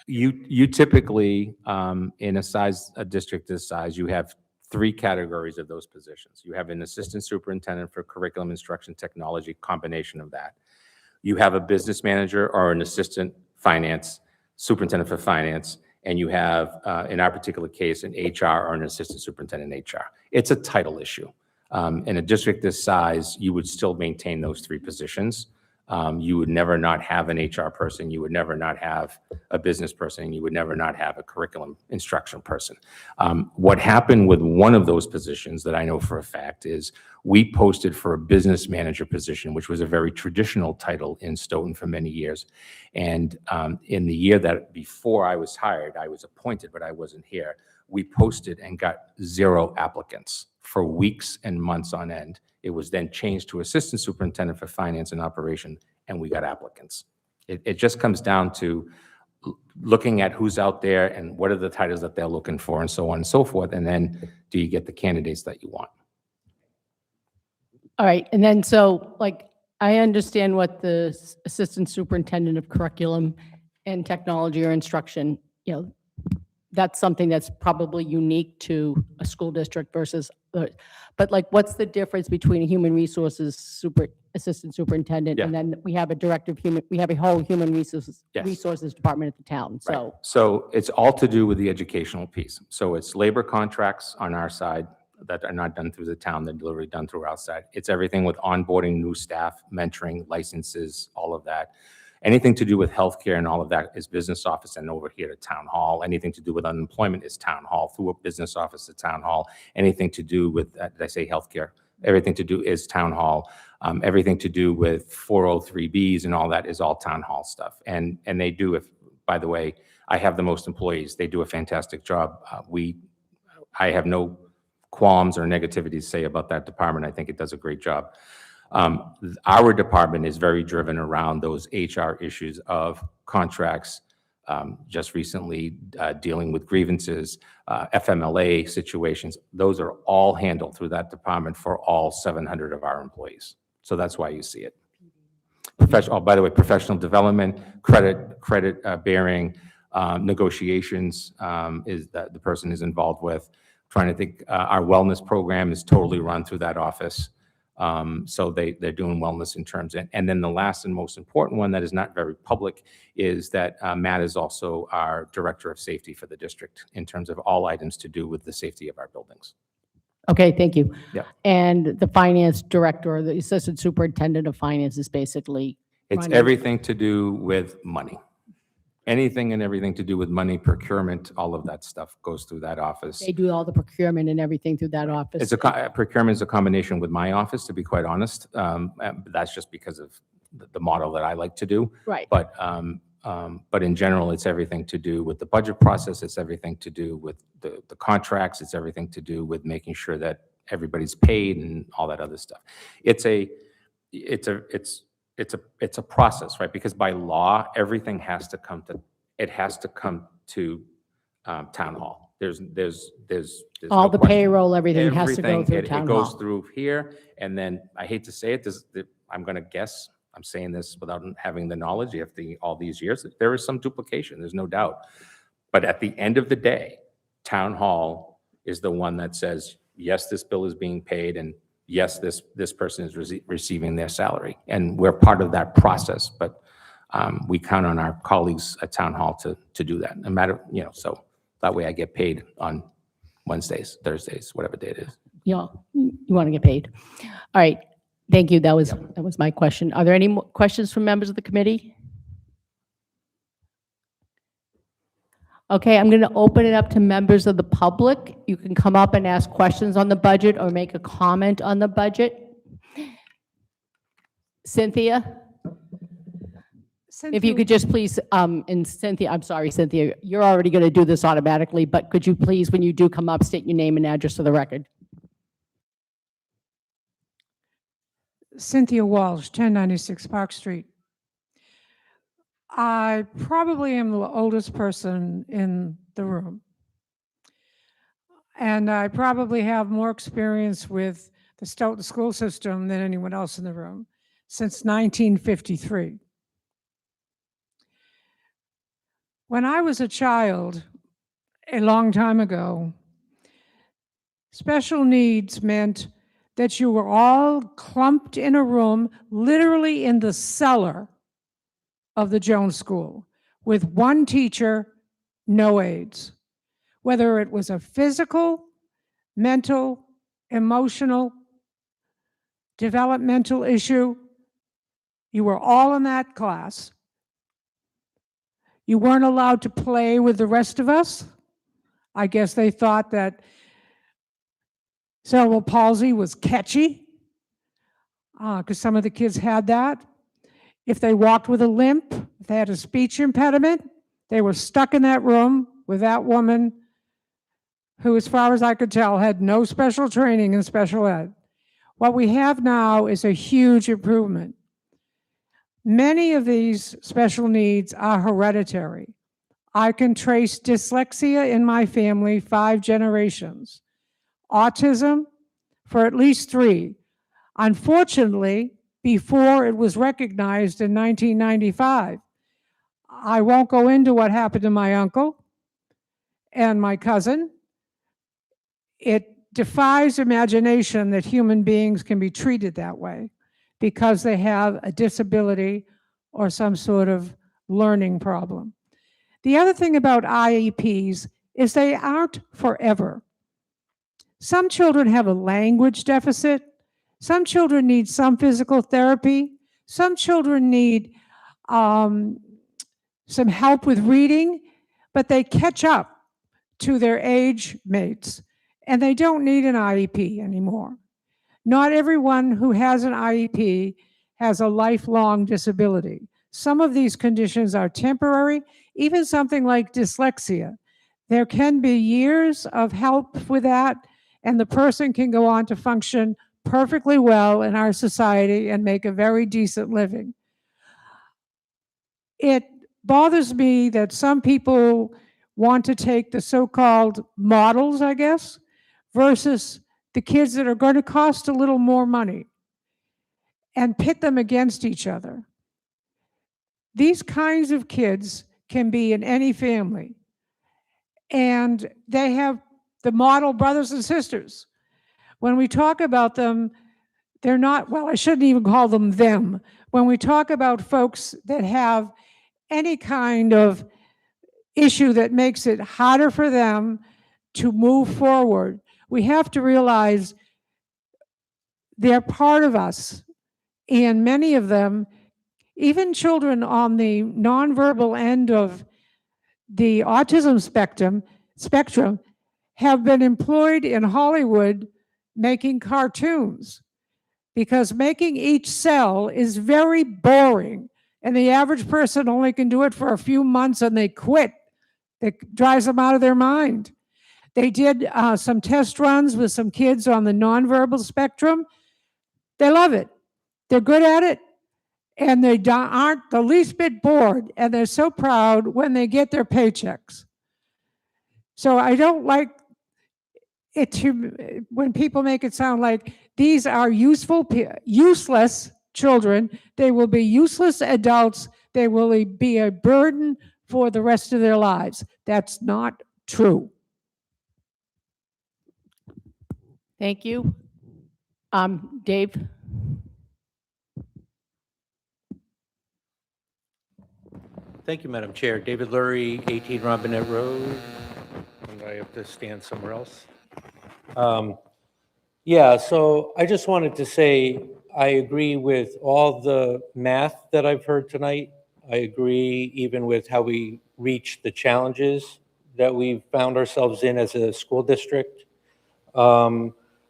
you typically, in a district this size, you have 3 categories of those positions. You have an assistant superintendent for curriculum, instruction, technology, combination of that. You have a business manager or an assistant finance, superintendent for finance, and you have, in our particular case, an HR or an assistant superintendent in HR. It's a title issue. In a district this size, you would still maintain those 3 positions. You would never not have an HR person. You would never not have a business person. You would never not have a curriculum instruction person. What happened with one of those positions that I know for a fact is we posted for a business manager position, which was a very traditional title in Stoughton for many years. And in the year that before I was hired, I was appointed, but I wasn't here. We posted and got 0 applicants for weeks and months on end. It was then changed to assistant superintendent for finance and operation, and we got applicants. It just comes down to looking at who's out there and what are the titles that they're looking for and so on and so forth, and then do you get the candidates that you want? All right, and then so, like, I understand what the assistant superintendent of curriculum and technology or instruction, that's something that's probably unique to a school district versus, but like, what's the difference between a human resources assistant superintendent and then we have a whole human resources department at the town, so. Right. So it's all to do with the educational piece. So it's labor contracts on our side that are not done through the town, they're literally done through our side. It's everything with onboarding new staff, mentoring, licenses, all of that. Anything to do with healthcare and all of that is business office and over here to town hall. Anything to do with unemployment is town hall, through a business office to town hall. Anything to do with, did I say healthcare? Everything to do is town hall. Everything to do with 403Bs and all that is all town hall stuff. And they do, if, by the way, I have the most employees. They do a fantastic job. I have no qualms or negativity to say about that department. I think it does a great job. Our department is very driven around those HR issues of contracts, just recently dealing with grievances, FMLA situations. Those are all handled through that department for all 700 of our employees. So that's why you see it. By the way, professional development, credit bearing, negotiations is that the person is involved with. Trying to think, our wellness program is totally run through that office. So they're doing wellness in terms of, and then the last and most important one that is not very public is that Matt is also our director of safety for the district in terms of all items to do with the safety of our buildings. Okay, thank you. Yeah. And the finance director, or the assistant superintendent of finance is basically It's running- everything to do with money. Anything and everything to do with money, procurement, all of that stuff goes through that office. They do all the procurement and everything through that office. It's procurement is a combination with my office, to be quite honest. That's just because of the model that I like to do. Right. But in general, it's everything to do with the budget process. It's everything to do with the contracts. It's everything to do with making sure that everybody's paid and all that other stuff. It's a process, right? Because by law, everything has to come to town hall. There's All no the question. payroll, everything has to go Everything, through it town goes hall. through here, and then, I hate to say it, I'm gonna guess, I'm saying this without having the knowledge, after all these years, that there is some duplication, there's no doubt. But at the end of the day, town hall is the one that says, yes, this bill is being paid, and yes, this person is receiving their salary. And we're part of that process, but we count on our colleagues at town hall to do that, no matter, so that way I get paid on Wednesdays, Thursdays, whatever day it is. Yeah, you want to get paid. All right, thank you. That was my question. Are there any more questions from members of the committee? Okay, I'm going to open it up to members of the public. You can come up and ask questions on the budget or make a comment on the budget. Cynthia? If you could just please, and Cynthia, I'm sorry, Cynthia, you're already going to do this automatically, but could you please, when you do come up, state your name and address for the record? Cynthia Walsh, 1096 Park Street. I probably am the oldest person in the room. And I probably have more experience with the Stoughton school system than anyone else in the room since 1953. When I was a child, a long time ago, special needs meant that you were all clumped in a room, literally in the cellar of the Jones School, with one teacher, no aides. Whether it was a physical, mental, emotional, developmental issue, you were all in that class. You weren't allowed to play with the rest of us. I guess they thought that cerebral palsy was catchy, because some of the kids had that. If they walked with a limp, if they had a speech impediment, they were stuck in that room with that woman who, as far as I could tell, had no special training in special ed. What we have now is a huge improvement. Many of these special needs are hereditary. I can trace dyslexia in my family 5 generations. Autism for at least 3. Unfortunately, before it was recognized in 1995. I won't go into what happened to my uncle and my cousin. It defies imagination that human beings can be treated that way because they have a disability or some sort of learning problem. The other thing about IEPs is they aren't forever. Some children have a language deficit. Some children need some physical therapy. Some children need some help with reading, but they catch up to their age mates, and they don't need an IEP anymore. Not everyone who has an IEP has a lifelong disability. Some of these conditions are temporary, even something like dyslexia. There can be years of help with that, and the person can go on to function perfectly well in our society and make a very decent living. It bothers me that some people want to take the so-called models, I guess, versus the kids that are going to cost a little more money and pit them against each other. These kinds of kids can be in any family, and they have the model brothers and sisters. When we talk about them, they're not, well, I shouldn't even call them them. When we talk about folks that have any kind of issue that makes it harder for them to move forward, we have to realize they're part of us. And many of them, even children on the nonverbal end of the autism spectrum, have been employed in Hollywood making cartoons, because making each cell is very boring, and the average person only can do it for a few months and they quit. It drives them out of their mind. They did some test runs with some kids on the nonverbal spectrum. They love it. They're good at it, and they aren't the least bit bored, and they're so proud when they get their paychecks. So I don't like it to, when people make it sound like these are useless children. They will be useless adults. They will be a burden for the rest of their lives. That's not true. Thank you. Dave? Thank you, Madam Chair. David Lurie, 18 Robinette Road. And I have to stand somewhere else. Yeah, so I just wanted to say I agree with all the math that I've heard tonight. I agree even with how we reach the challenges that we've found ourselves in as a school district.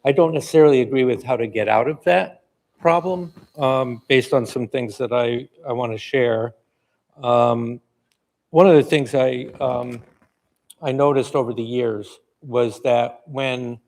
I don't necessarily agree with how to get out of that problem based on some things that I want to share. One of the things I noticed over the years was that when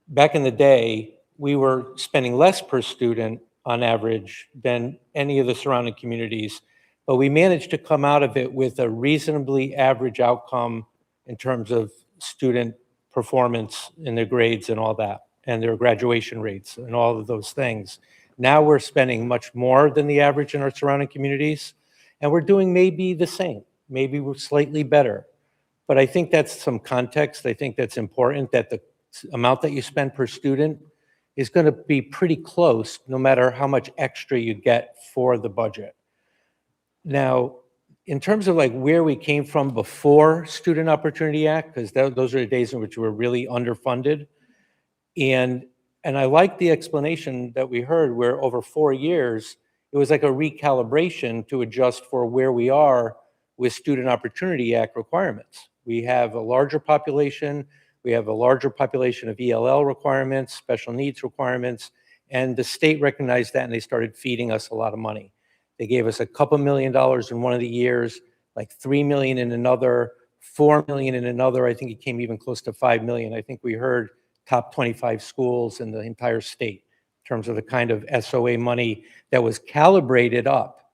back in the day, we were spending less per student on average than any of the surrounding communities, but we managed to come out of it with a reasonably average outcome in terms of student performance in their grades and all that, and their graduation rates and all of those things. Now we're spending much more than the average in our surrounding communities, and we're doing maybe the same. Maybe we're slightly better. But I think that's some context. I think that's important, that the amount that you spend per student is going to be pretty close no matter how much extra you get for the budget. Now, in terms of like where we came from before Student Opportunity Act, because those are the days in which we were really underfunded. And I like the explanation that we heard where over 4 years, it was like a recalibration to adjust for where we are with Student Opportunity Act requirements. We have a larger population. We have a larger population of ELL requirements, special needs requirements, and the state recognized that and they started feeding us a lot of money. They gave us a couple $1 million in one of the years, like $3 million in another, $4 million in another. I think it came even close to $5 million. I think we heard top 25 schools in the entire state in terms of the kind of SOA money that was calibrated up.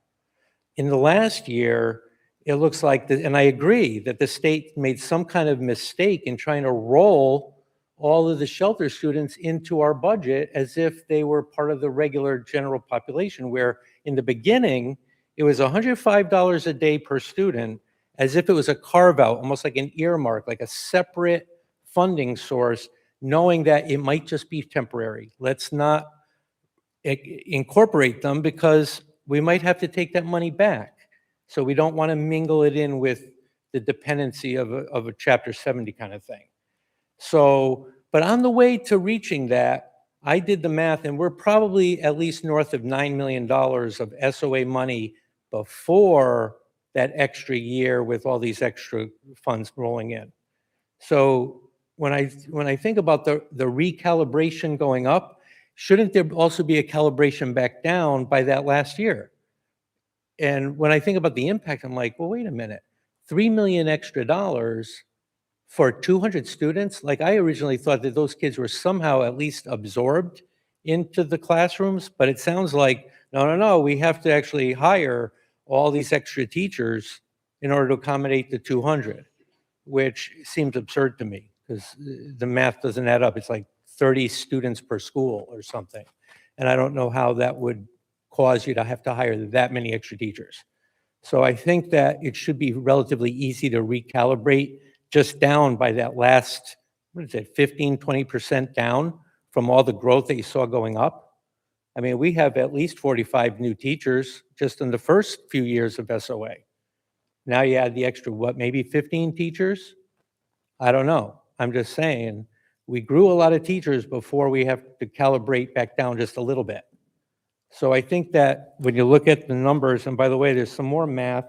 In the last year, it looks like, and I agree that the state made some kind of mistake in trying to roll all of the shelter students into our budget as if they were part of the regular general population, where in the beginning, it was $105 a day per student, as if it was a carve out, almost like an earmark, like a separate funding source, knowing that it might just be temporary. Let's not incorporate them because we might have to take that money back. So we don't want to mingle it in with the dependency of a Chapter 70 kind of thing. So, but on the way to reaching that, I did the math, and we're probably at least north of $9 million of SOA money before that extra year with all these extra funds rolling in. So when I think about the recalibration going up, shouldn't there also be a calibration back down by that last year? And when I think about the impact, I'm like, well, wait a minute, 3 million extra dollars for 200 students? Like, I originally thought that those kids were somehow at least absorbed into the classrooms, but it sounds like, no, we have to actually hire all these extra teachers in order to accommodate the 200, which seems absurd to me because the math doesn't add up. It's like 30 students per school or something. And I don't know how that would cause you to have to hire that many extra teachers. So I think that it should be relatively easy to recalibrate just down by that last, what is it, 15, 20% down from all the growth that you saw going up. I mean, we have at least 45 new teachers just in the first few years of SOA. Now you add the extra, what, maybe 15 teachers? I don't know. I'm just saying, we grew a lot of teachers before we have to calibrate back down just a little bit. So I think that when you look at the numbers, and by the way, there's some more math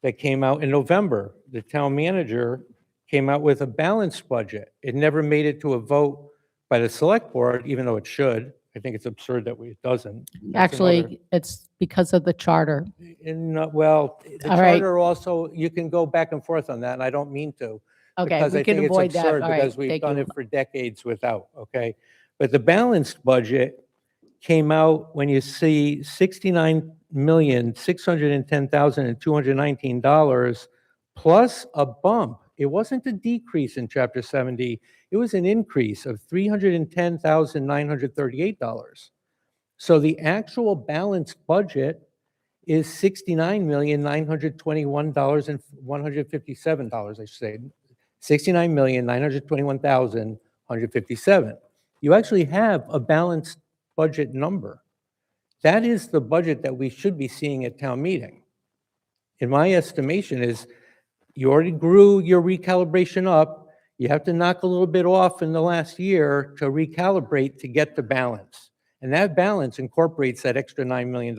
that came out in November. The town manager came out with a balanced budget. It never made it to a vote by the select board, even though it should. I think it's absurd that it doesn't. That's another- Actually, it's because of the charter. Well, the All right. charter also, you can go back and forth on that, and I don't mean to. Okay, because we I can think it's avoid that. absurd All right, because we've thank done you. it for decades without, okay? But the balanced budget came out when you see $69,610,219 plus a bump. It wasn't a decrease in Chapter 70. It was an increase of $310,938. So the actual balanced budget is $69,921,157, I should say. $69,921,157. You actually have a balanced budget number. That is the budget that we should be seeing at town meeting. In my estimation is, you already grew your recalibration up. You have to knock a little bit off in the last year to recalibrate to get the balance. And that balance incorporates that extra $9 million.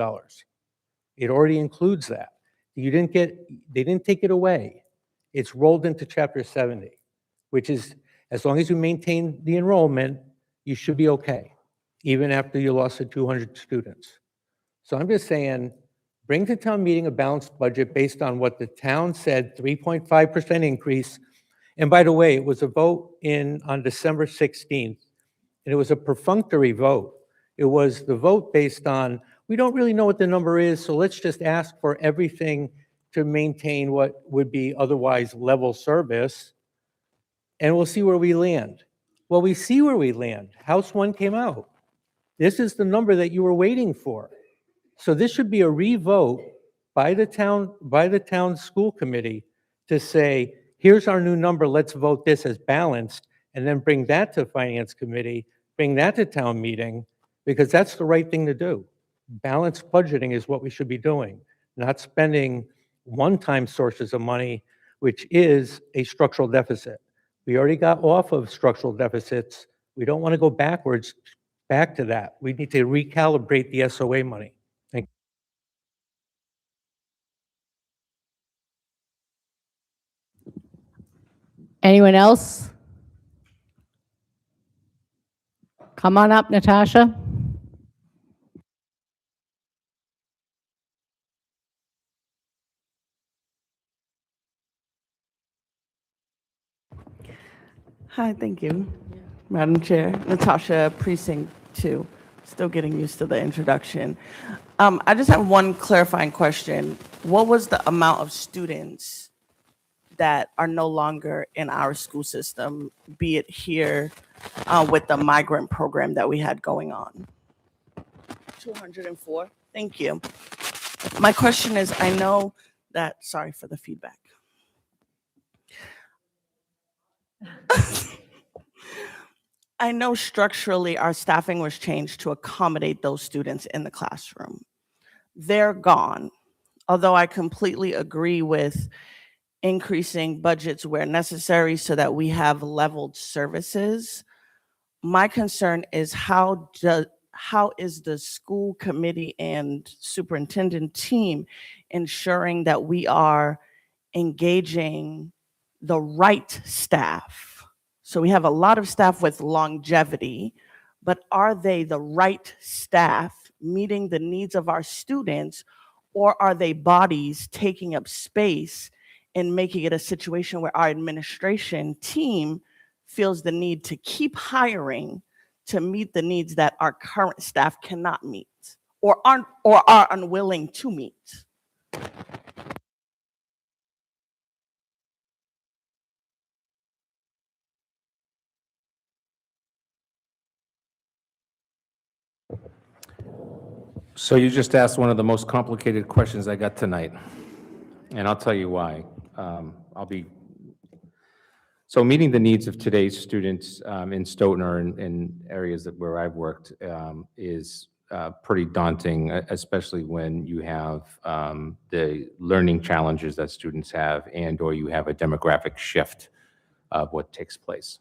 It already includes that. They didn't take it away. It's rolled into Chapter 70, which is, as long as you maintain the enrollment, you should be okay, even after you lost the 200 students. So I'm just saying, bring to town meeting a balanced budget based on what the town said, 3.5% increase. And by the way, it was a vote on December 16th, and it was a perfunctory vote. It was the vote based on, we don't really know what the number is, so let's just ask for everything to maintain what would be otherwise level service, and we'll see where we land. Well, we see where we land. House 1 came out. This is the number that you were waiting for. So this should be a revote by the town school committee to say, here's our new number, let's vote this as balanced, and then bring that to finance committee, bring that to town meeting, because that's the right thing to do. Balanced budgeting is what we should be doing, not spending one-time sources of money, which is a structural deficit. We already got off of structural deficits. We don't want to go backwards, back to that. We need to recalibrate the SOA money. Thank you. Anyone else? Come on up, Natasha. Hi, thank you, Madam Chair. Natasha, Precinct 2. Still getting used to the introduction. I just have one clarifying question. What was the amount of students that are no longer in our school system, be it here with the migrant program that we had going on? 204. Thank you. My question is, I know that, sorry for the feedback. I know structurally our staffing was changed to accommodate those students in the classroom. They're gone. Although I completely agree with increasing budgets where necessary so that we have leveled services, my concern is how is the school committee and superintendent team ensuring that we are engaging the right staff? So we have a lot of staff with longevity, but are they the right staff meeting the needs of our students, or are they bodies taking up space and making it a situation where our administration team feels the need to keep hiring to meet the needs that our current staff cannot meet or are unwilling to meet? So you just asked one of the most complicated questions I got tonight, and I'll tell you why. So meeting the needs of today's students in Stoughton or in areas where I've worked is pretty daunting, especially when you have the learning challenges that students have and/or you have a demographic shift of what takes place.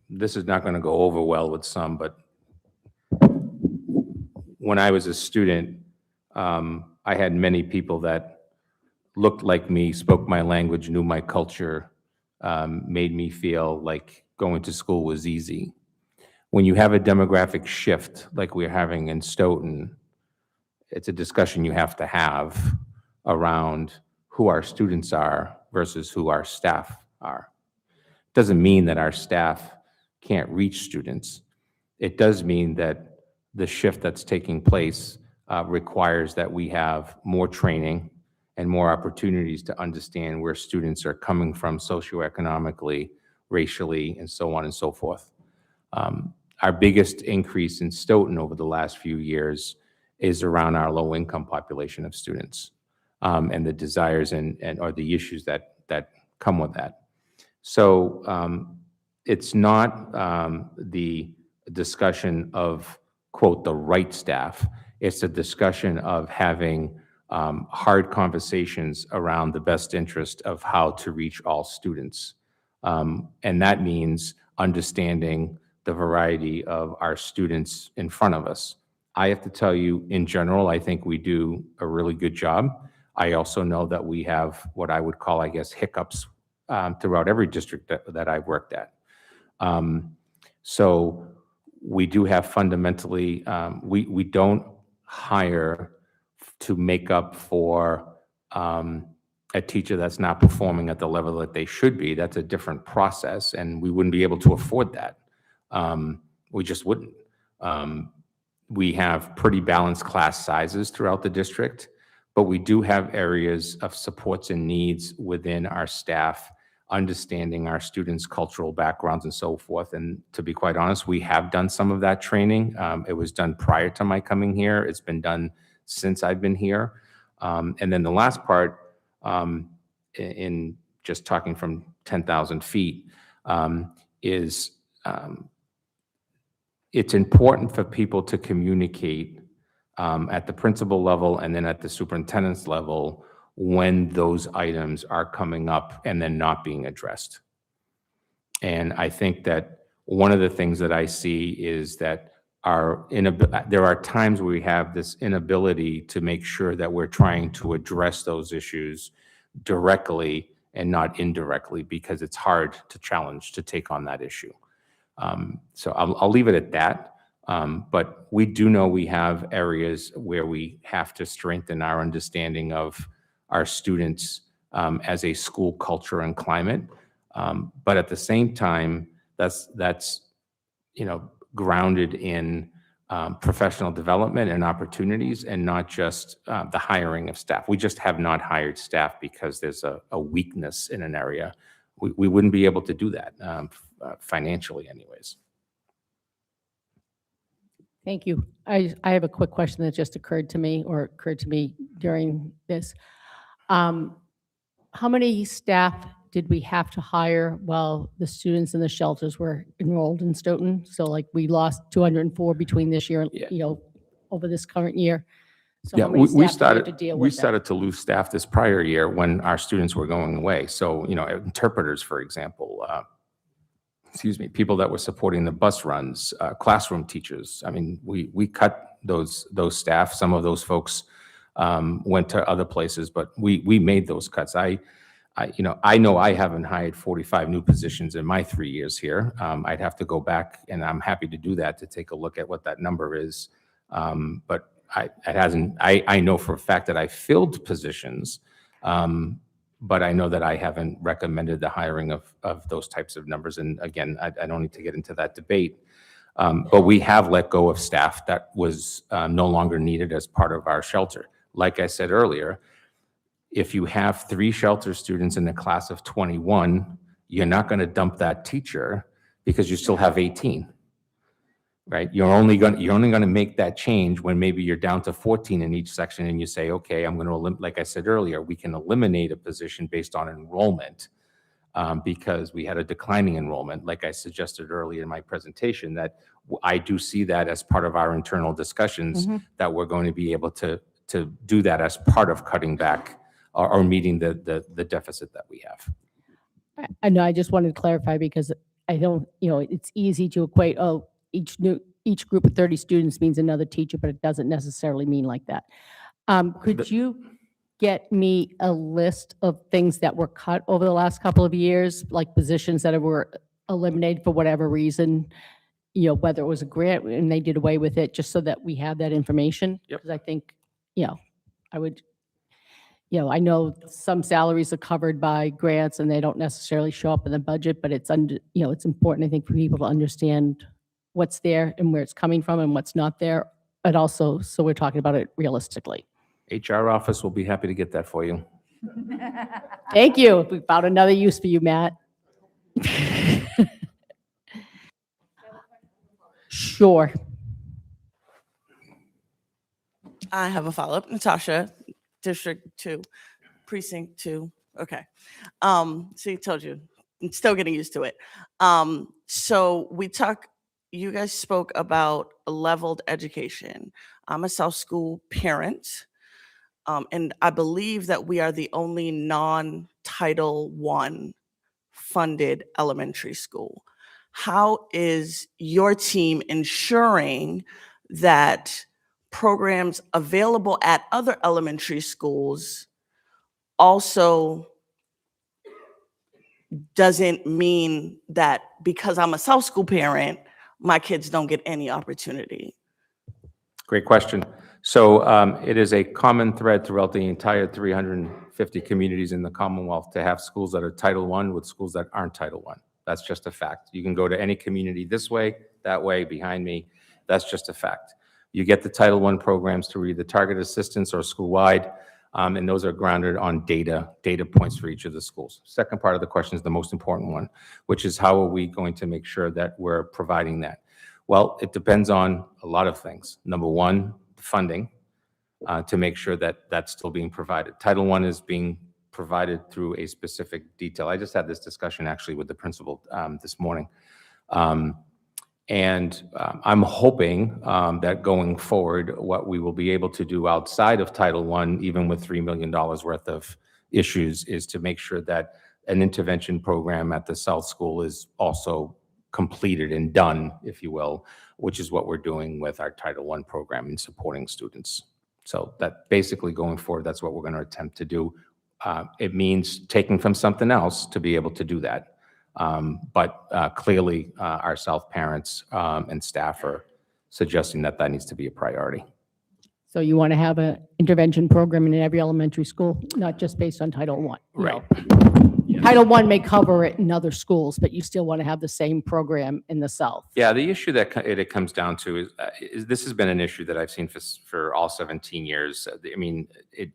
This is not going to go over well with some, but when I was a student, I had many people that looked like me, spoke my language, knew my culture, made me feel like going to school was easy. When you have a demographic shift like we're having in Stoughton, it's a discussion you have to have around who our students are versus who our staff are. Doesn't mean that our staff can't reach students. It does mean that the shift that's taking place requires that we have more training and more opportunities to understand where students are coming from socioeconomically, racially, and so on and so forth. Our biggest increase in Stoughton over the last few years is around our low-income population of students and the desires or the issues that come with that. So it's not the discussion of, quote, the right staff. It's a discussion of having hard conversations around the best interest of how to reach all students. And that means understanding the variety of our students in front of us. I have to tell you, in general, I think we do a really good job. I also know that we have what I would call, I guess, hiccups throughout every district that I've worked at. So we do have fundamentally, we don't hire to make up for a teacher that's not performing at the level that they should be. That's a different process, and we wouldn't be able to afford that. We just wouldn't. We have pretty balanced class sizes throughout the district, but we do have areas of supports and needs within our staff, understanding our students' cultural backgrounds and so forth. And to be quite honest, we have done some of that training. It was done prior to my coming here. It's been done since I've been here. And then the last part, in just talking from 10,000 feet, is it's important for people to communicate at the principal level and then at the superintendent's level when those items are coming up and then not being addressed. And I think that one of the things that I see is that there are times where we have this inability to make sure that we're trying to address those issues directly and not indirectly, because it's hard to challenge to take on that issue. So I'll leave it at that. But we do know we have areas where we have to strengthen our understanding of our students as a school culture and climate. But at the same time, that's grounded in professional development and opportunities, and not just the hiring of staff. We just have not hired staff because there's a weakness in an area. We wouldn't be able to do that financially anyways. Thank you. I have a quick question that just occurred to me during this. How many staff did we have to hire while the students in the shelters were enrolled in Stoughton? So like we lost 204 between this year, over this current year. So Yeah, how many we staff do have to started deal we with that? started to lose staff this prior year when our students were going away. So, interpreters, for example, people that were supporting the bus runs, classroom teachers. I mean, we cut those staff. Some of those folks went to other places, but we made those cuts. I know I haven't hired 45 new positions in my 3 years here. I'd have to go back, and I'm happy to do that, to take a look at what that number is. But I know for a fact that I filled positions, but I know that I haven't recommended the hiring of those types of numbers. And again, I don't need to get into that debate. But we have let go of staff that was no longer needed as part of our shelter. Like I said earlier, if you have 3 shelter students in the class of 21, you're not going to dump that teacher because you still have 18, right? You're only going to make that change when maybe you're down to 14 in each section, and you say, okay, I'm going to like I said earlier, we can eliminate a position based on enrollment because we had a declining enrollment. Like I suggested earlier in my presentation, that I do see that as part of our internal discussions, that we're going to be able to do that as part of cutting back or meeting the deficit that we have. I know, I just wanted to clarify because I don't, it's easy to equate, each group of 30 students means another teacher, but it doesn't necessarily mean like that. Could you get me a list of things that were cut over the last couple of years, like positions that were eliminated for whatever reason, whether it was a grant and they did away with it, just so that we have that information? Yep. Because I think, I would, I know some salaries are covered by grants and they don't necessarily show up in the budget, but it's it's important, I think, for people to understand what's there and where it's coming from and what's not there, but also, so we're talking about it realistically. HR office will be happy to get that for you. Thank you. We found another use for you, Matt. Sure. I have a follow-up. Natasha, District 2, Precinct 2. Okay. See, told you. I'm still getting used to it. So you guys spoke about a leveled education. I'm a South School parent, and I believe that we are the only non-Title I funded elementary school. How is your team ensuring that programs available at other elementary schools also doesn't mean that because I'm a South School parent, my kids don't get any opportunity? Great question. So it is a common thread throughout the entire 350 communities in the Commonwealth to have schools that are Title I with schools that aren't Title I. That's just a fact. You can go to any community this way, that way, behind me. That's just a fact. You get the Title I programs through either target assistance or school-wide, and those are grounded on data points for each of the schools. Second part of the question is the most important one, which is how are we going to make sure that we're providing that? Well, it depends on a lot of things. Number one, funding, to make sure that that's still being provided. Title I is being provided through a specific detail. I just had this discussion actually with the principal this morning. I'm hoping that going forward, what we will be able to do outside of Title I, even with $3 million worth of issues, is to make sure that an intervention program at the South School is also completed and done, if you will, which is what we're doing with our Title I program in supporting students. So that basically going forward, that's what we're going to attempt to do. It means taking from something else to be able to do that. But clearly, our South parents and staff are suggesting that that needs to be a priority. So you want to have an intervention program in every elementary school, not just based on Title I? Right. Title I may cover it in other schools, but you still want to have the same program in the South. Yeah, the issue that it comes down to is this has been an issue that I've seen for all 17 years. I mean,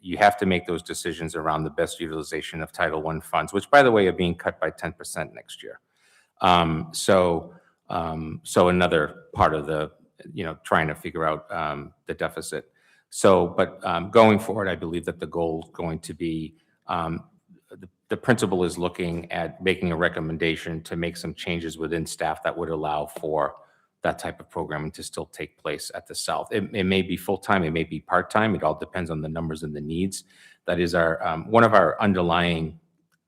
you have to make those decisions around the best utilization of Title I funds, which, by the way, are being cut by 10% next year. So another part of the, trying to figure out the deficit. So, but going forward, I believe that the goal is going to be the principal is looking at making a recommendation to make some changes within staff that would allow for that type of programming to still take place at the South. It may be full-time, it may be part-time. It all depends on the numbers and the needs. That is our one of our underlying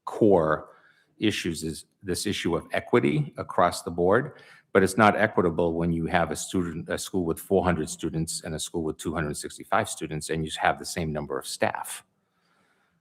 core issues is this issue of equity across the board. But it's not equitable when you have a school with 400 students and a school with 265 students, and you have the same number of staff.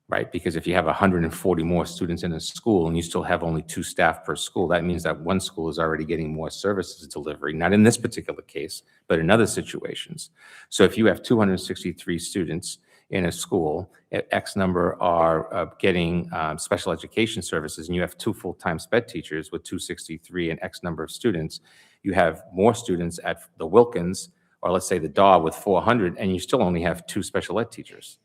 right? Because if you have 140 more students in a school and you still have only 2 staff per school, that means that one school is already getting more services delivery, not in this particular case, but in other situations. So if you have 263 students in a school, X number are getting special education services, and you have 2 full-time SPED teachers with 263 and X number of students, you have more students at the Wilkins, or let's say the Daw with 400, and you still only have 2 special ed teachers.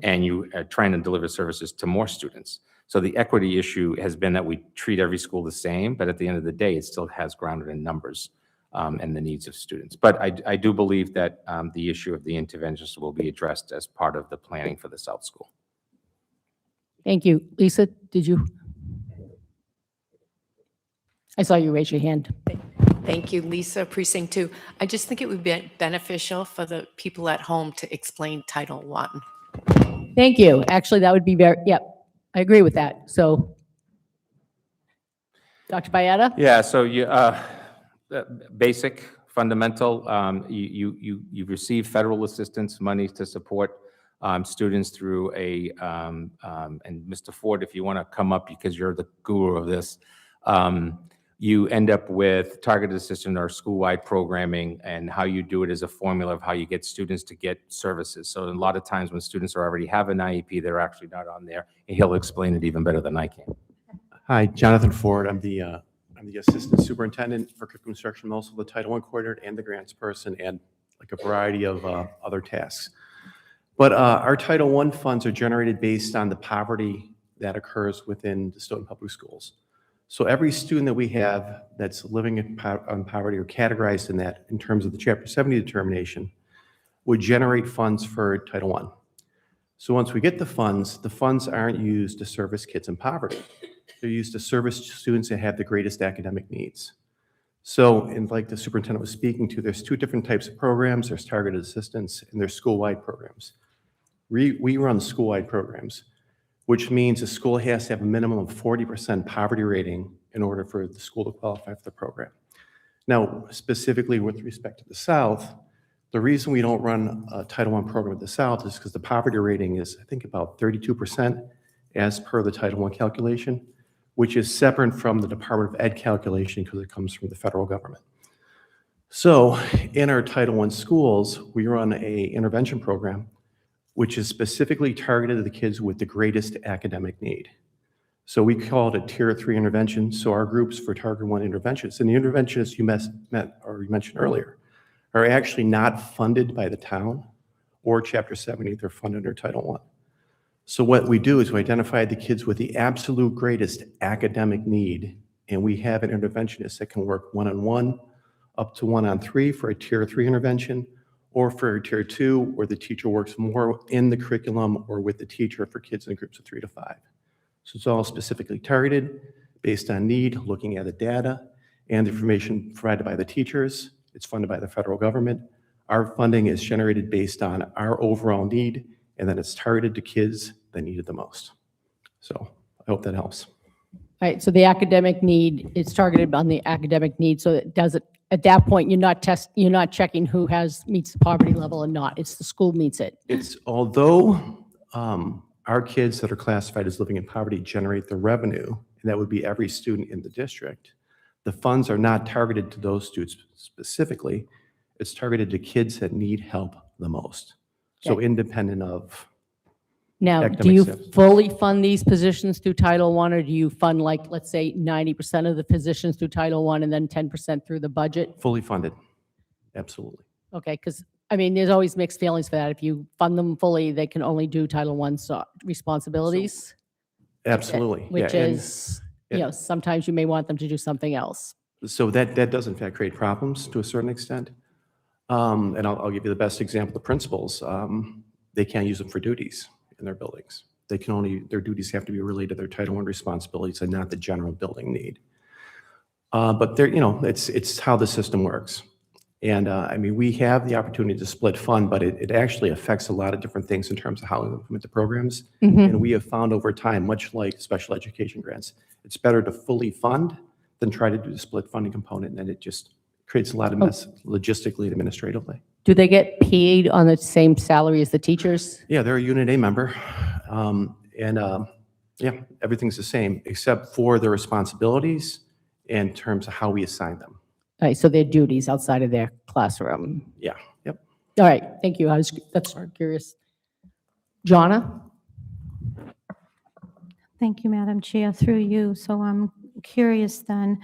And you are trying to deliver services to more students. So the equity issue has been that we treat every school the same, but at the end of the day, it still has grounded in numbers and the needs of students. But I do believe that the issue of the interventionists will be addressed as part of the planning for the South School. Thank you. Lisa, did you? I saw you raise your hand. Thank you, Lisa, Precinct 2. I just think it would be beneficial for the people at home to explain Title I. Thank you. Actually, that would be very, yep, I agree with that. So, Dr. Byetta? Yeah, so you, basic, fundamental, you receive federal assistance monies to support students through a, and Mr. Ford, if you want to come up because you're the guru of this, you end up with targeted assistance or school-wide programming, and how you do it is a formula of how you get students to get services. So a lot of times when students already have an IEP, they're actually not on there, and he'll explain it even better than I can. Hi, Jonathan Ford. I'm the assistant superintendent for curriculum instruction, also the Title I coordinator and the grants person, and like a variety of other tasks. But our Title I funds are generated based on the poverty that occurs within the Stoughton Public Schools. So every student that we have that's living in poverty or categorized in that in terms of the Chapter 70 determination would generate funds for Title I. So once we get the funds aren't used to service kids in poverty. They're used to service students that have the greatest academic needs. So, and like the superintendent was speaking to, there's 2 different types of programs. There's targeted assistance and there's school-wide programs. We run school-wide programs, which means a school has to have a minimum of 40% poverty rating in order for the school to qualify for the program. Now, specifically with respect to the South, the reason we don't run a Title I program at the South is because the poverty rating is, I think, about 32% as per the Title I calculation, which is separate from the Department of Ed calculation because it comes from the federal government. So in our Title I schools, we run an intervention program which is specifically targeted at the kids with the greatest academic need. So we call it a Tier 3 intervention. So our groups for Target 1 interventionists, and the interventionists you mentioned earlier, are actually not funded by the town or Chapter 70. They're funded under Title I. So what we do is we identify the kids with the absolute greatest academic need, and we have an interventionist that can work one-on-one, up to one-on-3 for a Tier 3 intervention, or for a Tier 2, where the teacher works more in the curriculum or with the teacher for kids in groups of 3 to 5. So it's all specifically targeted based on need, looking at the data and the information provided by the teachers. It's funded by the federal government. Our funding is generated based on our overall need, and then it's targeted to kids that need it the most. So I hope that helps. All right, so the academic need, it's targeted on the academic need, so it does it, at that point, you're not checking who meets the poverty level and not, it's the school meets it. It's, although our kids that are classified as living in poverty generate the revenue, and that would be every student in the district, the funds are not targeted to those students specifically. It's targeted to kids that need help the most. So Okay. independent of Now, do academic you status. fully fund these positions through Title I, or do you fund, like, let's say 90% of the positions through Title I and then 10% through the budget? Fully funded, absolutely. Okay, because, I mean, there's always mixed feelings for that. If you fund them fully, they can only do Title I responsibilities. Absolutely. yeah, Which and- is, yeah. sometimes you may want them to do something else. So that does in fact create problems to a certain extent. And I'll give you the best example, the principals, they can't use them for duties in their buildings. They can only, their duties have to be related to their Title I responsibilities and not the general building need. But there, it's how the system works. And I mean, we have the opportunity to split fund, but it actually affects a lot of different things in terms of how we implement the programs. Mhm. And we have found over time, much like special education grants, it's better to fully fund than try to do the split funding component, and then creates a lot of mess logistically and administratively. Do they get paid on the same salary as the teachers? Yeah, they're a Unit A member. Yeah, everything's the same except for their responsibilities in terms of how we assign them. All right, so their duties outside of their classroom. Yeah, yep. All right, thank you. That's curious. Jonna? Thank you, Madam Chair, through you. So I'm curious then,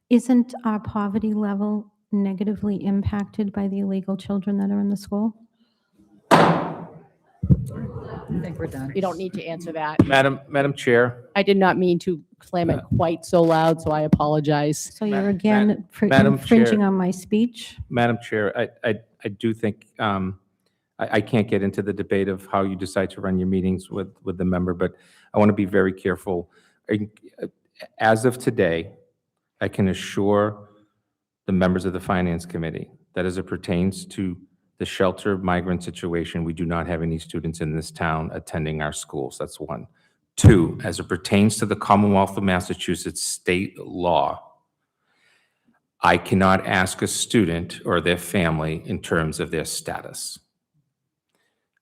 isn't our poverty level negatively impacted by the illegal children that are in the school? I think we're done. You don't need to answer that. Madam Chair, I did not mean to slam it quite so loud, so I apologize. So you're again Madam infringing Chair. on my speech? Madam Chair, I do think, I can't get into the debate of how you decide to run your meetings with the member, but I want to be very careful. As of today, I can assure the members of the Finance Committee that as it pertains to the shelter migrant situation, we do not have any students in this town attending our schools. That's one. Two, as it pertains to the Commonwealth of Massachusetts state law, I cannot ask a student or their family in terms of their status.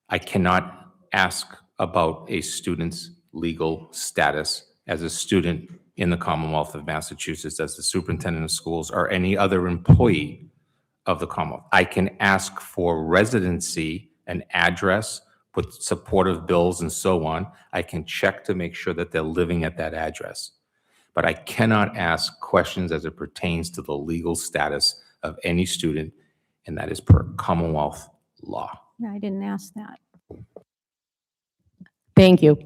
I cannot ask about a student's legal status as a student in the Commonwealth of Massachusetts, as the superintendent of schools, or any other employee of the Commonwealth. I can ask for residency, an address, put supportive bills and so on. I can check to make sure that they're living at that address. But I cannot ask questions as it pertains to the legal status of any student, and that is per Commonwealth law. No, I didn't ask that. Thank you.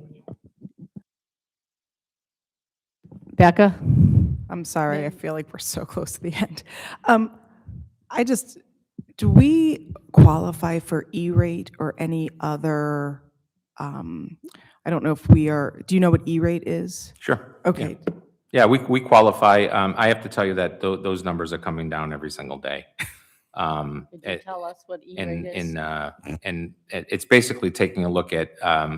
Becca? I'm sorry, I feel like we're so close to the end. Do we qualify for E-rate or any other, I don't know if we are, do you know what E-rate is? Sure. Okay. Yeah, we qualify. I have to tell you that those numbers are coming down every single day. Could you tell us what E-rate is? And it's basically taking a look at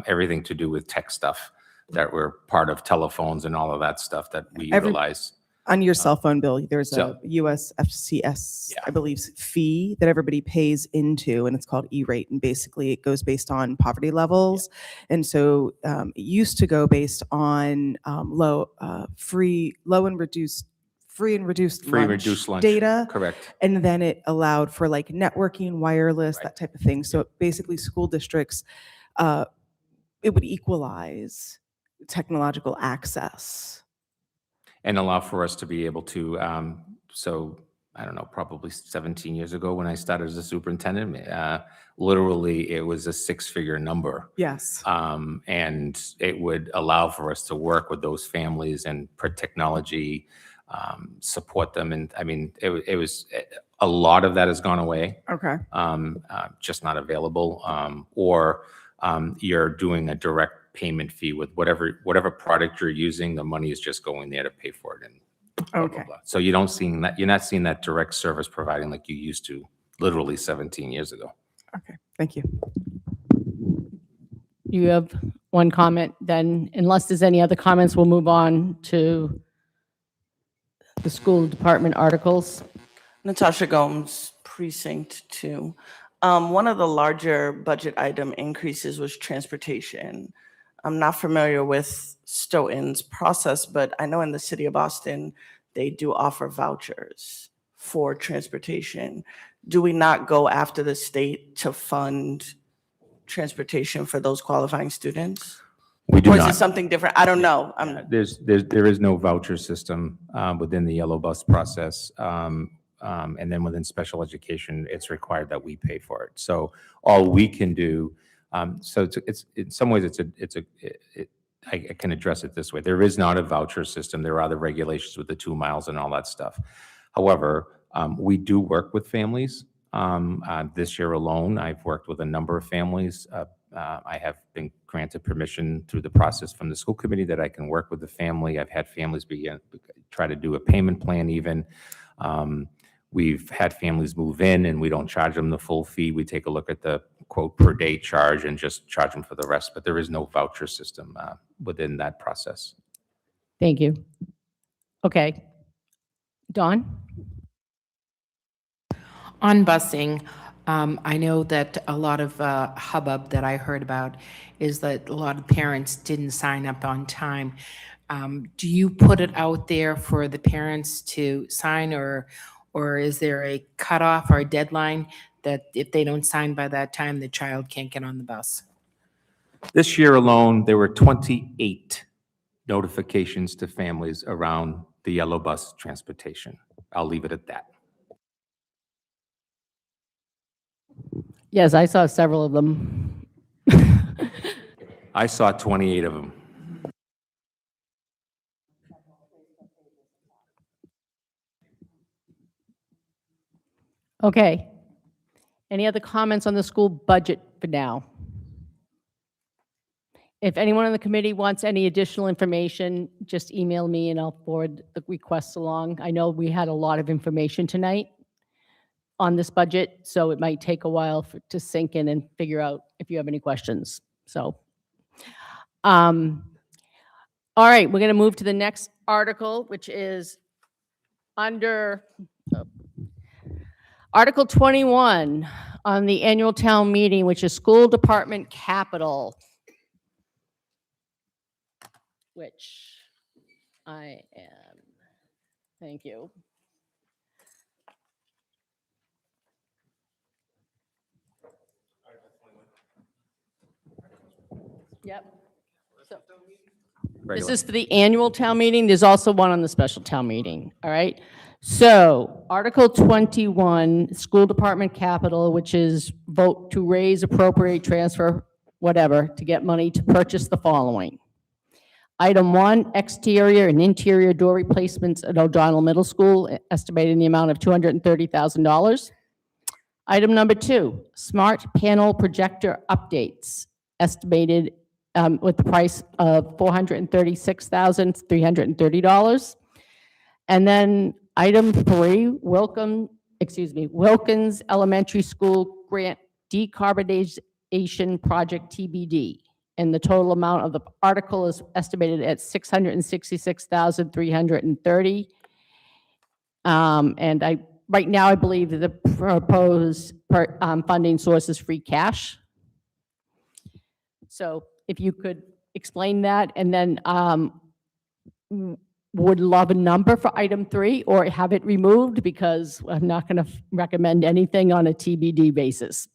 everything to do with tech stuff that we're part of, telephones and all of that stuff that we utilize. On your cell phone bill, there's so- a US FCS, I believe, fee that everybody pays into, and it's called E-rate. And basically, it goes based on poverty levels. And so it used to go based on free and reduced lunch data. Correct. And then it allowed for like networking, wireless, that type of thing. So basically, school districts, it would equalize technological access. And allow for us to be able to, so I don't know, probably 17 years ago when I started as a superintendent, literally it was a six-figure number. Yes. And it would allow for us to work with those families and put technology, support them. And I mean, it was, a lot of that has gone away. Okay. Just not available. Or you're doing a direct payment fee with whatever product you're using, the money is just going there to pay for it. And blah, blah, blah. So you're not seeing that direct service providing like you used to literally 17 years ago. Okay, thank you. You have one comment, then unless there's any other comments, we'll move on to the school department articles. Natasha Gomes, Precinct 2. One of the larger budget item increases was transportation. I'm not familiar with Stoughton's process, but I know in the city of Boston, they do offer vouchers for transportation. Do we not go after the state to fund transportation for those qualifying students? We do Or is not. it something different? I don't know. There is no voucher system within the yellow bus process. And then within special education, it's required that we pay for it. So all we can do, so it's in some ways I can address it this way. There is not a voucher system. There are the regulations with the 2 miles and all that stuff. However, we do work with families. This year alone, I've worked with a number of families. I have been granted permission through the process from the school committee that I can work with the family. I've had families try to do a payment plan even. We've had families move in and we don't charge them the full fee. We take a look at the quote per day charge and just charge them for the rest, but there is no voucher system within that process. Thank you. Okay. Dawn? On busing, I know that a lot of hubbub that I heard about is that a lot of parents didn't sign up on time. Do you put it out there for the parents to sign, or is there a cutoff or a deadline that if they don't sign by that time, the child can't get on the bus? This year alone, there were 28 notifications to families around the yellow bus transportation. I'll leave it at that. Yes, I saw several of them. I saw 28 of them. Okay. Any other comments on the school budget for now? If anyone on the committee wants any additional information, just email me and I'll forward the requests along. I know we had a lot of information tonight on this budget, so it might take a while to sink in and figure out if you have any questions. So, all right, we're going to move to the next article, which is under Article 21 on the annual town meeting, which is school department capital, which I am, thank you. Yep. So, this is for the annual town meeting. There's also one on the special town meeting, all right? So Article 21, school department capital, which is vote to raise, appropriate, transfer, whatever, to get money to purchase the following. Item 1, exterior and interior door replacements at O'Donnell Middle School, estimated in the amount of $230,000. Item number 2, smart panel projector updates, estimated with the price of $436,330. And then item 3, Wilkins Elementary School Grant Decarbonization Project TBD. And the total amount of the article is estimated at $666,330. And right now, I believe that the proposed funding source is free cash. So if you could explain that, and then would love a number for item 3 or have it removed, because I'm not going to recommend anything on a TBD basis.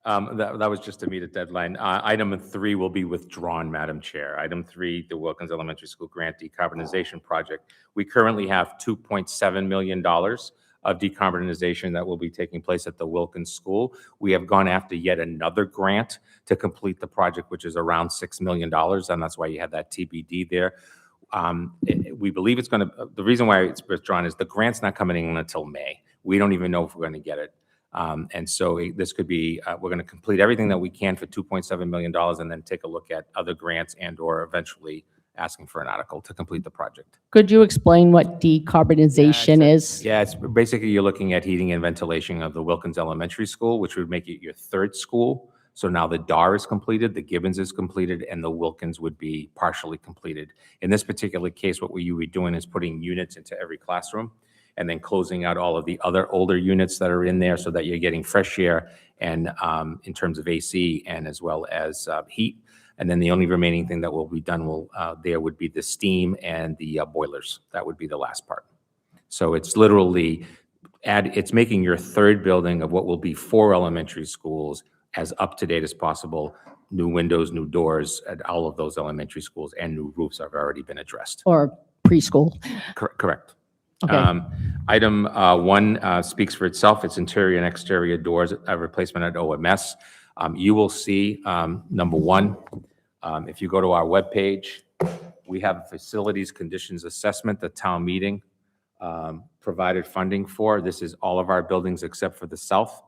That was just to meet a deadline. Item 3 will be withdrawn, Madam Chair. Item 3, the Wilkins Elementary School Grant Decarbonization Project. We currently have $2.7 million of decarbonization that will be taking place at the Wilkins School. We have gone after yet another grant to complete the project, which is around $6 million, and that's why you have that TBD there. We believe it's going to, the reason why it's withdrawn is the grant's not coming in until May. We don't even know if we're going to get it. And so this could be, we're going to complete everything that we can for $2.7 million and then take a look at other grants and or eventually asking for an article to complete the project. Could you explain what decarbonization is? Yeah, it's basically you're looking at heating and ventilation of the Wilkins Elementary School, which would make it your 3rd school. So now the DAR is completed, the Gibbons is completed, and the Wilkins would be partially completed. In this particular case, what you would be doing is putting units into every classroom and then closing out all of the other older units that are in there so that you're getting fresh air and in terms of AC and as well as heat. And then the only remaining thing that will be done there would be the steam and the boilers. That would be the last part. So it's literally it's making your 3rd building of what will be 4 elementary schools as up to date as possible. New windows, new doors at all of those elementary schools, and new roofs have already been addressed. Or preschool? Correct. Okay. Item 1 speaks for itself. It's interior and exterior doors replacement at OMS. You will see, number 1, if you go to our webpage, we have a facilities conditions assessment that town meeting provided funding for. This is all of our buildings except for the south.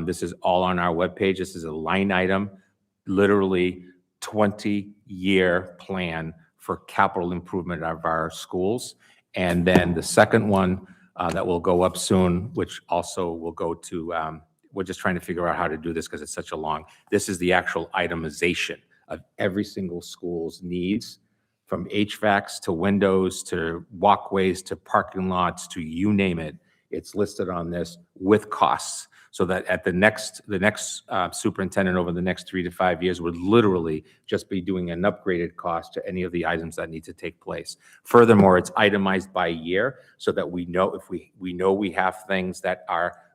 This is all on our webpage. This is a line item, literally 20-year plan for capital improvement of our schools. And then the second one that will go up soon, which also will go to, we're just trying to figure out how to do this because it's such a long, this is the actual itemization of every single school's needs, from HVACs to windows to walkways to parking lots to you name it. It's listed on this with costs, so that at the next superintendent over the next 3 to 5 years would literally just be doing an upgraded cost to any of the items that need to take place. Furthermore, it's itemized by year so that we know if we know we have things that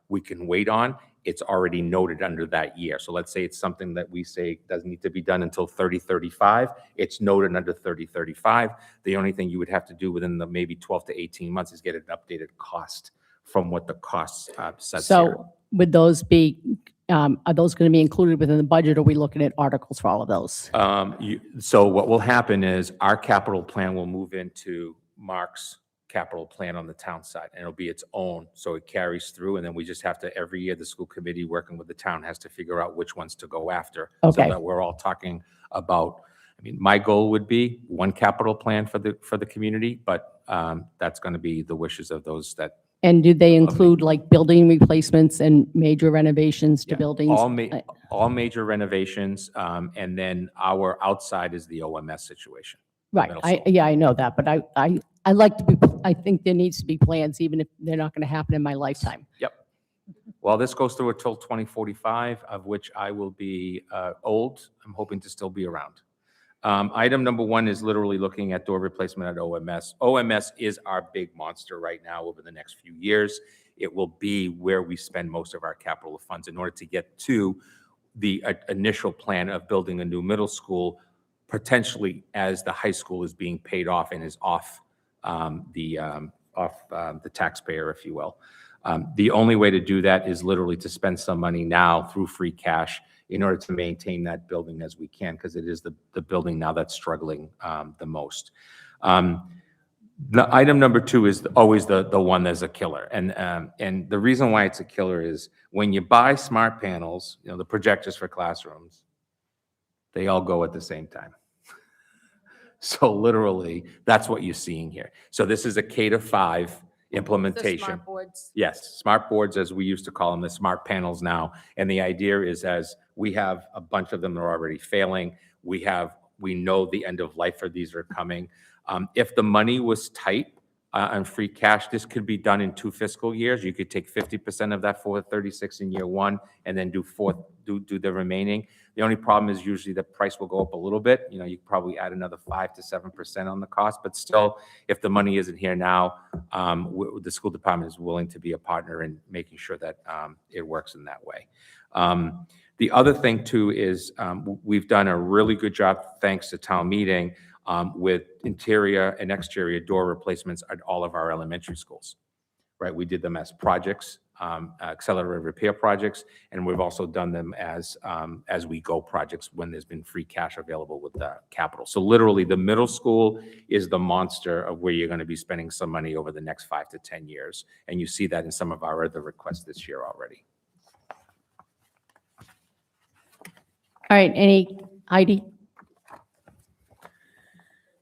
we can wait on, it's already noted under that year. So let's say it's something that we say doesn't need to be done until 3035. It's noted under 3035. The only thing you would have to do within the maybe 12 to 18 months is get an updated cost from what the costs says here. So would those be, are those going to be included within the budget? Or are we looking at articles for all of those? So what will happen is our capital plan will move into Mark's capital plan on the town side, and it'll be its own. So it carries through, and then we just have to, every year, the school committee working with the town has to figure out which ones to go after. Okay. So that we're all talking about, I mean, my goal would be one capital plan for the community, but that's going to be the wishes of those that. And do they include like building replacements and major renovations to buildings? All major renovations, and then our outside is the OMS situation. Right. middle school. Yeah, I know that, but I like to be, I think there needs to be plans, even if they're not going to happen in my lifetime. Yep. Well, this goes through until 2045, of which I will be old. I'm hoping to still be around. Item number one is literally looking at door replacement at OMS. OMS is our big monster right now over the next few years. It will be where we spend most of our capital funds in order to get to the initial plan of building a new middle school, potentially as the high school is being paid off and is off the taxpayer, if you will. The only way to do that is literally to spend some money now through free cash in order to maintain that building as we can, because it is the building now that's struggling the most. The item number two is always the one that's a killer. And the reason why it's a killer is when you buy smart panels, you know, the projectors for classrooms, they all go at the same time. So literally, that's what you're seeing here. So this is a K-5 implementation. smart boards? Yes, smart boards, as we used to call them, the smart panels now. And the idea is, as we have a bunch of them that are already failing, we know the end of life for these are coming. If the money was tight on free cash, this could be done in 2 fiscal years. You could take 50% of that 436 in year one, and then do the remaining. The only problem is usually the price will go up a little bit. You know, you could probably add another 5 to 7% on the cost, but still, if the money isn't here now, the school department is willing to be a partner in making sure that it works in that way. The other thing too is we've done a really good job, thanks to town meeting, with interior and exterior door replacements at all of our elementary schools, right? We did them as projects, accelerated repair projects, and we've also done them as we go projects when there's been free cash available with the capital. So literally, the middle school is the monster of where you're going to be spending some money over the next 5 to 10 years, and you see that in some of our other requests this year already. All right, Heidi?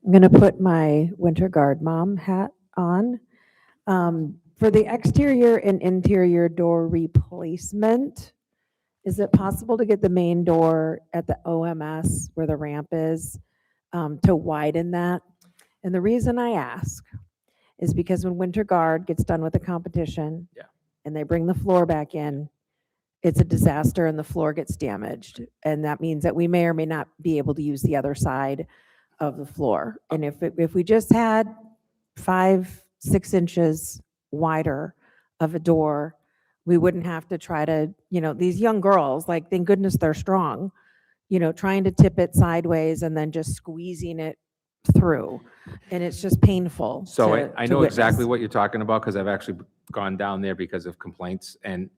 I'm going to put my winter guard mom hat on. For the exterior and interior door replacement, is it possible to get the main door at the OMS where the ramp is to widen that? And the reason I ask is because when winter guard gets done with the competition and they bring the floor back in, it's a disaster and the floor gets damaged. And that means that we may or may not be able to use the other side of the floor. And if we just had 5-6 inches wider of a door, we wouldn't have to try to, you know, these young girls, like, thank goodness they're strong, you know, trying to tip it sideways and then just squeezing it through. And it's just painful. So to I know witness. exactly what you're talking about, because I've actually gone down there because of complaints, and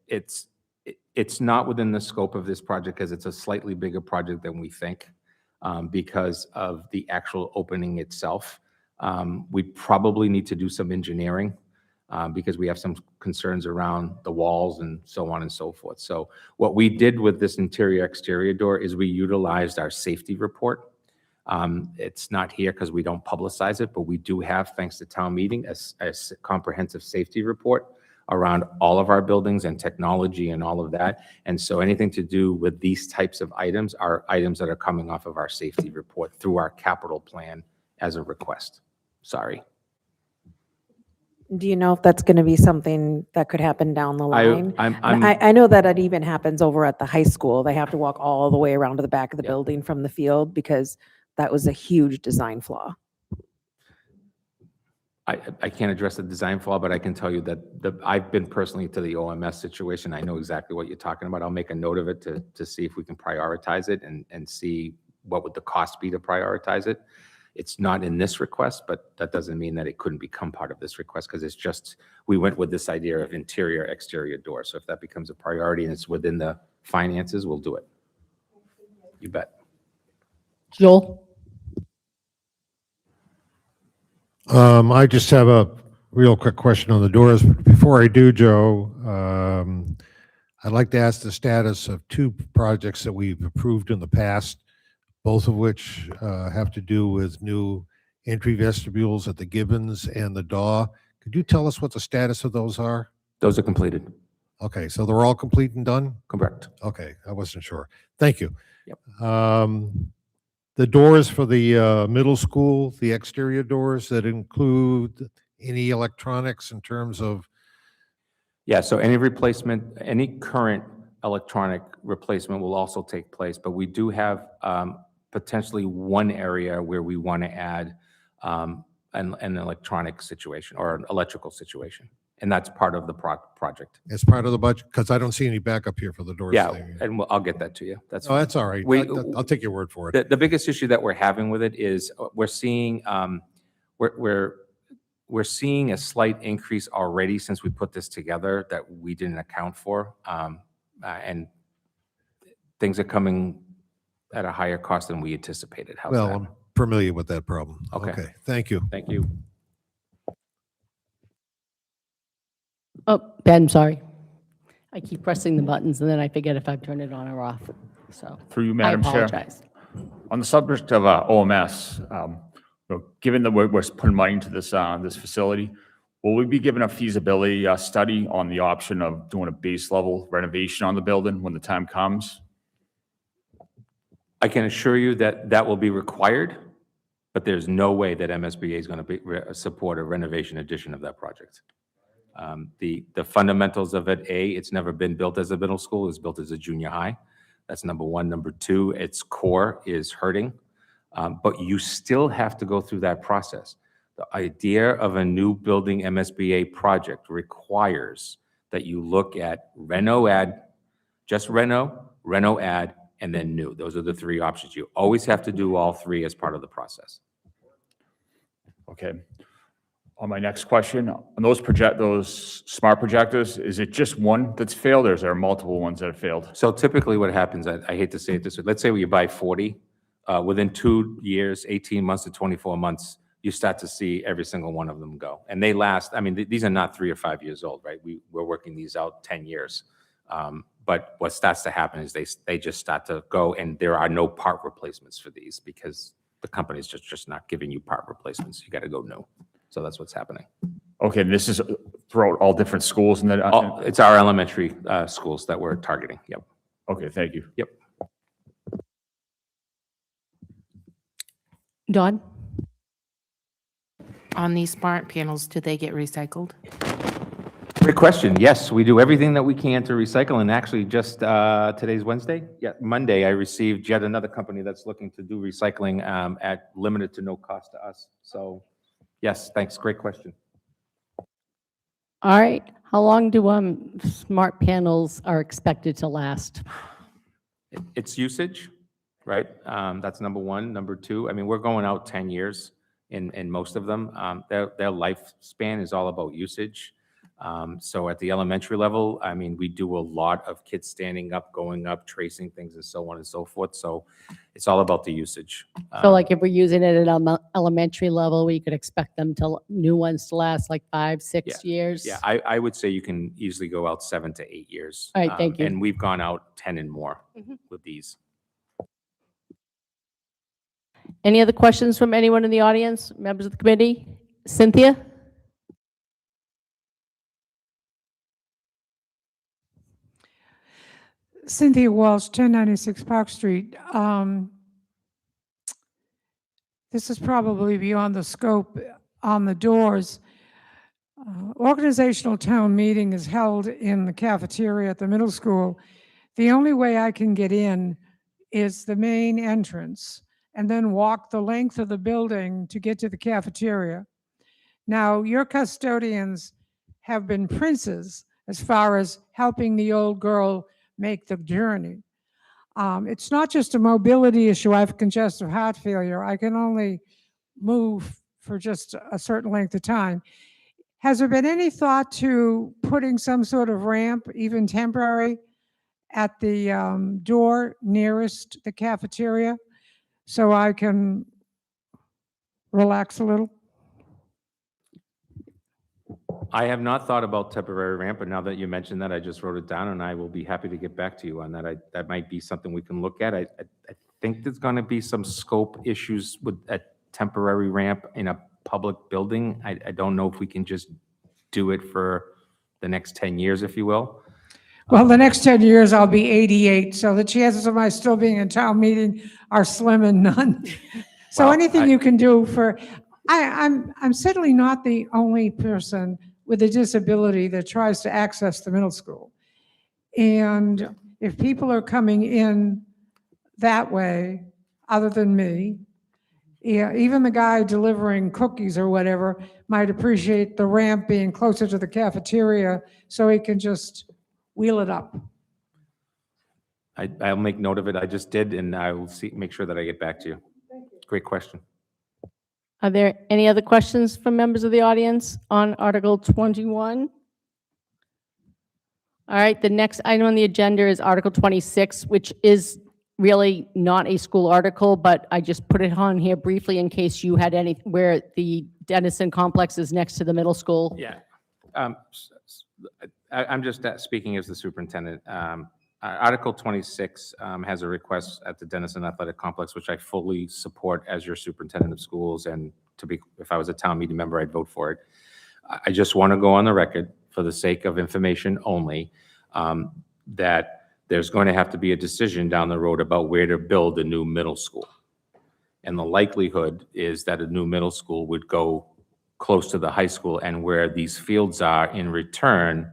it's not within the scope of this project because it's a slightly bigger project than we think, because of the actual opening itself. We probably need to do some engineering because we have some concerns around the walls and so on and so forth. So what we did with this interior exterior door is we utilized our safety report. It's not here because we don't publicize it, but we do have, thanks to town meeting, a comprehensive safety report around all of our buildings and technology and all of that. And so anything to do with these types of items are items that are coming off of our safety report through our capital plan as a request. Sorry. Do you know if that's going to be something that could happen down the line? And I know that it even happens over at the high school. They have to walk all the way around to the back of the building from the field because that was a huge design flaw. I can't address the design flaw, but I can tell you that I've been personally to the OMS situation. I know exactly what you're talking about. I'll make a note of it to see if we can prioritize it and see what would the cost be to prioritize it. It's not in this request, but that doesn't mean that it couldn't become part of this request because it's just, we went with this idea of interior, exterior doors. So if that becomes a priority and it's within the finances, we'll do it. You bet. Joel? I just have a real quick question on the doors. Before I do, Joe, I'd like to ask the status of two projects that we've approved in the past, both of which have to do with new entry vestibules at the Gibbons and the Daw. Could you tell us what the status of those are? Those are completed. Okay, so they're all complete and done? Correct. Okay, I wasn't sure. Thank you. Yep. The doors for the middle school, the exterior doors that include any electronics in terms of, Yeah, so any replacement, any current electronic replacement will also take place, but we do have potentially one area where we want to add an electronic situation or an electrical situation, and that's part of the project. as part of the budget? Because I don't see any backup here for the doors. Yeah, thing. and I'll get that to you. That's Oh, that's all right. I'll take your word for it. The biggest issue that we're having with it is we're seeing we're seeing a slight increase already since we put this together that we didn't account for, and things are coming at a higher cost than we anticipated. How's Well, that? I'm familiar with that problem. Okay. Thank you. Thank you. Oh, Ben, sorry. I keep pressing the buttons and then I forget if I've turned it on or off. So Through you, I Madam Chair. apologize. On the subject of OMS, given that we're putting money into this facility, will we be given a feasibility study on the option of doing a base level renovation on the building when the time comes? I can assure you that that will be required, but there's no way that MSBA is going to support a renovation addition of that project. The fundamentals of it, it's never been built as a middle school, it's built as a junior high. That's number one. Number two, its core is hurting, but you still have to go through that process. The idea of a new building MSBA project requires that you look at reno add, just reno add, and then new. Those are the three options. You always have to do all three as part of the process. Okay. On my next question, on those smart projectors, is it just one that's failed, or is there multiple ones that have failed? So typically what happens, I hate to say it this way, let's say you buy 40, within 2 years, 18 months to 24 months, you start to see every single one of them go. And they last, I mean, these are not 3 or 5 years old, right? We're working these out 10 years. But what starts to happen is they just start to go, and there are no part replacements for these because the company's just not giving you part replacements. You got to go new. So that's what's happening. Okay, and this is throughout all different schools and then? It's our elementary schools that we're targeting. Yep. Okay, thank you. Yep. Dawn? On these smart panels, do they get recycled? Great question. Yes, we do everything that we can to recycle. And actually just today's Wednesday? Yeah, Monday, I received yet another company that's looking to do recycling at limited to no cost to us. So yes, thanks. Great question. All right. How long do smart panels are expected to last? It's usage, right? That's number one. Number two, I mean, we're going out 10 years in most of them. Their lifespan is all about usage. So at the elementary level, I mean, we do a lot of kids standing up, going up, tracing things and so on and so forth. So it's all about the usage. So like if we're using it at elementary level, we could expect new ones to last like 5, 6 years? Yeah, I would say you can easily go out 7 to 8 years. All right, thank you. And we've gone out 10 and more with these. Any other questions from anyone in the audience, members of the committee? Cynthia? Cynthia Walsh, 1096 Park Street. This is probably beyond the scope on the doors. organizational town meeting is held in the cafeteria at the middle school, the only way I can get in is the main entrance and then walk the length of the building to get to the cafeteria. Now, your custodians have been princes as far as helping the old girl make the journey. It's not just a mobility issue. I have congestive heart failure. I can only move for just a certain length of time. Has there been any thought to putting some sort of ramp, even temporary, at the door nearest the cafeteria so I can relax a little? I have not thought about temporary ramp, but now that you mentioned that, I just wrote it down, and I will be happy to get back to you on that. That might be something we can look at. I think there's going to be some scope issues with a temporary ramp in a public building. I don't know if we can just do it for the next 10 years, if you will. Well, the next 10 years, I'll be 88, so the chances of my still being in town meeting are slim and none. So Well, anything you can do for, I'm certainly not the only person with a disability that tries to access the middle school. And if people are coming in that way, other than me, yeah, even the guy delivering cookies or whatever might appreciate the ramp being closer to the cafeteria so he can just wheel it up. I'll make note of it. I just did, and I will make sure that I get back to you. Great question. Are there any other questions from members of the audience on Article 21? All right, the next item on the agenda is Article 26, which is really not a school article, but I just put it on here briefly in case you had any, where the Dennison complex is next to the middle school. Yeah. I'm just speaking as the superintendent. Article 26 has a request at the Dennison Athletic Complex, which I fully support as your superintendent of schools. And if I was a town meeting member, I'd vote for it. I just want to go on the record, for the sake of information only, that there's going to have to be a decision down the road about where to build a new middle school. And the likelihood is that a new middle school would go close to the high school, and where these fields are in return,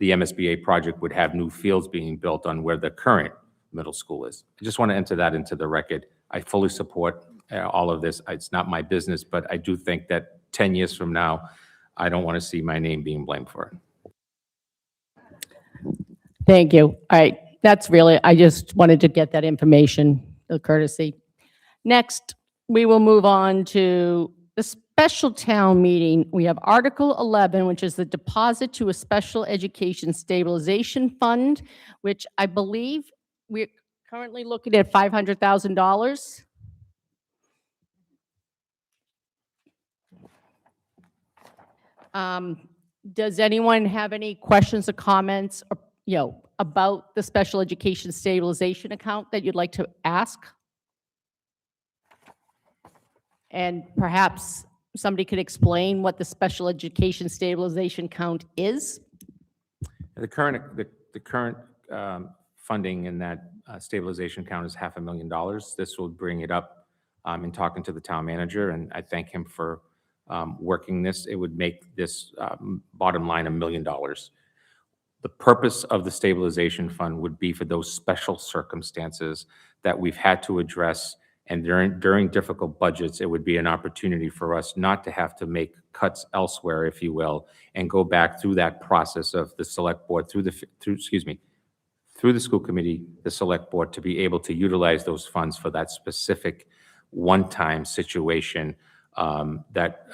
the MSBA project would have new fields being built on where the current middle school is. I just want to enter that into the record. I fully support all of this. It's not my business, but I do think that 10 years from now, I don't want to see my name being blamed for it. Thank you. All right, that's really, I just wanted to get that information, the courtesy. Next, we will move on to the special town meeting. We have Article 11, which is the deposit to a special education stabilization fund, which I believe we're currently looking at $500,000. Does anyone have any questions or comments, or, about the special education stabilization account that you'd like to ask? And perhaps somebody could explain what the special education stabilization account is? The current funding in that stabilization account is $500,000. This will bring it up in talking to the town manager, and I thank him for working this. It would make this bottom line $1 million. The purpose of the stabilization fund would be for those special circumstances that we've had to address, and during difficult budgets, it would be an opportunity for us not to have to make cuts elsewhere, if you will, and go back through that process of the select board, through the school committee, the select board, to be able to utilize those funds for that specific one-time situation that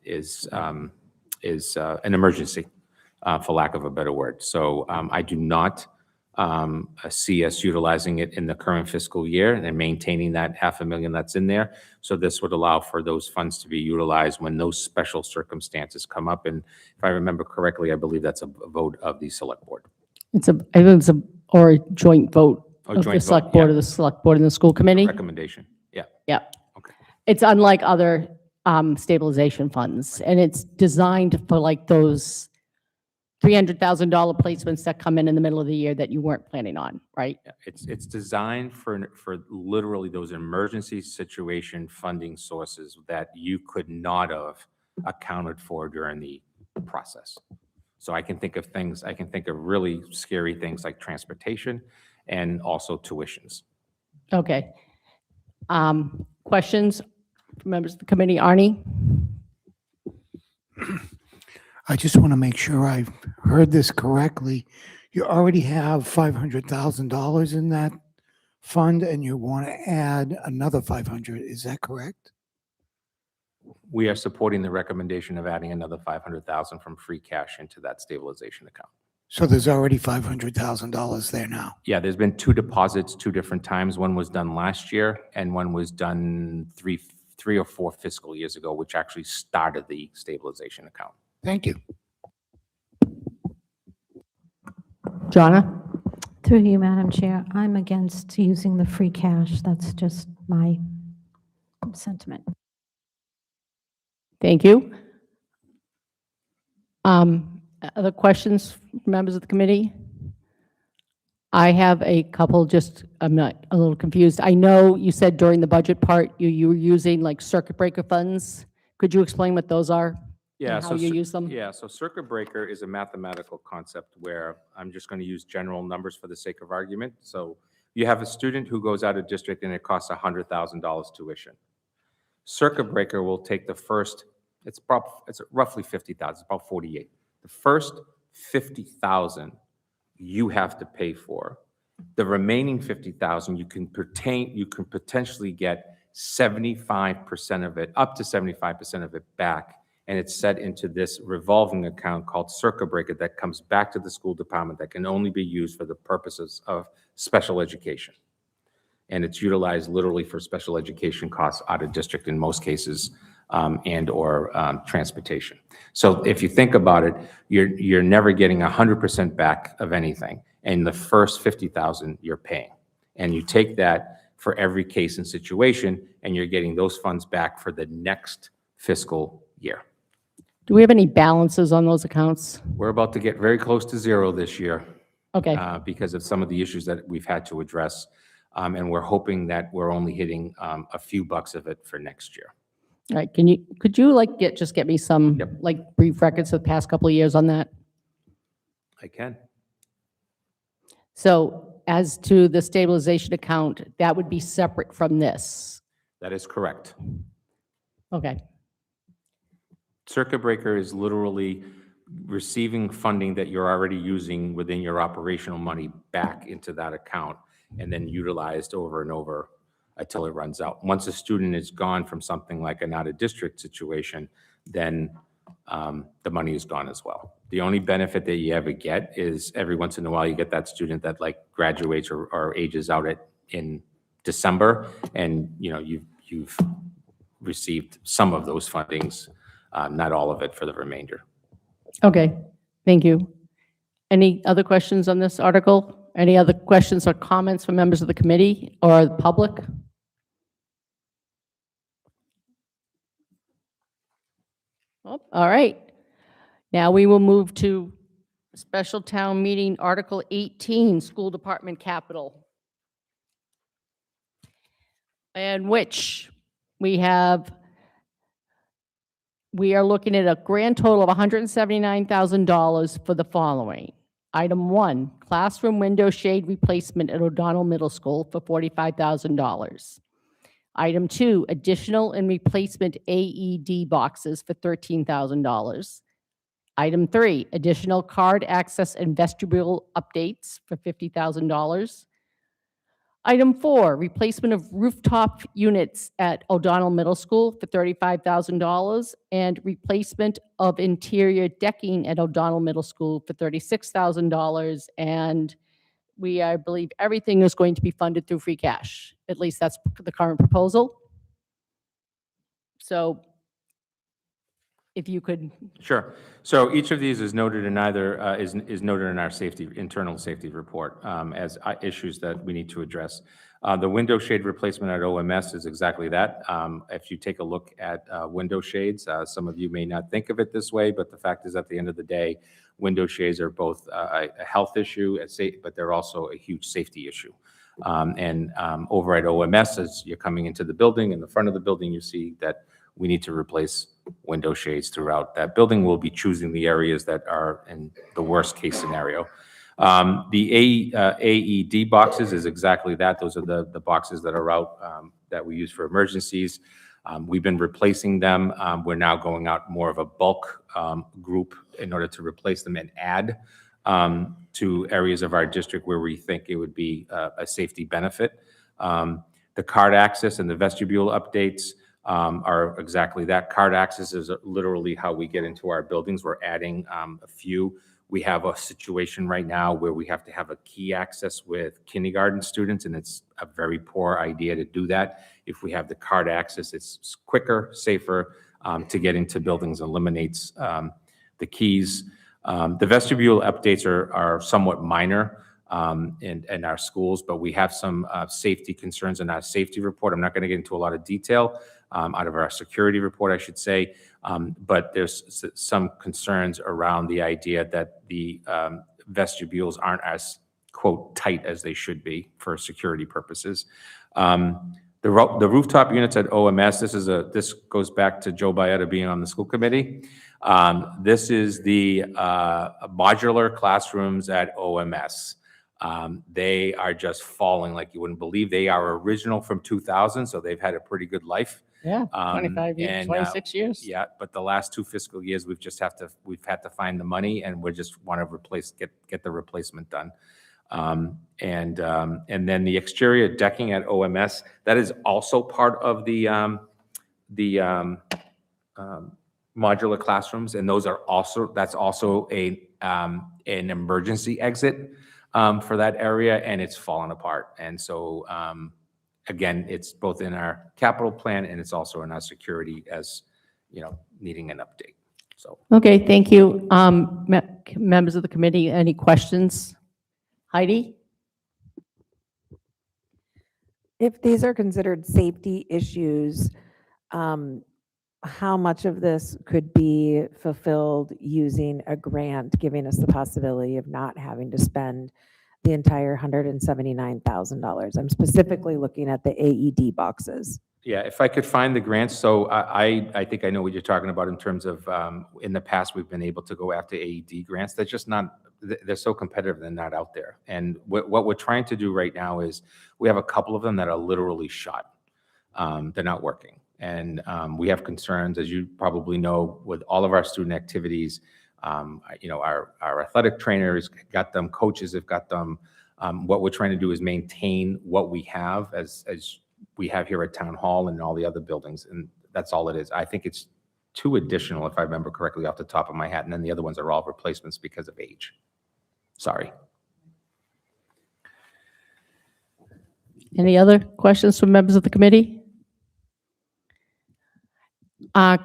is an emergency, for lack of a better word. So I do not see us utilizing it in the current fiscal year and maintaining that $500,000 that's in there. So this would allow for those funds to be utilized when those special circumstances come up. And if I remember correctly, I believe that's a vote of the select board. I think it's a joint vote Oh, of joint the vote, select board, yeah. of the select board and the school committee. Recommendation, yeah. Yeah. It's unlike other stabilization funds, and it's designed for like those $300,000 placements that come in the middle of the year that you weren't planning on, right? Yeah, it's designed for literally those emergency situation funding sources that you could not have accounted for during the process. So I can think of really scary things like transportation and also tuitions. Okay. Questions from members of the committee? Arnie? I just want to make sure I've heard this correctly. You already have $500,000 in that fund and you want to add another 500. Is that correct? We are supporting the recommendation of adding another 500,000 from free cash into that stabilization account. So there's already $500,000 there now. Yeah, there's been 2 deposits 2 different times. One was done last year and one was done three or 4 fiscal years ago, which actually started the stabilization account. Thank you. Jonna? Through you, Madam Chair, I'm against using the free cash. That's just my sentiment. Thank you. Other questions, members of the committee? I have a couple, I'm not a little confused. I know you said during the budget part, you were using like circuit breaker funds. Could you explain what those are? Yeah, and how you use them? Yeah, so circuit breaker is a mathematical concept where I'm just going to use general numbers for the sake of argument. So you have a student who goes out of district and it costs $100,000 tuition. Circuit breaker will take the first, it's roughly 50,000, it's about 48. The first 50,000 you have to pay for. The remaining 50,000 you can potentially get 75% of it, up to 75% of it back, and it's set into this revolving account called circuit breaker that comes back to the school department that can only be used for the purposes of special education. And it's utilized literally for special education costs out of district in most cases, and or transportation. So if you think about it, you're never getting 100% back of anything. And the first 50,000 you're paying. And you take that for every case and situation, and you're getting those funds back for the next fiscal year. Do we have any balances on those accounts? We're about to get very close to zero this year. Okay. Because of some of the issues that we've had to address. And we're hoping that we're only hitting a few bucks of it for next year. All right. Could you like just get me some like brief records of the past couple of years on that? I can. So as to the stabilization account, that would be separate from this. That is correct. Okay. Circuit breaker is literally receiving funding that you're already using within your operational money back into that account and then utilized over and over until it runs out. Once a student is gone from something like an out-of-district situation, then the money is gone as well. The only benefit that you ever get is every once in a while you get that student that like graduates or ages out in December, and you've received some of those fundings, not all of it for the remainder. Okay. Thank you. Any other questions on this article? Any other questions or comments from members of the committee or the public? Oh, all right. Now we will move to special town meeting, Article 18, School Department Capital. And which we are looking at a grand total of $179,000 for the following. Item 1, classroom window shade replacement at O'Donnell Middle School for $45,000. Item 2, additional and replacement AED boxes for $13,000. Item 3, additional card access and vestibule updates for $50,000. Item 4, replacement of rooftop units at O'Donnell Middle School for $35,000 and replacement of interior decking at O'Donnell Middle School for $36,000. And I believe everything is going to be funded through free cash. At least that's the current proposal. So if you could. Sure. So each of these is noted in either is noted in our internal safety report as issues that we need to address. The window shade replacement at OMS is exactly that. If you take a look at window shades, some of you may not think of it this way, but the fact is at the end of the day, window shades are both a health issue, but they're also a huge safety issue. Over at OMS, as you're coming into the building, in the front of the building, you see that we need to replace window shades throughout that building. We'll be choosing the areas that are in the worst case scenario. The AED boxes is exactly that. Those are the boxes that are out that we use for emergencies. We've been replacing them. We're now going out more of a bulk group in order to replace them and add to areas of our district where we think it would be a safety benefit. The card access and the vestibule updates are exactly that. Card access is literally how we get into our buildings. We're adding a few. We have a situation right now where we have to have a key access with kindergarten students, and it's a very poor idea to do that. If we have the card access, it's quicker, safer to get into buildings, eliminates the keys. The vestibule updates are somewhat minor in our schools, but we have some safety concerns in our safety report. I'm not going to get into a lot of detail out of our security report, I should say. But there's some concerns around the idea that the vestibules aren't as, quote, tight as they should be for security purposes. The rooftop units at OMS, this goes back to Joe Baeta being on the school committee. This is the modular classrooms at OMS. They are just falling like you wouldn't believe. They are original from 2000, so they've had a pretty good life. Yeah, 25 years, 26 years. Yeah, but the last 2 fiscal years, we've had to find the money, and we just want to get the replacement done. And then the exterior decking at OMS, that is also part of the modular classrooms, and that's also an emergency exit for that area, and it's fallen apart. And so again, it's both in our capital plan and it's also in our security as, needing an update. So. Okay, thank you. Members of the committee, any questions? Heidi? If these are considered safety issues, how much of this could be fulfilled using a grant, giving us the possibility of not having to spend the entire $179,000? I'm specifically looking at the AED boxes. Yeah, if I could find the grants. So I think I know what you're talking about in terms of, in the past, we've been able to go after AED grants. They're just not, they're so competitive, they're not out there. And what we're trying to do right now is we have a couple of them that are literally shot. They're not working. And we have concerns, as you probably know, with all of our student activities. Our athletic trainers got them, coaches have got them. What we're trying to do is maintain what we have as we have here at Town Hall and all the other buildings, and that's all it is. I think it's 2 additional, if I remember correctly off the top of my head, and then the other ones are all replacements because of age. Sorry. Any other questions from members of the committee?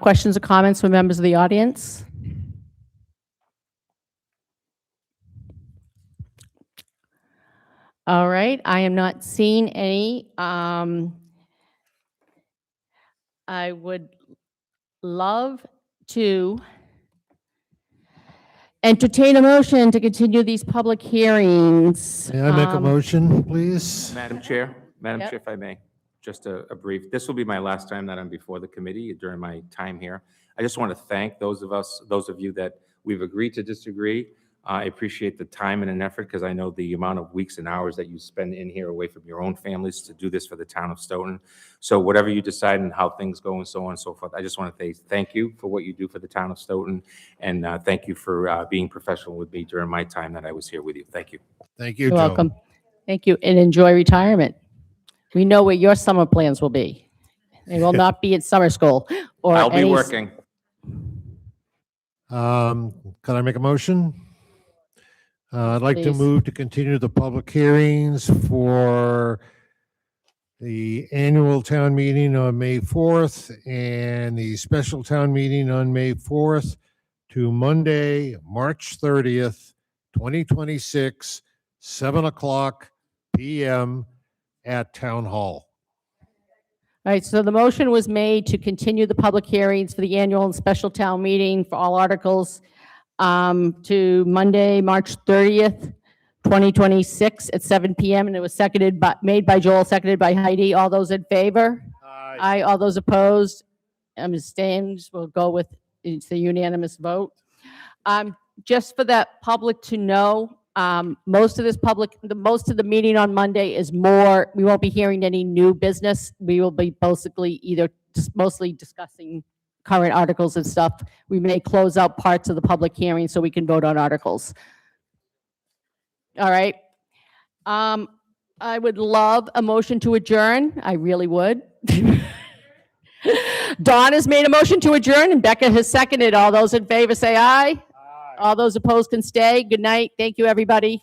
Questions or comments from members of the audience? All right, I am not seeing any. I would love to entertain a motion to continue these public hearings. May I make a motion, please? Madam Chair, Yep. if I may, just a brief, this will be my last time that I'm before the committee during my time here. I just want to thank those of you that we've agreed to disagree. I appreciate the time and an effort because I know the amount of weeks and hours that you spend in here away from your own families to do this for the town of Stoughton. So whatever you decide and how things go and so on and so forth, I just want to say thank you for what you do for the town of Stoughton. And thank you for being professional with me during my time that I was here with you. Thank you. Thank you, You're Joe. welcome. Thank you, and enjoy retirement. We know what your summer plans will be. They will not be at summer school or I'll be any- working. Can I make a motion? I'd like to Please. move to continue the public hearings for the annual town meeting on May 4th and the special town meeting on May 4th to Monday, March 30th, 2026, 7:00 PM at Town Hall. All right, so the motion was made to continue the public hearings for the annual and special town meeting for all articles to Monday, March 30th, 2026 at 7 PM. And it was made by Joel, seconded by Heidi. All those in favor? Aye. All those opposed? abstains, we'll go with, it's a unanimous vote. Just for the public to know, most of the meeting on Monday is more, we won't be hearing any new business. We will be basically either just mostly discussing current articles and stuff. We may close out parts of the public hearing so we can vote on articles. All right. I would love a motion to adjourn. I really would. Dawn has made a motion to adjourn and Becca has seconded. All those in favor say aye. All those opposed can stay. Good night. Thank you, everybody.